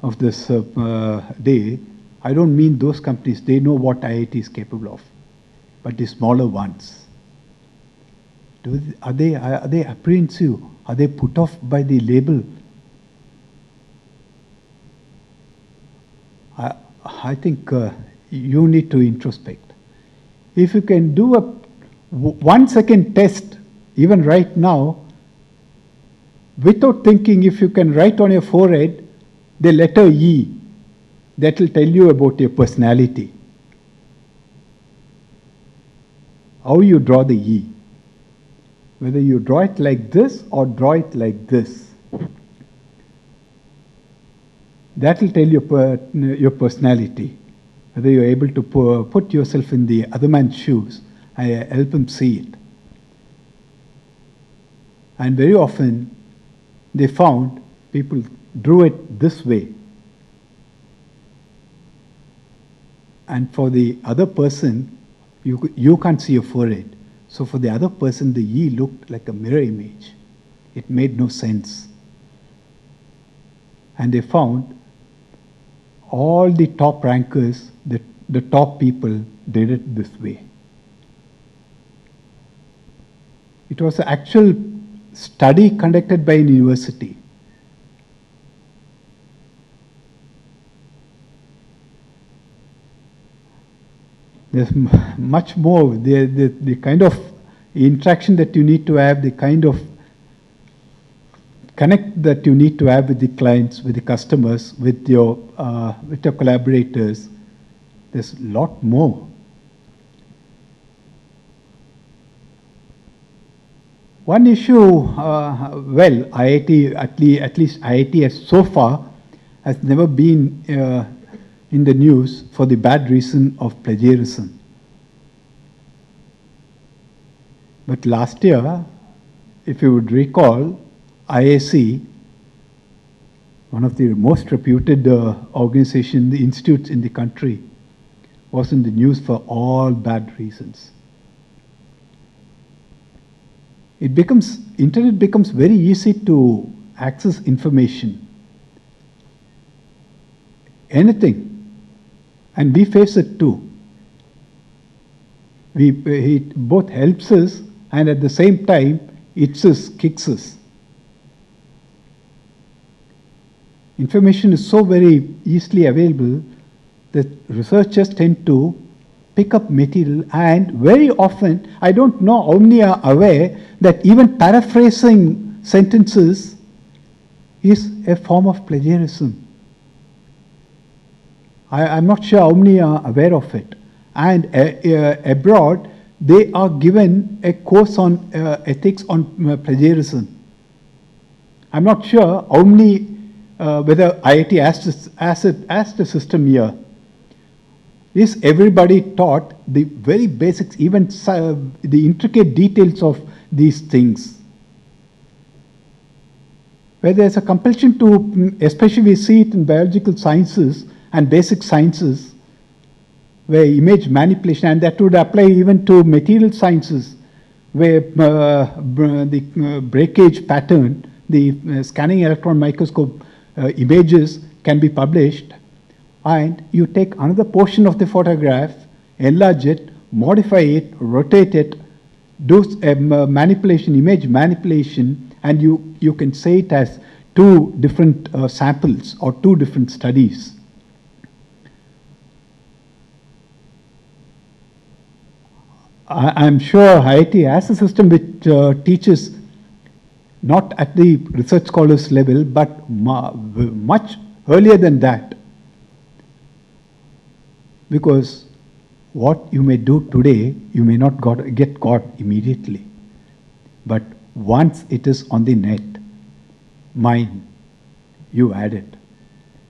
[SPEAKER 6] of this day, I don't mean those companies. They know what IIT is capable of, but the smaller ones, are they apprehensive? Are they put off by the label? I think you need to introspect. If you can do a 1 second test, even right now, without thinking, if you can write on your forehead the letter E, that will tell you about your personality. How you draw the E. Whether you draw it like this or draw it like this. That will tell your personality. Whether you're able to put yourself in the other man's shoes and help him see it. And very often, they found people drew it this way. And for the other person, you can't see your forehead. So for the other person, the E looked like a mirror image. It made no sense. And they found all the top rankers, the top people did it this way. It was an actual study conducted by a university. There's much more. The kind of interaction that you need to have, the kind of connect that you need to have with the clients, with the customers, with your collaborators. There's a lot more. One issue, well, IIT, at least IIT has so far, has never been in the news for the bad reason of plagiarism. But last year, if you would recall, IAC, one of the most reputed organizations, the institutes in the country, was in the news for all bad reasons. Internet becomes very easy to access information. Anything. And we face it too. It both helps us and at the same time, it kicks us. Information is so very easily available that researchers tend to pick up material, and very often, I don't know how many are aware that even paraphrasing sentences is a form of plagiarism. I'm not sure how many are aware of it. And abroad, they are given a course on ethics on plagiarism. I'm not sure how many, whether IIT has the system here. Is everybody taught the very basics, even the intricate details of these things? Where there's a compulsion to, especially we see it in biological sciences and basic sciences, where image manipulation, and that would apply even to material sciences, where the breakage pattern, the scanning electron microscope images can be published, and you take another portion of the photograph, enlarge it, modify it, rotate it, do manipulation, image manipulation, and you can say it as two different samples or two different studies. I'm sure IIT has a system which teaches not at the research scholars level, but much earlier than that. Because what you may do today, you may not get caught immediately. But once it is on the net, mine, you add it.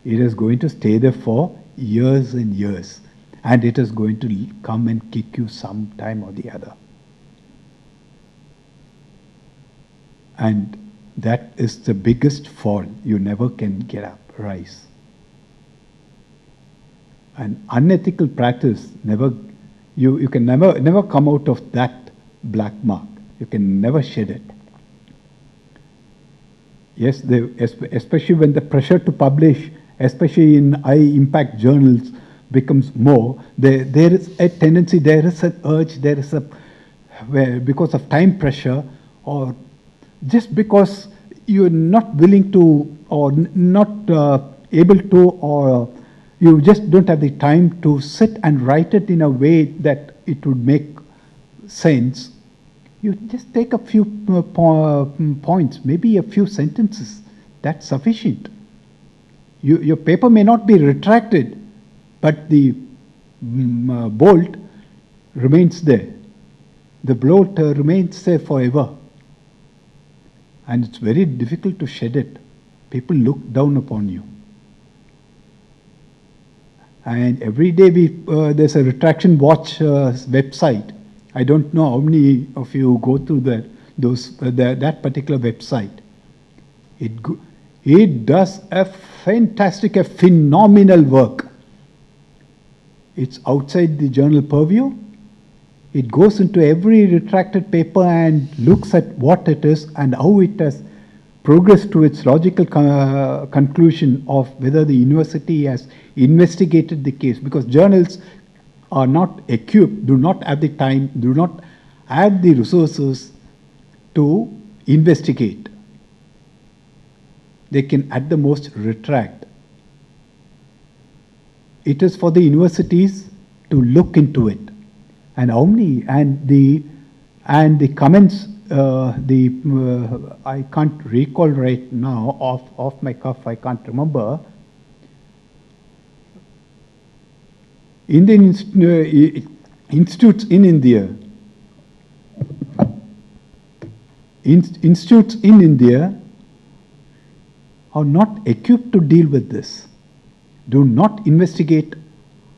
[SPEAKER 6] It is going to stay there for years and years, and it is going to come and kick you some time or the other. And that is the biggest fall. You never can get up, rise. And unethical practice, you can never come out of that black mark. You can never shed it. Yes, especially when the pressure to publish, especially in high-impact journals, becomes more, there is a tendency, there is an urge, because of time pressure, or just because you're not willing to, or not able to, or you just don't have the time to sit and write it in a way that it would make sense. You just take a few points, maybe a few sentences. That's sufficient. Your paper may not be retracted, but the bolt remains there. The bolt remains there forever. And it's very difficult to shed it. People look down upon you. And every day there's a retraction watch website. I don't know how many of you go through that particular website. It does a phenomenal work. It's outside the journal purview. It goes into every retracted paper and looks at what it is and how it has progressed to its logical conclusion of whether the university has investigated the case, because journals are not equipped, do not have the time, do not have the resources to investigate. They can at the most retract. It is for the universities to look into it. And how many, and the comments, I can't recall right now, off my cuff, I can't remember. Indian institutes in India, institutes in India are not equipped to deal with this. Do not investigate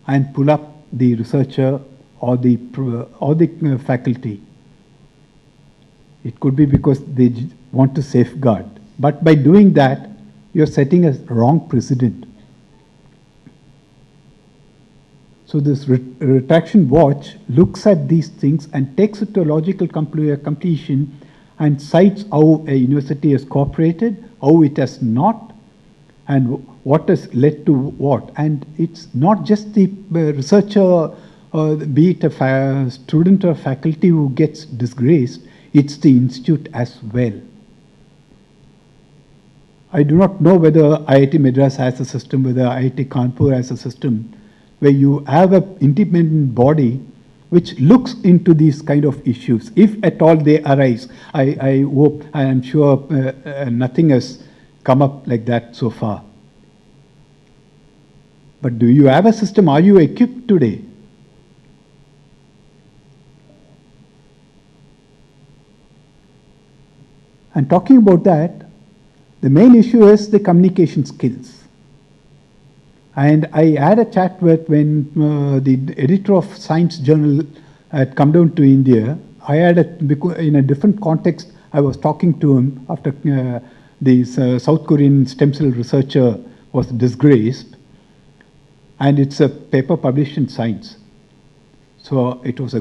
[SPEAKER 6] and pull up the researcher or the faculty. It could be because they want to safeguard. But by doing that, you're setting a wrong precedent. So this retraction watch looks at these things and takes it to a logical completion and cites how a university has cooperated, how it has not, and what has led to what. And it's not just the researcher, be it a student or faculty, who gets disgraced, it's the institute as well. I do not know whether IIT Madras has a system, whether IIT Kanpur has a system, where you have an independent body which looks into these kind of issues, if at all they arise. I hope, I am sure nothing has come up like that so far. But do you have a system? Are you equipped today? And talking about that, the main issue is the communication skills. And I had a chat with, when the editor of Science Journal had come down to India, in a different context, I was talking to him after the South Korean stem cell researcher was disgraced. And it's a paper published in Science. So it was a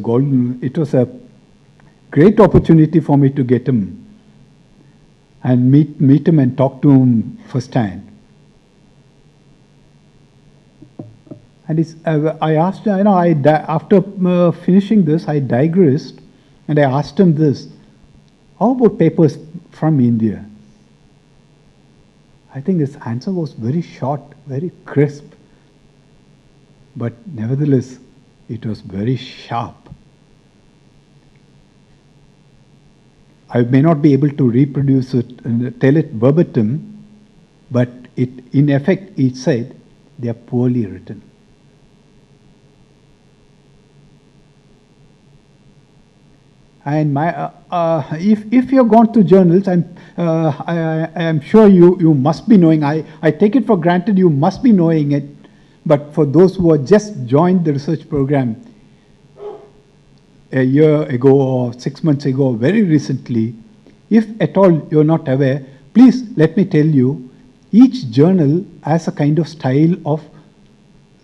[SPEAKER 6] great opportunity for me to get him and meet him and talk to him firsthand. And I asked, after finishing this, I digressed and I asked him this: how about papers from India? I think his answer was very short, very crisp, but nevertheless, it was very sharp. I may not be able to reproduce it and tell it verbatim, but in effect, he said, they are poorly written. And if you've gone to journals, and I am sure you must be knowing, I take it for granted you must be knowing it, but for those who have just joined the research program a year ago or 6 months ago, or very recently, if at all you're not aware, please let me tell you, each journal has a kind of style of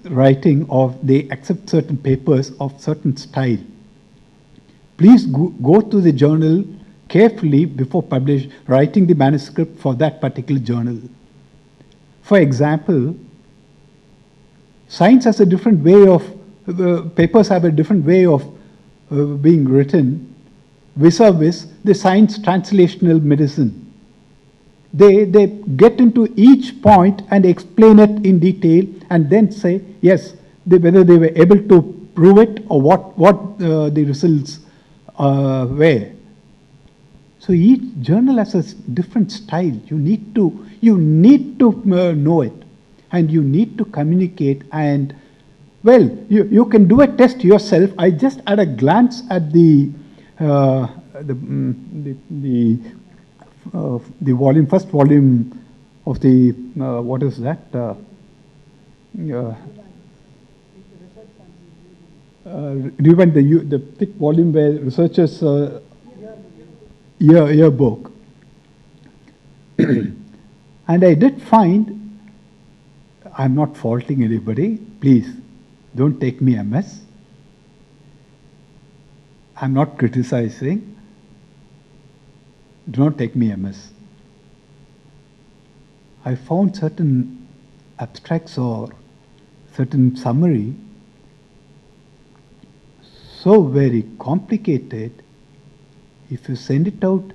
[SPEAKER 6] writing, or they accept certain papers of certain style. Please go to the journal carefully before writing the manuscript for that particular journal. For example, science has a different way of, papers have a different way of being written vis-a-vis the science translational medicine. They get into each point and explain it in detail and then say, yes, whether they were able to prove it or what the results were. So each journal has a different style. You need to know it, and you need to communicate. And well, you can do a test yourself. I just had a glance at the volume, first volume of the what is that? Even the thick volume where researchers yearbook, and I did find, I'm not faulting anybody, please don't take me amiss. I'm not criticizing. Do not take me amiss. I found certain abstracts or certain summary so very complicated. If you send it out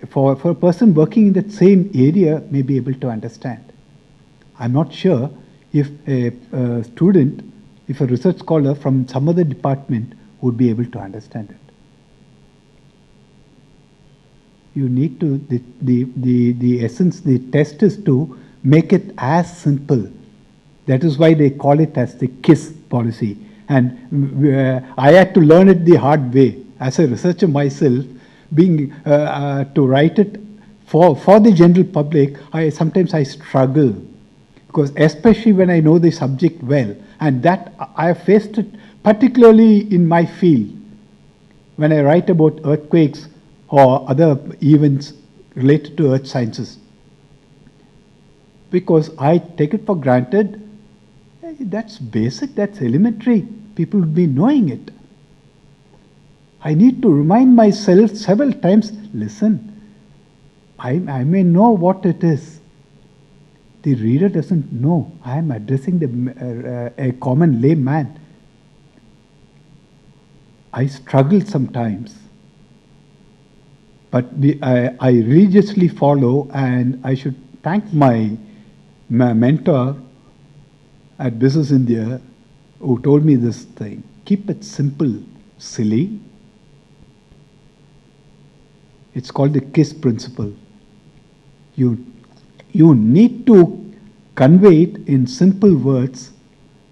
[SPEAKER 6] for a person working in that same area may be able to understand. I'm not sure if a student, if a research scholar from some other department would be able to understand it. You need to, the essence, the test is to make it as simple. That is why they call it as the KISS policy. And I had to learn it the hard way. As a researcher myself, being to write it for the general public, sometimes I struggle, because especially when I know the subject well, and that I have faced it particularly in my field when I write about earthquakes or other events related to earth sciences, because I take it for granted. That's basic, that's elementary. People would be knowing it. I need to remind myself several times, listen, I may know what it is. The reader doesn't know. I am addressing a common layman. I struggle sometimes. But I religiously follow, and I should thank my mentor at Business India, who told me this thing: keep it simple, silly. It's called the KISS principle. You need to convey it in simple words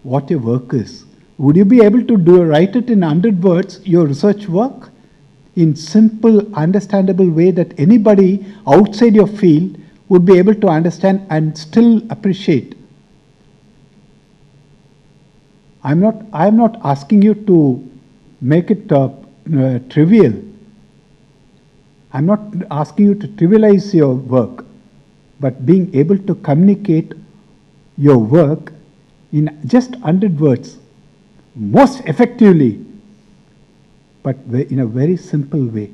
[SPEAKER 6] what your work is. Would you be able to write it in 100 words, your research work, in simple, understandable way that anybody outside your field would be able to understand and still appreciate? I'm not asking you to make it trivial. I'm not asking you to trivialize your work, but being able to communicate your work in just 100 words, most effectively, but in a very simple way.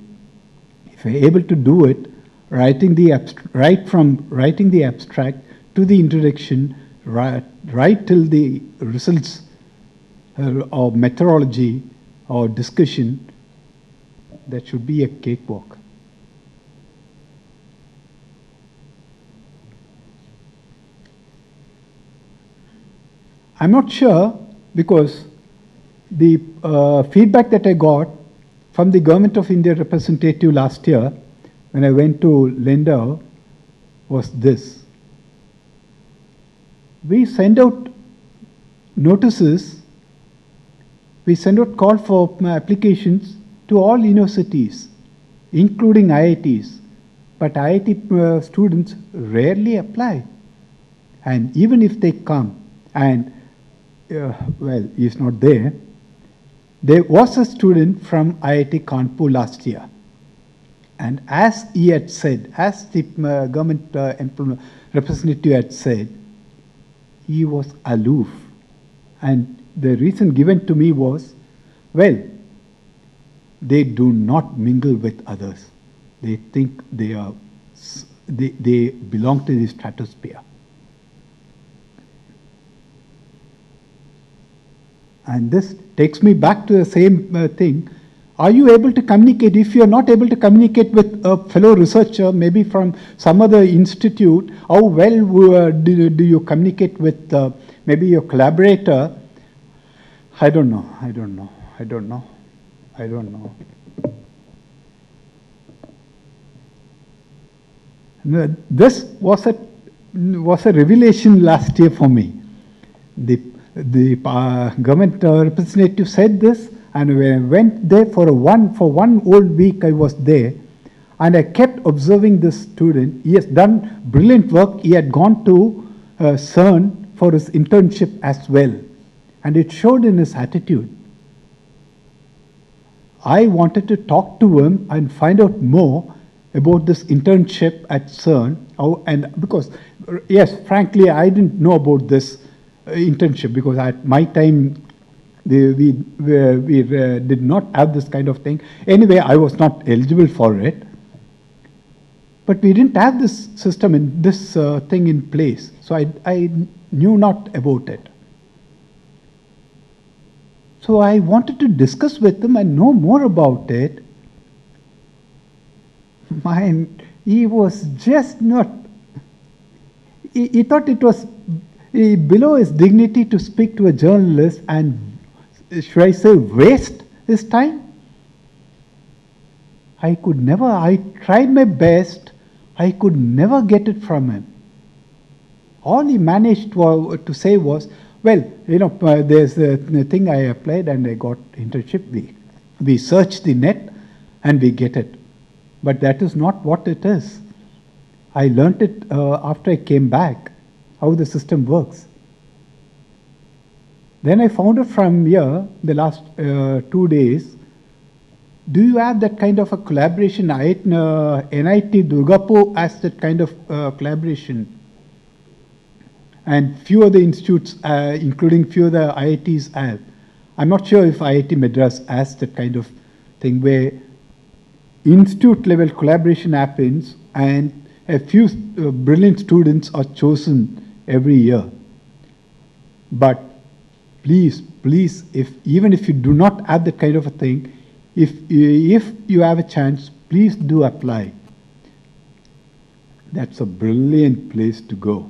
[SPEAKER 6] If you're able to do it, right from writing the abstract to the introduction, right till the results or methodology or discussion, that should be a cakewalk. I'm not sure, because the feedback that I got from the Government of India representative last year when I went to Lindau was this. We send out notices we send out call for applications to all universities, including IITs. But IIT students rarely apply. And even if they come, and well, he's not there. There was a student from IIT Kanpur last year. And as he had said, as the government representative had said, he was aloof. And the reason given to me was, well, they do not mingle with others. They think they belong to the stratosphere. And this takes me back to the same thing. Are you able to communicate? If you are not able to communicate with a fellow researcher, maybe from some other institute, how well do you communicate with maybe your collaborator? I don't know. This was a revelation last year for me. The government representative said this, and when I went there for one whole week, I was there, and I kept observing this student. He has done brilliant work. He had gone to CERN for his internship as well, and it showed in his attitude. I wanted to talk to him and find out more about this internship at CERN, and because, yes, frankly, I didn't know about this internship, because at my time we did not have this kind of thing. Anyway, I was not eligible for it, but we didn't have this system and this thing in place, so I knew not about it. So I wanted to discuss with him and know more about it. He was just not, he thought it was below his dignity to speak to a journalist and, should I say, waste his time. I tried my best, I could never get it from him. All he managed to say was, well, there's a thing I applied and I got internship. We search the net and we get it. But that is not what it is. I learnt it after I came back, how the system works. Then I found out from here, the last 2 days, do you have that kind of a collaboration? NIT Durgapur has that kind of collaboration. And few other institutes, including few other IITs have. I'm not sure if IIT Madras has that kind of thing where institute level collaboration happens and a few brilliant students are chosen every year. But please, even if you do not have that kind of a thing, if you have a chance, please do apply. That's a brilliant place to go.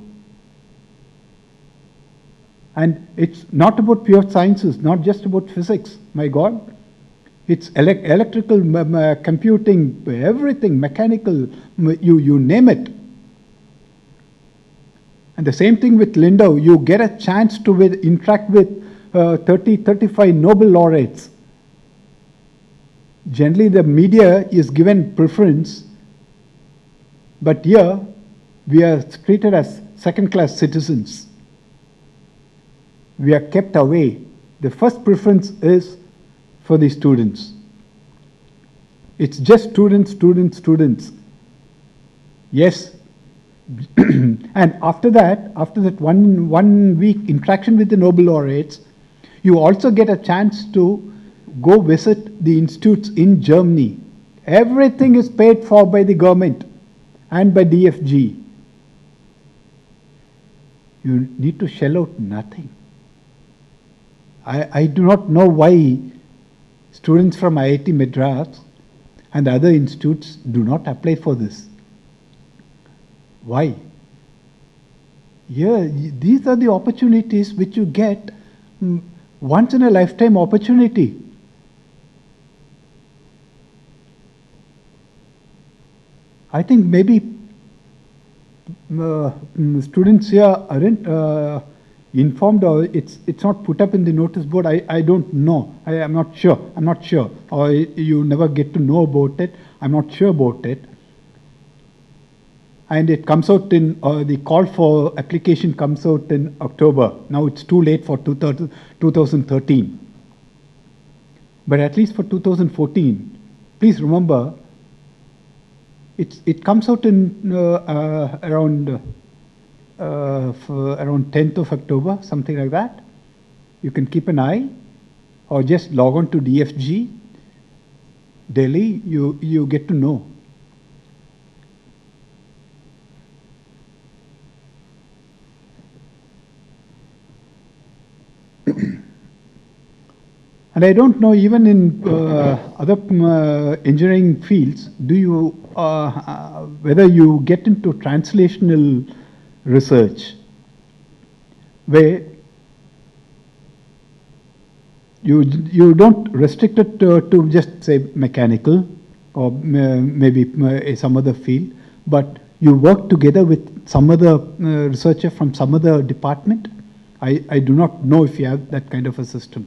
[SPEAKER 6] And it's not about pure sciences, not just about physics, my God. It's electrical, computing, everything, mechanical, you name it. And the same thing with Lindau. You get a chance to interact with 30, 35 Nobel laureates. Generally, the media is given preference, but here we are treated as second-class citizens. We are kept away. The first preference is for the students. It's just students. Yes. And after that 1 week interaction with the Nobel laureates, you also get a chance to go visit the institutes in Germany. Everything is paid for by the government and by DFG. You need to shell out nothing. I do not know why students from IIT Madras and other institutes do not apply for this. Why? Yeah, these are the opportunities which you get, once in a lifetime opportunity. I think maybe students here aren't informed, or it's not put up in the notice board. I don't know. I'm not sure. I'm not sure. Or you never get to know about it. I'm not sure about it. And it comes out in, the call for application comes out in October. Now it's too late for 2013. But at least for 2014, please remember, it comes out in around 10th of October, something like that. You can keep an eye, or just log on to DFG Delhi. You get to know. And I don't know, even in other engineering fields, do you whether you get into translational research, where you don't restrict it to just say mechanical or maybe some other field, but you work together with some other researcher from some other department. I do not know if you have that kind of a system.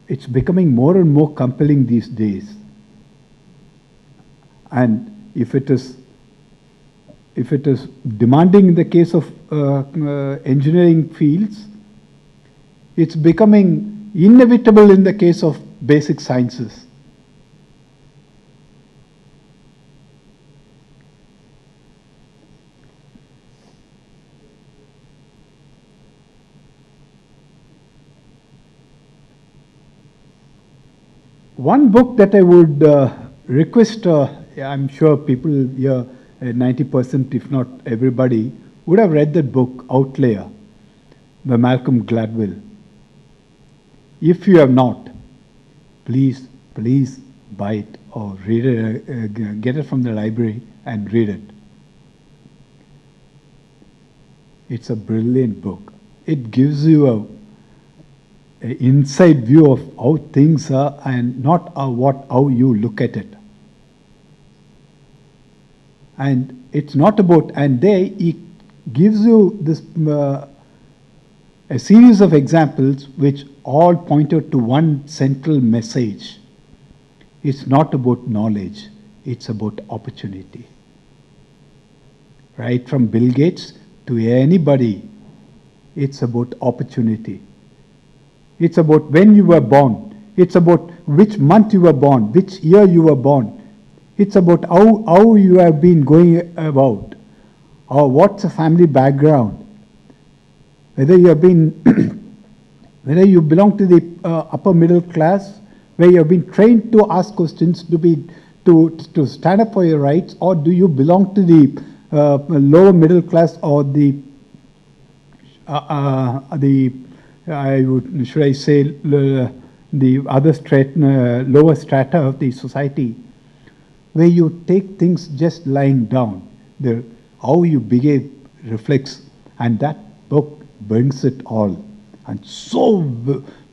[SPEAKER 6] It's becoming more and more compelling these days. And if it is demanding in the case of engineering fields, it's becoming inevitable in the case of basic sciences. One book that I would request, I'm sure people here, 90%, if not everybody, would have read that book, Outlier, by Malcolm Gladwell. If you have not, please buy it or read it, get it from the library and read it. It's a brilliant book. It gives you an inside view of how things are and not how you look at it. And it's not about, and there he gives you this a series of examples which all point out to one central message. It's not about knowledge, it's about opportunity. Right from Bill Gates to anybody, it's about opportunity. It's about when you were born. It's about which month you were born, which year you were born. It's about how you have been going about, or what's the family background. Whether you have been, whether you belong to the upper middle class, where you have been trained to ask questions, to stand up for your rights, or do you belong to the lower middle class, or should I say, the other lower strata of the society, where you take things just lying down. How you behave reflects, and that book brings it all. And so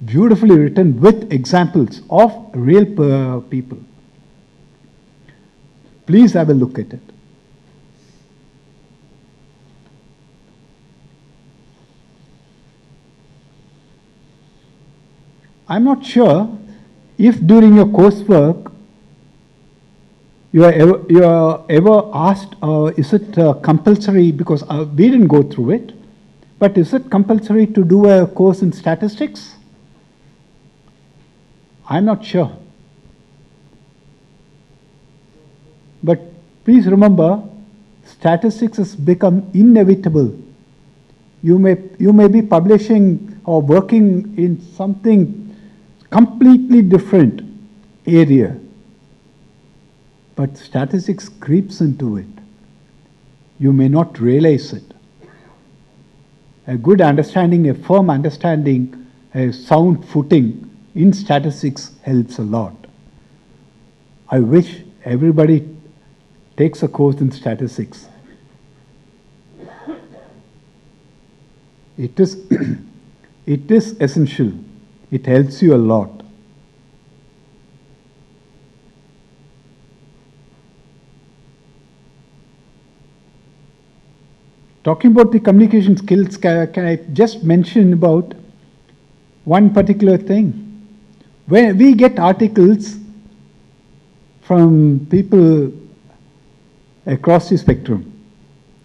[SPEAKER 6] beautifully written with examples of real people. Please have a look at it. I'm not sure if during your coursework you are ever asked, is it compulsory, because we didn't go through it, but is it compulsory to do a course in statistics? I'm not sure. But please remember, statistics has become inevitable. You may be publishing or working in something completely different area, but statistics creeps into it. You may not realize it. A good understanding, a firm understanding, a sound footing in statistics helps a lot. I wish everybody takes a course in statistics. It is, it is essential. It helps you a lot. talking about the communication skills, can I just mention about one particular thing? When we get articles from people across the spectrum,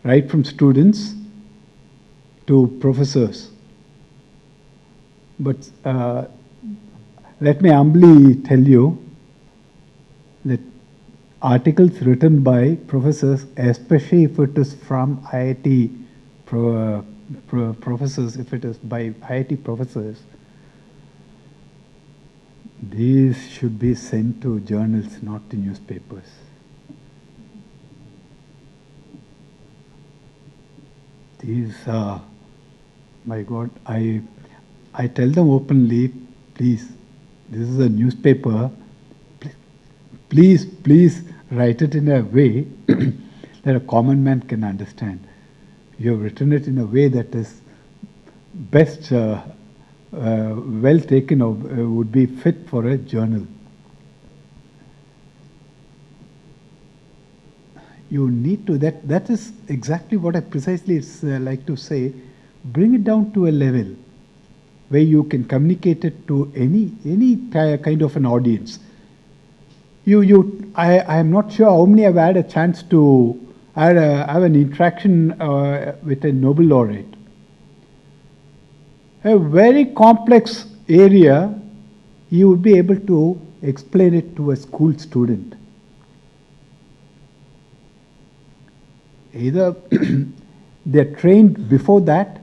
[SPEAKER 6] right from students to professors. But let me humbly tell you that articles written by professors, especially if it is from IIT professors, if it is by IIT professors, these should be sent to journals, not to newspapers. These are, my God, I tell them openly, please, this is a newspaper, please write it in a way that a common man can understand. You have written it in a way that is best, well taken of, would be fit for a journal. You need to, that is exactly what I precisely like to say, bring it down to a level where you can communicate it to any kind of an audience. I am not sure how many have had a chance to have an interaction with a Nobel laureate. A very complex area, you would be able to explain it to a school student. Either they're trained before that,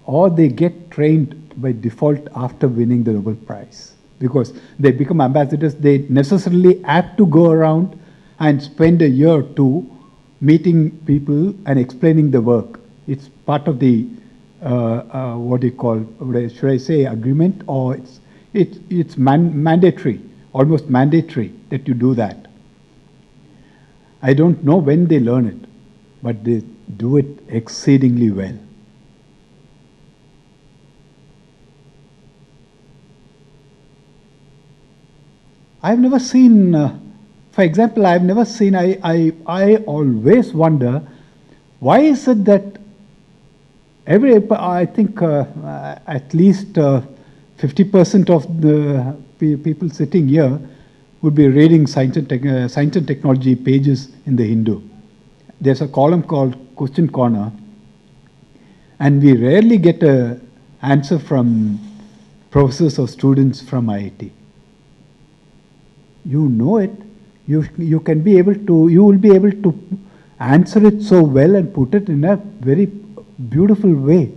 [SPEAKER 6] or they get trained by default after winning the Nobel Prize. Because they become ambassadors, they necessarily have to go around and spend a year or two meeting people and explaining the work. It's part of the, what do you call, should I say agreement, or it's mandatory, almost mandatory that you do that. I don't know when they learn it, but they do it exceedingly well. I've never seen, for example, I've never seen, I always wonder, why is it that I think at least 50% of the people sitting here would be reading science and technology pages in the Hindu. There's a column called Question Corner, and we rarely get an answer from professors or students from IIT. You know it, you can be able to, you will be able to answer it so well and put it in a very beautiful way.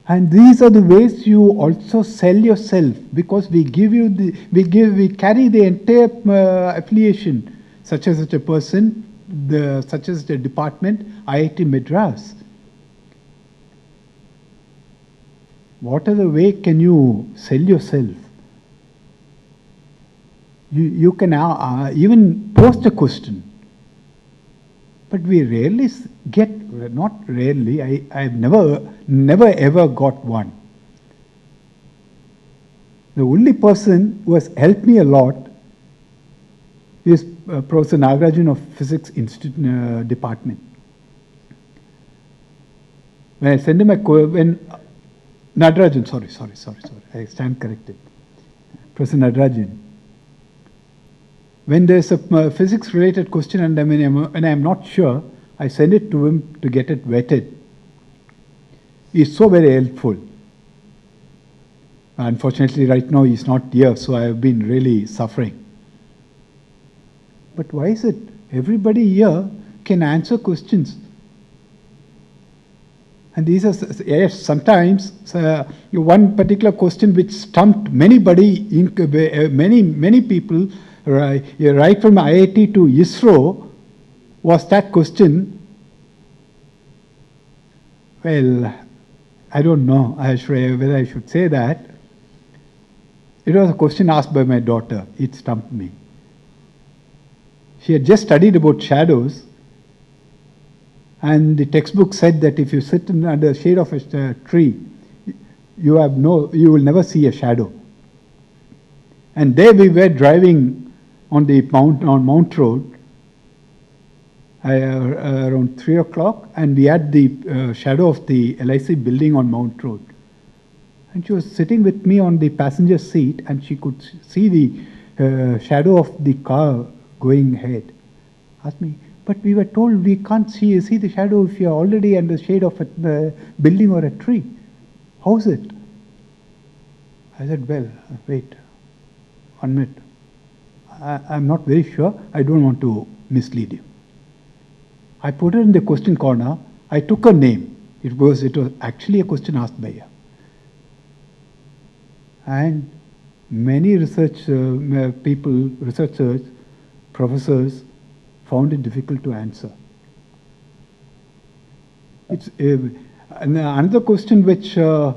[SPEAKER 6] And these are the ways you also sell yourself, because we give you the, we carry the entire affiliation, such as such a person, such as the department, IIT Madras. What other way can you sell yourself? You can even post a question, but we rarely get, not rarely, I've never ever got one. The only person who has helped me a lot is Professor Nagarajan of Physics Institute Department. When I send him Nadarajan, sorry, I stand corrected. Professor Nadarajan. When there's a physics-related question and when I'm not sure, I send it to him to get it vetted. He's so very helpful. Unfortunately, right now he's not here, so I have been really suffering. But why is it everybody here can answer questions? And these are, yes, sometimes one particular question which stumped many people, right from IIT to ISRO, was that question. Well, I don't know whether I should say that. It was a question asked by my daughter. It stumped me. She had just studied about shadows, and the textbook said that if you sit under the shade of a tree, you will never see a shadow. And there we were driving on the Mount Road, around 3 o'clock, and we had the shadow of the LIC building on Mount Road. And she was sitting with me on the passenger seat, and she could see the shadow of the car going ahead. Asked me, but we were told we can't see the shadow if you're already in the shade of a building or a tree. How's it? I said, well, wait, 1 minute. I'm not very sure. I don't want to mislead you. I put her in the question corner. I took her name. It was actually a question asked by her. And many research people, researchers, professors found it difficult to answer. It's and another question which I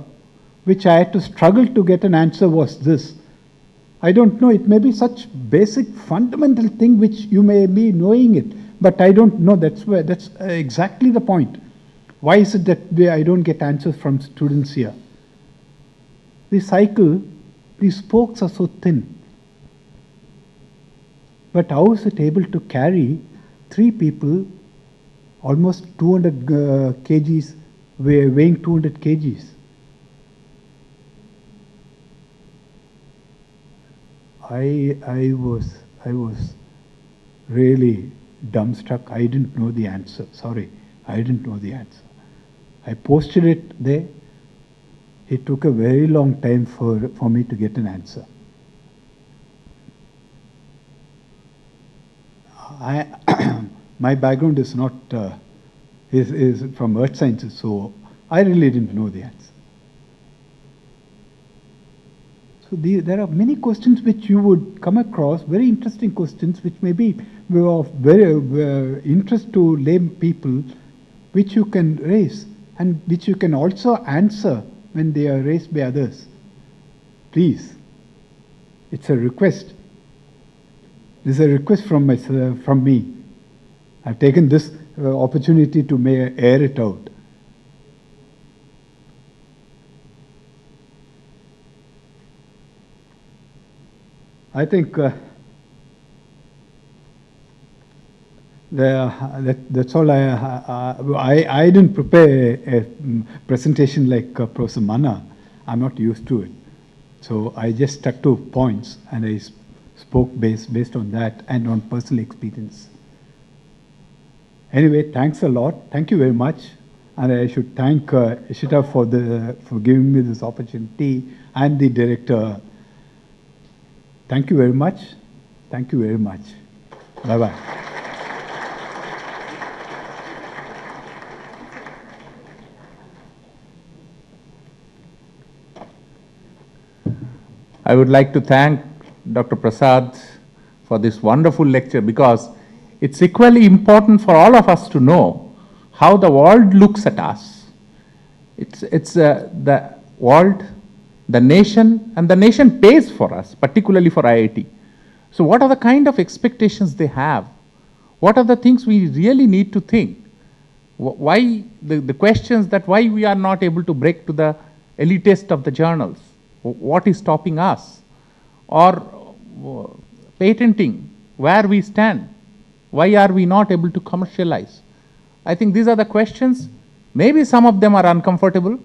[SPEAKER 6] had to struggle to get an answer was this. I don't know, it may be such basic fundamental thing which you may be knowing it, but I don't know. That's exactly the point. Why is it that I don't get answers from students here? The cycle, the spokes are so thin. But how is it able to carry 3 people, almost 200 kgs, weighing 200 kgs? I was really dumbstruck. I didn't know the answer. Sorry, I didn't know the answer. I posted it there. It took a very long time for me to get an answer. My background is not is from earth sciences, so I really didn't know the answer. So there are many questions which you would come across, very interesting questions which may be of very interest to lay people, which you can raise and which you can also answer when they are raised by others. Please, it's a request. This is a request from me. I've taken this opportunity to air it out. I think that's all. I didn't prepare a presentation like Professor Mana. I'm not used to it. So I just stuck to points and I spoke based on that and on personal experience. Anyway, thanks a lot. Thank you very much. And I should thank Ishita for giving me this opportunity, and the director. Thank you very much. Thank you very much. Bye-bye.
[SPEAKER 3] I would like to thank Dr. Prasad for this wonderful lecture, because it's equally important for all of us to know how the world looks at us. It's the world, the nation, and the nation pays for us, particularly for IIT. So what are the kind of expectations they have? What are the things we really need to think? Why the questions that why we are not able to break to the elitist of the journals? What is stopping us? Or patenting, where we stand? Why are we not able to commercialize? I think these are the questions. Maybe some of them are uncomfortable,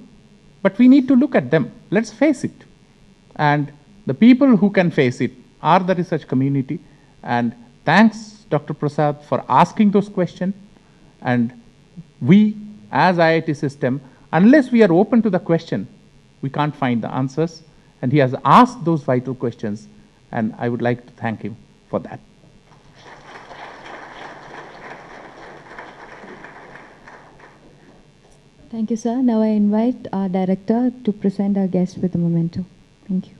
[SPEAKER 3] but we need to look at them. Let's face it. And the people who can face it are the research community. And thanks, Dr. Prasad, for asking those questions. And we, as IIT system, unless we are open to the question, we can't find the answers. And he has asked those vital questions, and I would like to thank him for that.
[SPEAKER 1] Thank you, sir. Now I invite our director to present our guest with a memento. Thank you.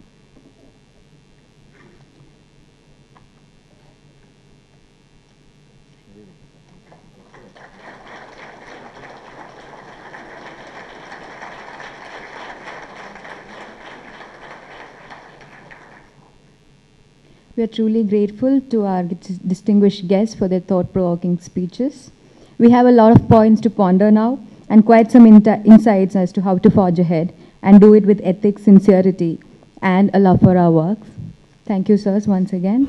[SPEAKER 1] We are truly grateful to our distinguished guests for their thought-provoking speeches. We have a lot of points to ponder now, and quite some insights as to how to forge ahead and do it with ethics, sincerity, and a love for our works. Thank you, sirs, once again.